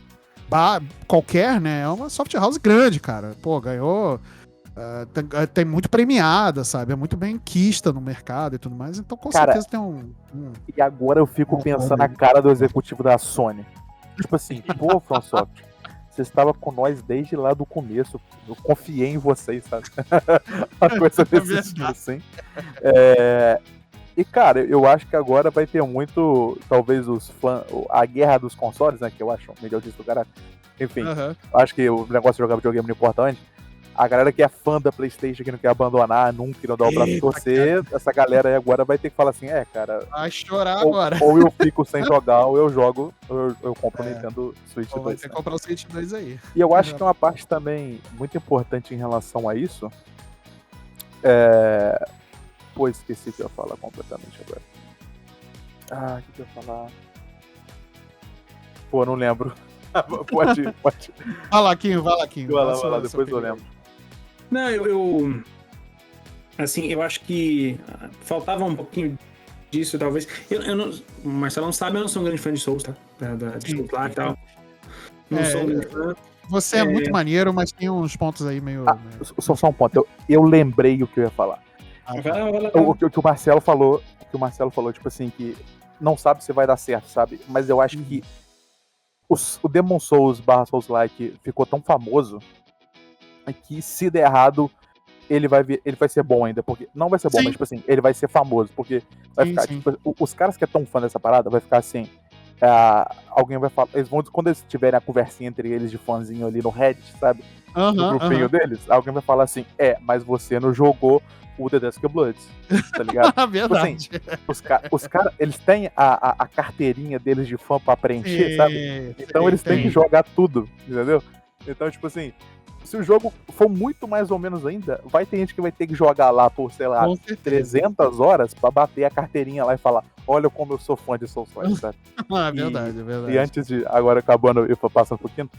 qualquer, né? É uma soft house grande, cara. Pô, ganhou... tem muito premiada, sabe? É muito bem quista no mercado e tudo mais. Então, com certeza tem E agora eu fico pensando na cara do executivo da Sony. Tipo assim, pô, From Software, você estava com nós desde lá do começo. Eu confiei em vocês, sabe? Uma coisa desse estilo, assim. E, cara, eu acho que agora vai ter muito, talvez, os fãs, a guerra dos consoles, né? Que eu acho melhor disso do cara. Enfim, acho que o negócio de jogar videogame não é importante. A galera que é fã da PlayStation, que não quer abandonar, nunca não dá o braço de torcer, essa galera aí agora vai ter que falar assim, cara... Vai chorar agora. Ou eu fico sem jogar, ou eu jogo, ou eu compro o Nintendo Switch 2. Vai ter que comprar o Switch 2 aí. E eu acho que uma parte também muito importante em relação a isso... Pô, esqueci o que eu ia falar completamente agora. O que eu ia falar? Pô, não lembro. Pode. Vai lá, Kim. Vai lá, depois eu lembro. Não, eu assim, eu acho que faltava um pouquinho disso, talvez. Eu não, o Marcelo não sabe, eu não sou um grande fã de Souls, tá? De Souls lá e tal. Não sou um grande fã. Você é muito maneiro, mas tem uns pontos aí meio... Só um ponto. Eu lembrei o que eu ia falar. O que o Marcelo falou, tipo assim, que não sabe se vai dar certo, sabe? Mas eu acho que o Demon Souls / Souls-like ficou tão famoso que se der errado, ele vai ser bom ainda, porque não vai ser bom, mas tipo assim, ele vai ser famoso, porque vai ficar, tipo, os caras que é tão fã dessa parada, vai ficar assim, alguém vai falar, quando eles tiverem a conversinha entre eles de fãzinho ali no Reddit, sabe? No grupinho deles, alguém vai falar assim, mas você não jogou o The Dusk Bloods, tá ligado? Verdade. Tipo assim, os caras, eles têm a carteirinha deles de fã pra preencher, sabe? Então eles têm que jogar tudo, entendeu? Então, tipo assim, se o jogo for muito mais ou menos ainda, vai ter gente que vai ter que jogar lá por, sei lá, 300 horas pra bater a carteirinha lá e falar, olha como eu sou fã de Souls-like, sabe? Verdade. E antes de, agora acabando, eu passando um pouquinho,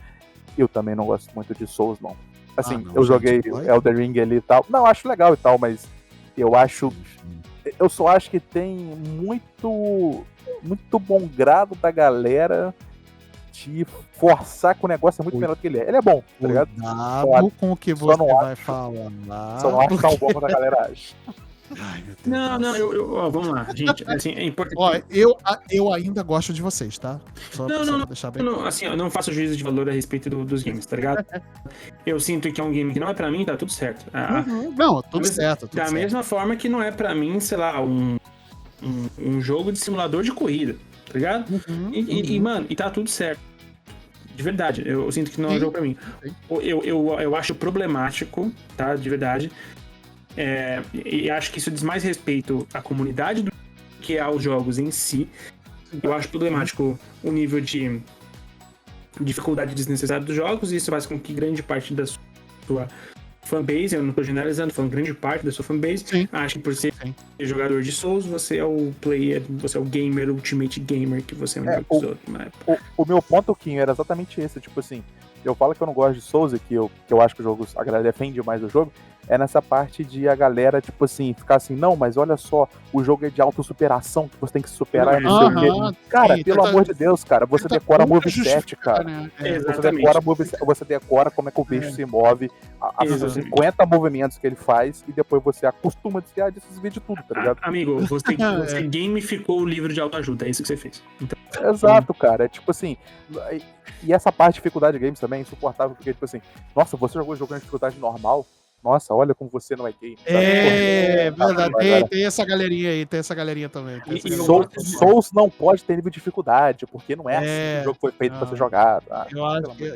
eu também não gosto muito de Souls, não. Assim, eu joguei Elden Ring ali e tal. Não, acho legal e tal, mas eu só acho que tem muito bom grado da galera de forçar que o negócio é muito melhor do que ele é. Ele é bom, tá ligado? Cuidado com o que você vai falar. Só não acho tão bom quanto a galera acha. Ai, meu Deus. Não, vamos lá, gente. Assim, é importante. Eu ainda gosto de vocês, tá? Só deixar bem. Assim, eu não faço juízo de valor a respeito dos games, tá ligado? Eu sinto que é um game que não é pra mim, tá tudo certo. Não, tudo certo. Da mesma forma que não é pra mim, sei lá, um jogo de simulador de corrida, tá ligado? Mano, e tá tudo certo. De verdade, eu sinto que não é um jogo pra mim. Eu acho problemático, tá? De verdade. E acho que isso diz mais respeito à comunidade do que aos jogos em si. Eu acho problemático o nível de dificuldade desnecessária dos jogos, e isso faz com que grande parte da sua fanbase, eu não tô generalizando, falando grande parte da sua fanbase, acho que por ser jogador de Souls, você é o player, você é o gamer, ultimate gamer, que você é melhor que os outros. O meu ponto, Kim, era exatamente esse, tipo assim, eu falo que eu não gosto de Souls, que eu acho que o jogo, a galera defende mais o jogo, é nessa parte de a galera, tipo assim, ficar assim, não, mas olha só, o jogo é de autossuperação, que você tem que se superar, não sei o quê. Cara, pelo amor de Deus, cara, você decora moveset, cara. Você decora como é que o bicho se move, os 50 movimentos que ele faz, e depois você acostuma a desvia de tudo, tá ligado? Amigo, você gamificou o livro de autoajuda, é isso que você fez. Então, exato, cara, é tipo assim, e essa parte de dificuldade de games também é insuportável, porque, tipo assim, nossa, você jogou jogando dificuldade normal, nossa, olha como você não é gay. Verdade, tem essa galerinha aí, tem essa galerinha também. Souls não pode ter nível de dificuldade, porque não é assim que o jogo foi feito pra ser jogado.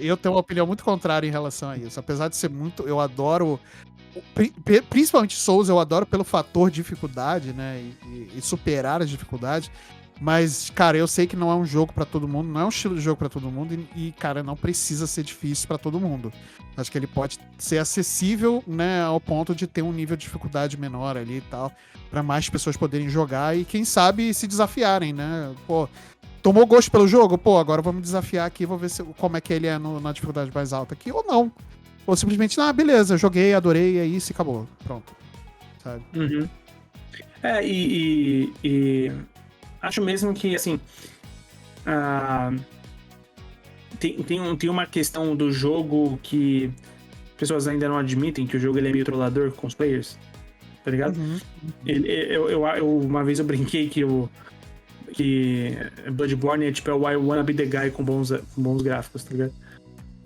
Eu tenho uma opinião muito contrária em relação a isso. Apesar de ser muito, eu adoro, principalmente Souls, eu adoro pelo fator dificuldade, né, e superar as dificuldades. Mas, cara, eu sei que não é um jogo pra todo mundo, não é um estilo de jogo pra todo mundo e, cara, não precisa ser difícil pra todo mundo. Acho que ele pode ser acessível, né, ao ponto de ter um nível de dificuldade menor ali e tal, pra mais pessoas poderem jogar e, quem sabe, se desafiarem, né? Pô, tomou gosto pelo jogo? Pô, agora vamos desafiar aqui, vou ver como é que ele é na dificuldade mais alta aqui, ou não. Ou simplesmente, beleza, joguei, adorei, é isso e acabou. Pronto. Sabe? Uhum. Acho mesmo que, assim, tem uma questão do jogo que pessoas ainda não admitem, que o jogo ele é meio trollador com os players, tá ligado? Uhum. Eu uma vez eu brinquei que Bloodborne é tipo I Wanna Be The Guy com bons gráficos, tá ligado?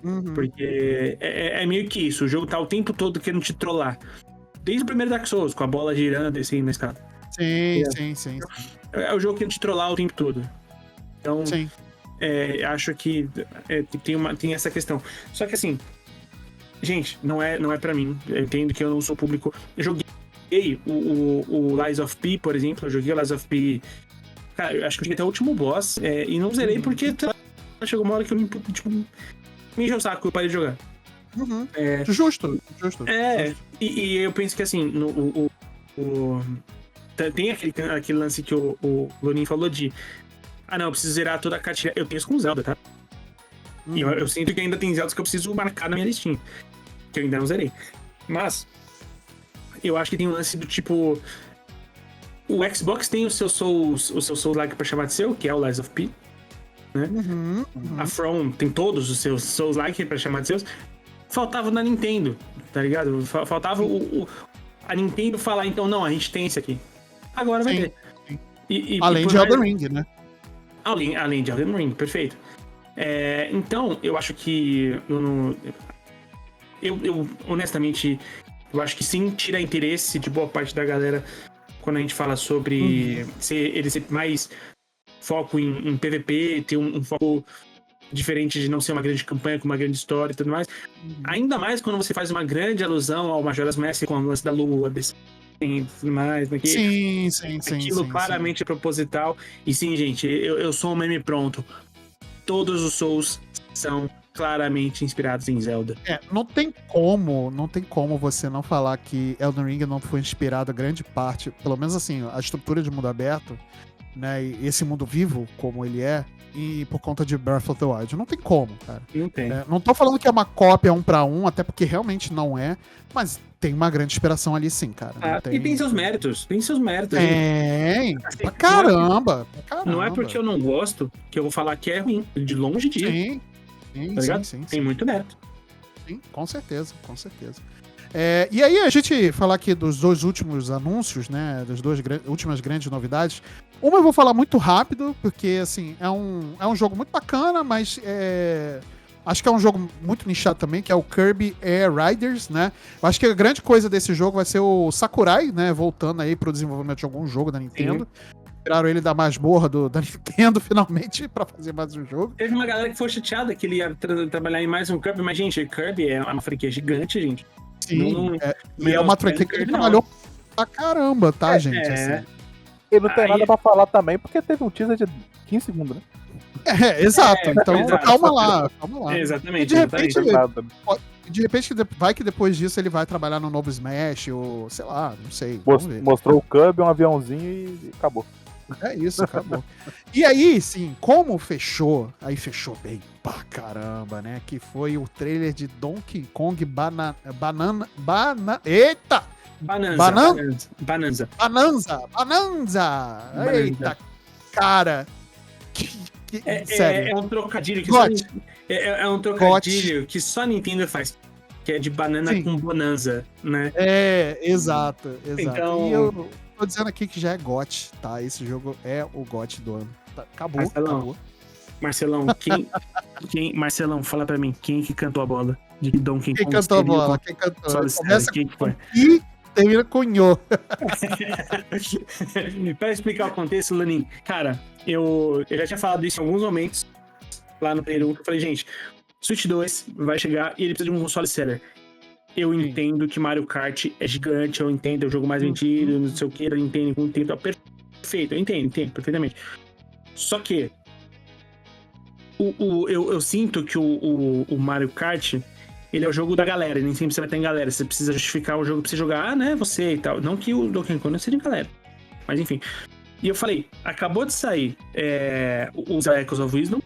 Uhum. Porque é meio que isso, o jogo tá o tempo todo querendo te trollar. Desde o primeiro Dark Souls, com a bola girando assim na escada. Sim. É o jogo que te trollar o tempo todo. Então, Sim. Acho que tem essa questão. Só que assim, gente, não é pra mim. Eu entendo que eu não sou público. Eu joguei o Lies of P, por exemplo. Eu joguei o Lies of P. Cara, eu acho que eu cheguei até o último boss. E não zerei porque chegou uma hora que eu me encheu o saco e eu parei de jogar. Uhum. Justo. E eu penso que assim, tem aquele lance que o Lunin falou de não, eu preciso zerar toda a cartilha. Eu tenho isso com Zelda, tá? E eu sinto que ainda tem Zeldas que eu preciso marcar na minha listinha, que eu ainda não zerei. Mas eu acho que tem um lance do tipo, o Xbox tem o seu Souls-like pra chamar de seu, que é o Lies of P, né? A From tem todos os seus Souls-like pra chamar de seus. Faltava na Nintendo, tá ligado? Faltava a Nintendo falar, então, não, a gente tem esse aqui. Agora vai ter. Além de Elden Ring, né? Além de Elden Ring, perfeito. Então, eu acho que eu honestamente, eu acho que sim, tira interesse de boa parte da galera quando a gente fala sobre ele ser mais foco em PVP, ter um foco diferente de não ser uma grande campanha com uma grande história e tudo mais. Ainda mais quando você faz uma grande alusão ao Majora's Mask com o lance da lua, e tudo mais. Né? Sim. Aquilo claramente é proposital. E sim, gente, eu sou um meme pronto. Todos os Souls são claramente inspirados em Zelda. Não tem como você não falar que Elden Ring não foi inspirado a grande parte, pelo menos assim, a estrutura de mundo aberto, né, e esse mundo vivo, como ele é, e por conta de Breath of the Wild. Não tem como, cara. Não tem. Não tô falando que é uma cópia 1-1, até porque realmente não é, mas tem uma grande inspiração ali sim, cara. E tem seus méritos. Tem. Pra caramba. Não é porque eu não gosto que eu vou falar que é ruim. De longe disso. Sim. Tem muito mérito. Sim, com certeza. E aí, a gente falar aqui dos dois últimos anúncios, né? Das duas últimas grandes novidades. Uma eu vou falar muito rápido, porque, assim, é um jogo muito bacana, mas acho que é um jogo muito nichado também, que é o Kirby Air Riders, né? Eu acho que a grande coisa desse jogo vai ser o Sakurai, né? Voltando aí pro desenvolvimento de algum jogo da Nintendo. Tiraram ele da masmorra da Nintendo, finalmente, pra fazer mais um jogo. Teve uma galera que foi chateada que ele ia trabalhar em mais um Kirby, mas, gente, Kirby é uma franquia gigante, gente. Sim, é uma franquia que ele trabalhou pra caramba, tá, gente? Assim. E não tem nada pra falar também, porque teve um teaser de 15 segundos, né? Exato. Então, calma lá. Exatamente. De repente, vai que depois disso ele vai trabalhar no novo Smash, ou sei lá, não sei. Mostrou o Kirby, um aviãozinho e acabou. É isso, acabou. E aí, sim, como fechou, aí fechou bem pra caramba, né? Que foi o trailer de Donkey Kong Eita! Bananza. Eita, cara. Sério. É um trocadilho que que só Nintendo faz. Que é de banana com bonanza, né? Exato. Então... E eu tô dizendo aqui que já é GOT, tá? Esse jogo é o GOT do ano. Acabou. Marcelão, Marcelão, fala pra mim, quem que cantou a bola de Donkey Kong? Quem cantou a bola? Quem cantou? Quem foi? E termina com Nho. Pra explicar o contexto, Lanin, cara, eu já tinha falado isso em alguns momentos lá no Peru, que eu falei, gente, Switch 2 vai chegar e ele precisa de um console seller. Eu entendo que Mario Kart é gigante, eu entendo, é o jogo mais vendido, não sei o que, eu entendo com o tempo, perfeito, eu entendo perfeitamente. Só que eu sinto que o Mario Kart, ele é o jogo da galera, e nem sempre você vai ter em galera. Você precisa justificar o jogo pra você jogar, né? Você e tal. Não que o Donkey Kong não seja em galera. Mas enfim. E eu falei, acabou de sair os Echoes of Wisdom.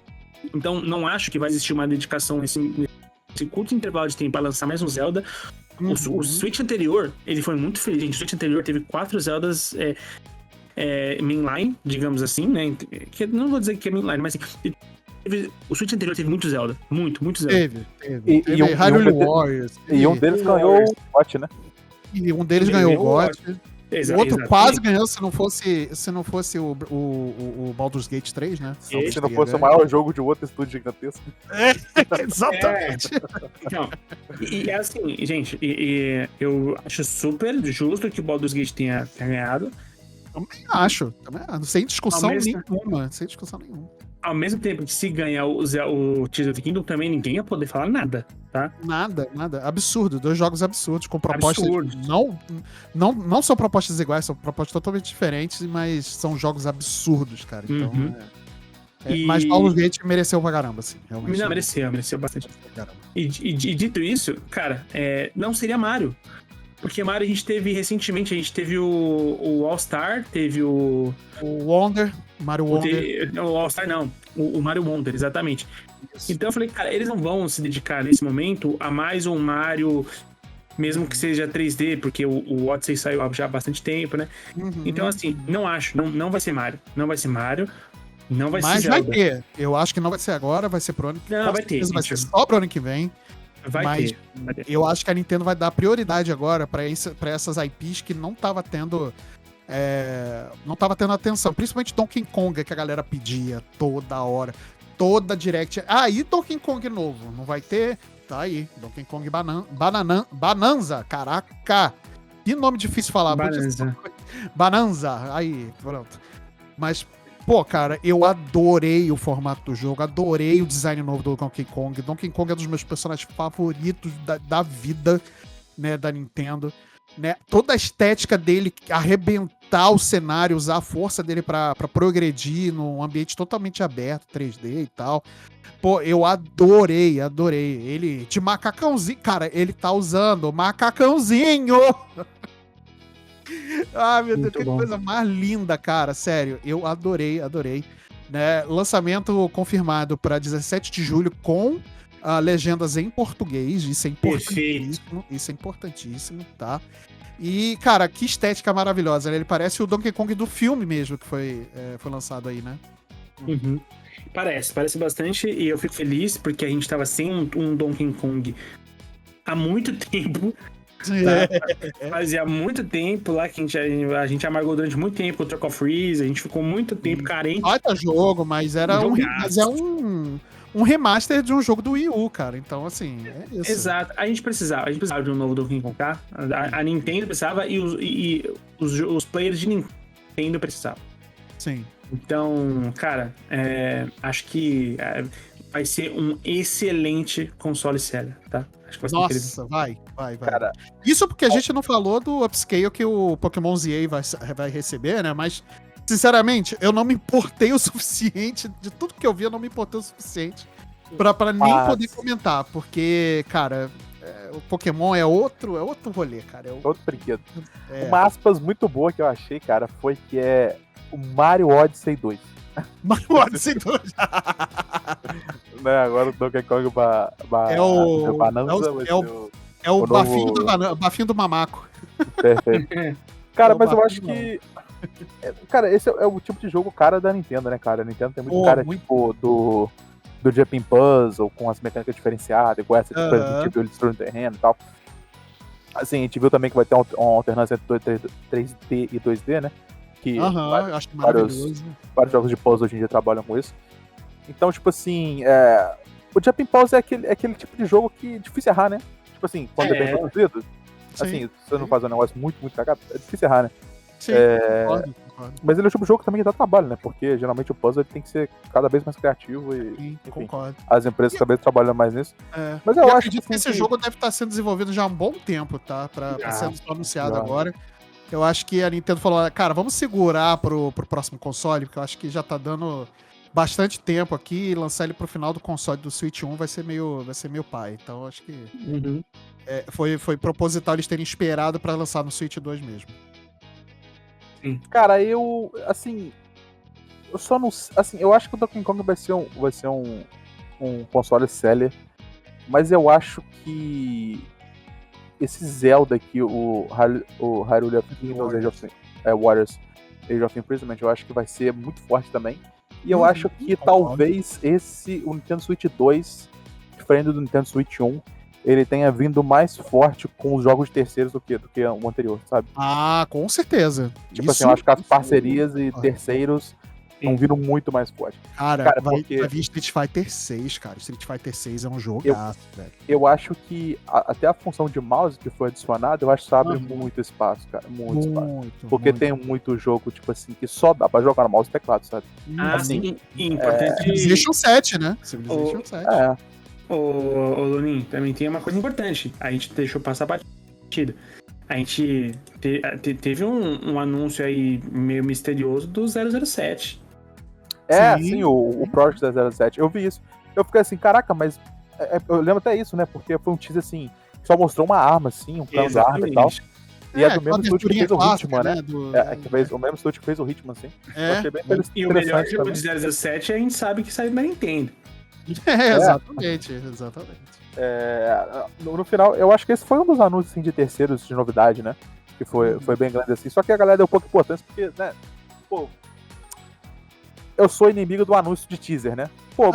Então não acho que vai existir uma dedicação nesse curto intervalo de tempo pra lançar mais um Zelda. O Switch anterior, ele foi muito feliz, gente. O Switch anterior teve 4 Zeldas mainline, digamos assim, né? Que, não vou dizer que é mainline, mas assim, o Switch anterior teve muito Zelda. Muito Zelda. Teve Hyrule Warriors. E um deles ganhou o GOT, né? E um deles ganhou o GOT. O outro quase ganhou se não fosse o Baldur's Gate 3, né? Se não fosse o maior jogo de outro estúdio gigantesco. Exatamente. Então, e assim, gente, eu acho super justo que o Baldur's Gate tenha ganhado. Também acho. Sem discussão nenhuma. Ao mesmo tempo que se ganhar o Tears of the Kingdom, também ninguém ia poder falar nada, tá? Nada. Absurdo. 2 jogos absurdos, com propostas... Não são propostas iguais, são propostas totalmente diferentes, mas são jogos absurdos, cara. Então, mas Baldur's Gate mereceu pra caramba, assim. Realmente. Não, mereceu bastante. E dito isso, cara, não seria Mario. Porque Mario a gente teve recentemente, o All-Star, teve o Wonder, Mario Wonder. O All-Star não, o Mario Wonder, exatamente. Isso. Então eu falei, cara, eles não vão se dedicar nesse momento a mais um Mario, mesmo que seja 3D, porque o Odyssey saiu já há bastante tempo, né? Então assim, não vai ser Mario. Não vai ser Mario. Não vai ser Zelda. Vai ter. Eu acho que não vai ser agora, vai ser pro ano que vem. Não, vai ter. Vai ser só pro ano que vem. Vai ter. Eu acho que a Nintendo vai dar prioridade agora pra essas IPs que não tava tendo atenção. Principalmente Donkey Kong, que a galera pedia toda hora. Toda direct. E Donkey Kong novo? Não vai ter? Tá aí. Donkey Kong Bonanza. Caraca! Que nome difícil falar. Bonanza. Aí, pronto. Mas... Pô, cara, eu adorei o formato do jogo, adorei o design novo do Donkey Kong. Donkey Kong é um dos meus personagens favoritos da vida, né, da Nintendo. Né? Toda a estética dele, arrebentar o cenário, usar a força dele pra progredir num ambiente totalmente aberto, 3D e tal. Pô, eu adorei. Ele de macacãozinho, cara, ele tá usando macacãozinho! Meu Deus, que coisa mais linda, cara. Sério, eu adorei. Né? Lançamento confirmado para 17 de julho com legendas em português. Isso é importantíssimo, tá? E, cara, que estética maravilhosa. Ele parece o Donkey Kong do filme mesmo, que foi lançado aí, né? Parece bastante. E eu fico feliz porque a gente tava sem um Donkey Kong há muito tempo. Tá? Fazia muito tempo lá que a gente amargou durante muito tempo com o Truck of Freeze, a gente ficou muito tempo carente. Baita jogo, mas era um remaster de um jogo do Wii U, cara. Então, assim, é isso. Exato. A gente precisava de um novo Donkey Kong, tá? A Nintendo precisava e os players de Nintendo precisavam. Sim. Então, cara, acho que vai ser um excelente console Zelda, tá? Acho que vai ser Nossa, vai. Cara, isso porque a gente não falou do upscale que o Pokémon ZA vai receber, né? Mas, sinceramente, eu não me importei o suficiente. De tudo que eu vi, eu não me importei o suficiente pra nem poder comentar. Porque, cara, o Pokémon é outro rolê, cara. Outro brinquedo. Uma aspas muito boa que eu achei, cara, foi que é o Mario Odyssey 2. Mario Odyssey 2. Né, agora o Donkey Kong é o bafinho do mamaco. Perfeito. Cara, mas eu acho que... Cara, esse é o tipo de jogo cara da Nintendo, né, cara? A Nintendo tem muito cara, tipo, do Jumping Puzzle, com as mecânicas diferenciadas, igual essa de coisa do tipo, ele destruindo terreno e tal. Assim, a gente viu também que vai ter uma alternância entre 3D e 2D, né? Que acho maravilhoso. Vários jogos de puzzle hoje em dia trabalham com isso. Então, tipo assim, o Jumping Puzzle é aquele tipo de jogo que é difícil errar, né? Tipo assim, quando é bem produzido, assim, se você não faz um negócio muito, muito cagado, é difícil errar, né? Sim, concordo. Mas ele é um tipo de jogo que também dá trabalho, né? Porque geralmente o puzzle tem que ser cada vez mais criativo e enfim, concordo. As empresas cada vez trabalham mais nisso. Mas eu acho que esse jogo deve estar sendo desenvolvido já há um bom tempo, tá? Pra ser anunciado agora. Eu acho que a Nintendo falou, cara, vamos segurar pro próximo console, porque eu acho que já tá dando bastante tempo aqui, e lançar ele pro final do console do Switch 1 vai ser meio pai. Então eu acho que foi proposital eles terem esperado pra lançar no Switch 2 mesmo. Sim. Cara, eu só não... Assim, eu acho que o Donkey Kong vai ser um console seller, mas eu acho que esse Zelda aqui, o Hyrule Warriors Age of Imprisonment, eu acho que vai ser muito forte também. E eu acho que talvez o Nintendo Switch 2, diferente do Nintendo Switch 1, ele tenha vindo mais forte com os jogos terceiros do que o anterior, sabe? Ah, com certeza. Tipo assim, eu acho que as parcerias e terceiros estão vindo muito mais forte. Cara, vai vir Street Fighter 6, cara. Street Fighter 6 é um jogaço, velho. Eu acho que até a função de mouse que foi adicionada, eu acho que abre muito espaço, cara. Muito espaço. Porque tem muito jogo, tipo assim, que só dá pra jogar no mouse e teclado, sabe? Sim. Importante. Civilization 7, né? Civilization 7. Ô, Lunin, também tem uma coisa importante. A gente deixou passar batida. A gente teve um anúncio aí meio misterioso do 007. Sim, o Project 007. Eu vi isso. Eu fiquei assim, caraca, mas... eu lembro até isso, né? Porque foi um teaser assim, só mostrou uma arma, assim, um cano de arma e tal. E é do mesmo estúdio que fez o Hitman, né? O mesmo estúdio que fez o Hitman, assim. Eu achei bem interessante. E o melhor jogo de 007 a gente sabe que saiu na Nintendo. Exatamente. No final, eu acho que esse foi um dos anúncios assim, de terceiros de novidade, né? Que foi bem grande assim. Só que a galera deu pouca importância, porque, né? Pô, eu sou inimigo do anúncio de teaser, né? Pô,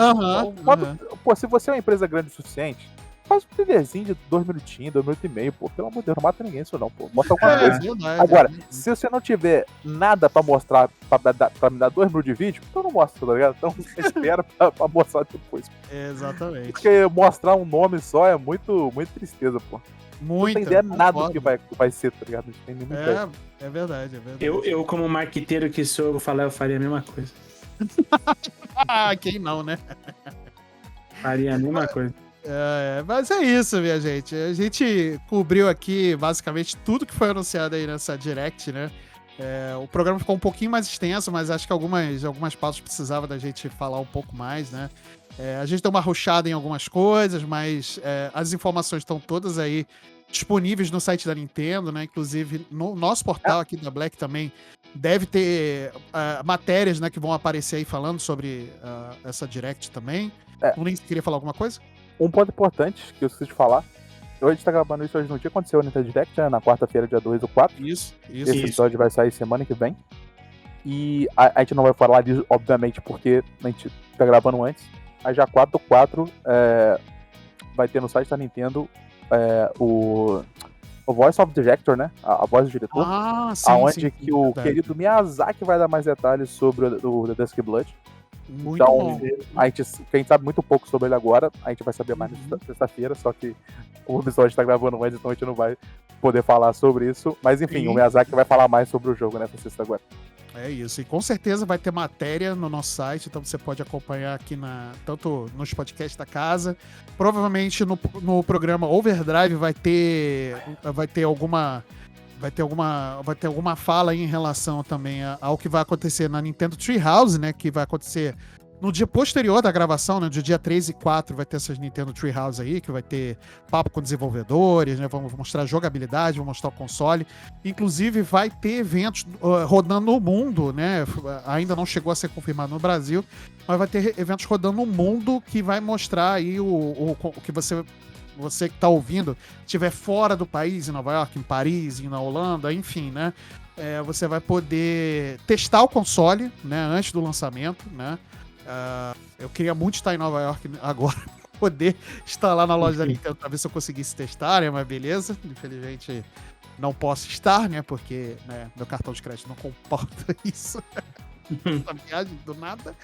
se você é uma empresa grande o suficiente, faz um teaserzinho de 2 minutinhos, 2 minutos e meio, pô. Pelo amor de Deus, não mata ninguém isso não, pô. Mostra alguma coisa. Agora, se você não tiver nada pra mostrar, pra me dar 2 minutos de vídeo, então não mostra, tá ligado? Então espera pra mostrar depois. Exatamente. Porque mostrar um nome só é muito tristeza, pô. Muito. Não tem ideia nada do que vai ser, tá ligado? Não tem nenhuma ideia. É verdade. Eu, como marqueteiro que sou, eu faria a mesma coisa. Quem não, né? Faria a mesma coisa. Mas é isso, minha gente. A gente cobriu aqui basicamente tudo que foi anunciado aí nessa Direct, né? O programa ficou um pouquinho mais extenso, mas acho que algumas pautas precisava da gente falar um pouco mais, né? A gente deu uma rushada em algumas coisas, mas as informações estão todas aí disponíveis no site da Nintendo, né? Inclusive no nosso portal aqui da Black também deve ter matérias, né, que vão aparecer aí falando sobre essa Direct também. O Link queria falar alguma coisa? Um ponto importante que eu esqueci de falar. Hoje a gente tá gravando isso hoje no dia que aconteceu a Nintendo Direct, né, na quarta-feira, dia 2 ou 4. Isso. Esse episódio vai sair semana que vem. E a gente não vai falar disso, obviamente, porque a gente tá gravando antes. Aí já 4/4 vai ter no site da Nintendo o Voice of Director, né? A voz do diretor. Onde o querido Miyazaki vai dar mais detalhes sobre o The Dusk Blood. Muito bom. Quem sabe muito pouco sobre ele agora, a gente vai saber mais na sexta-feira, só que o episódio tá gravando antes, então a gente não vai poder falar sobre isso. Mas enfim, o Miyazaki vai falar mais sobre o jogo nessa sexta agora. É isso, e com certeza vai ter matéria no nosso site, então você pode acompanhar aqui tanto nos podcasts da casa, provavelmente no programa Overdrive vai ter alguma fala aí em relação também ao que vai acontecer na Nintendo Treehouse, né, que vai acontecer no dia posterior da gravação, né, do dia 3 e 4 vai ter essas Nintendo Treehouse aí, que vai ter papo com desenvolvedores, né, vamos mostrar jogabilidade, vamos mostrar o console. Inclusive vai ter eventos rodando no mundo, né, ainda não chegou a ser confirmado no Brasil, mas vai ter eventos rodando no mundo que vai mostrar aí o que você que está ouvindo, estiver fora do país, em Nova York, em Paris, na Holanda, enfim, né, você vai poder testar o console, né, antes do lançamento, né. Eu queria muito estar em Nova York agora pra poder estar lá na loja da Nintendo pra ver se eu conseguisse testar, né? Mas beleza, infelizmente não posso estar, né? Porque meu cartão de crédito não comporta isso. Essa viagem do nada.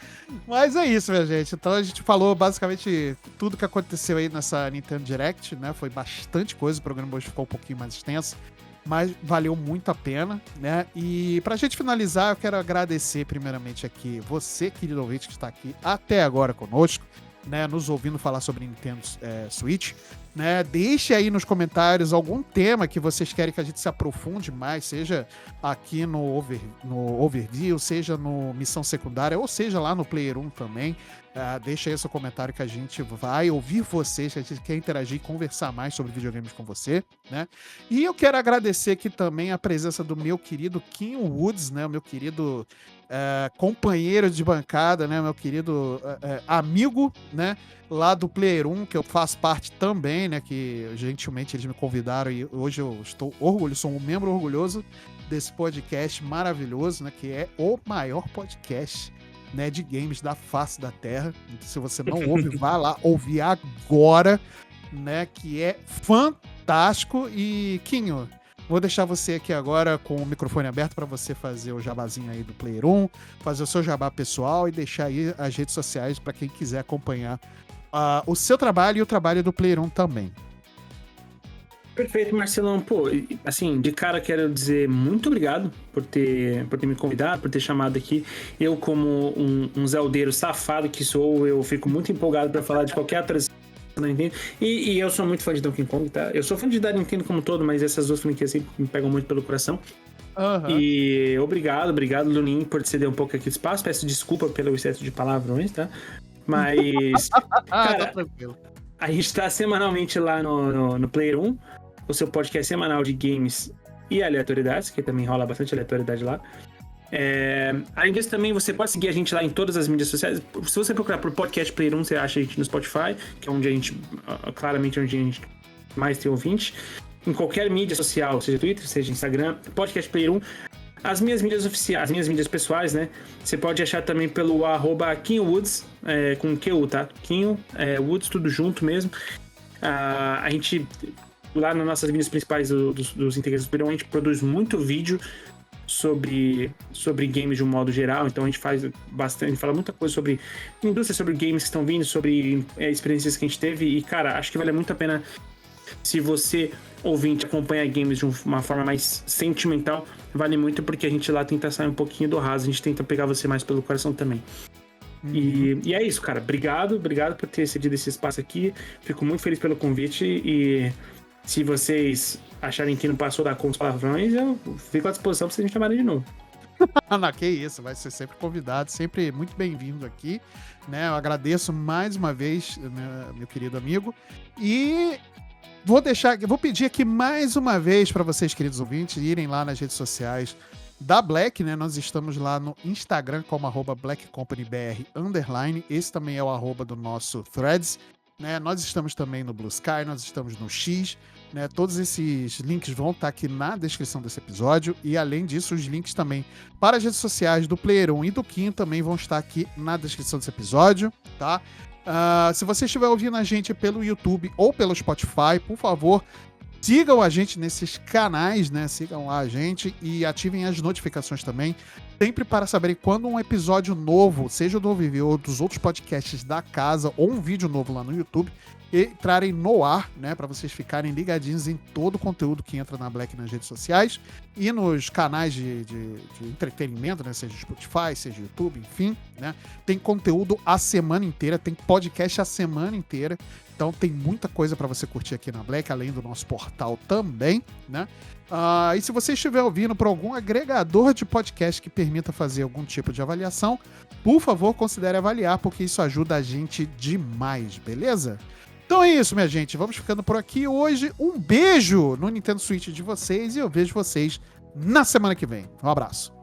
Mas é isso, minha gente. Então a gente falou basicamente tudo que aconteceu aí nessa Nintendo Direct, né? Foi bastante coisa, o programa hoje ficou um pouquinho mais extenso, mas valeu muito a pena, né? E pra gente finalizar, eu quero agradecer primeiramente aqui você, querido ouvinte, que está aqui até agora conosco, né? Nos ouvindo falar sobre Nintendo Switch. né? Deixe aí nos comentários algum tema que vocês querem que a gente se aprofunde mais, seja aqui no Overview, seja no Missão Secundária, ou seja lá no Player 1 também. Deixa aí seu comentário que a gente vai ouvir vocês, que a gente quer interagir e conversar mais sobre videogames com você, né? E eu quero agradecer aqui também a presença do meu querido Kinho Woods, né? O meu querido companheiro de bancada, né? Meu querido amigo, né? Lá do Player 1, que eu faço parte também, né? Que gentilmente eles me convidaram e hoje eu estou orgulhoso, sou um membro orgulhoso desse podcast maravilhoso, né? Que é o maior podcast, né, de games da face da Terra. Então, se você não ouve, vá lá ouvir agora, né? Que é fantástico. E, Kinho, vou deixar você aqui agora com o microfone aberto para você fazer o jabazinho aí do Player 1, fazer o seu jabá pessoal e deixar aí as redes sociais para quem quiser acompanhar o seu trabalho e o trabalho do Player 1 também. Perfeito, Marcelão. Pô, assim, de cara quero dizer muito obrigado por ter me convidado, por ter chamado aqui. Eu, como um zeldeiro safado que sou, eu fico muito empolgado para falar de qualquer atração da Nintendo. E eu sou muito fã de Donkey Kong, tá? Eu sou fã de da Nintendo como um todo, mas essas duas franquias sempre me pegam muito pelo coração. Uhum. E obrigado, Lunin, por ceder um pouco aqui de espaço. Peço desculpa pelo excesso de palavrões, tá? Mas, cara, tá tranquilo. A gente tá semanalmente lá no Player 1, o seu podcast semanal de games e aleatoriedades, que também rola bastante aleatoriedade lá. Além disso, também você pode seguir a gente lá em todas as mídias sociais. Se você procurar por Podcast Player 1, você acha a gente no Spotify, que é onde a gente, claramente, onde a gente mais tem ouvinte. Em qualquer mídia social, seja Twitter, seja Instagram, Podcast Player 1. As minhas mídias oficiais, as minhas mídias pessoais, né? Você pode achar também pelo @KinhoWoods, com QU, tá? Kinho, Woods, tudo junto mesmo. A gente, lá nas nossas mídias principais dos integrantes do Player 1, a gente produz muito vídeo sobre games de um modo geral. Então a gente faz bastante, fala muita coisa sobre indústria, sobre games que estão vindo, sobre experiências que a gente teve. E, cara, acho que vale muito a pena se você, ouvinte, acompanha games de uma forma mais sentimental. Vale muito porque a gente lá tenta sair um pouquinho do raso, a gente tenta pegar você mais pelo coração também. Uhum. E é isso, cara. Obrigado por ter cedido esse espaço aqui. Fico muito feliz pelo convite e se vocês acharem que não passou da conta os palavrões, eu fico à disposição pra vocês me chamarem de novo. Não, que isso, vai ser sempre convidado, sempre muito bem-vindo aqui, né? Eu agradeço mais uma vez, meu querido amigo, e vou pedir aqui mais uma vez para vocês, queridos ouvintes, irem lá nas redes sociais da Black, né? Nós estamos lá no Instagram como @BlackCompanyBR_. Esse também é o @ do nosso Threads, né? Nós estamos também no Blue Sky, nós estamos no X, né? Todos esses links vão estar aqui na descrição desse episódio e, além disso, os links também para as redes sociais do Player 1 e do Kim também vão estar aqui na descrição desse episódio, tá? Se você estiver ouvindo a gente pelo YouTube ou pelo Spotify, por favor, sigam a gente nesses canais, né? Sigam lá a gente e ativem as notificações também, sempre para saberem quando um episódio novo, seja do Overview ou dos outros podcasts da casa, ou um vídeo novo lá no YouTube, entrarem no ar, né? Para vocês ficarem ligadinhos em todo o conteúdo que entra na Black nas redes sociais e nos canais de entretenimento, né? Seja Spotify, seja YouTube, enfim, né? Tem conteúdo a semana inteira, tem podcast a semana inteira. Então tem muita coisa para você curtir aqui na Black, além do nosso portal também, né? E se você estiver ouvindo por algum agregador de podcast que permita fazer algum tipo de avaliação, por favor, considere avaliar, porque isso ajuda a gente demais, beleza? Então é isso, minha gente. Vamos ficando por aqui hoje. Um beijo no Nintendo Switch de vocês e eu vejo vocês na semana que vem. Um abraço.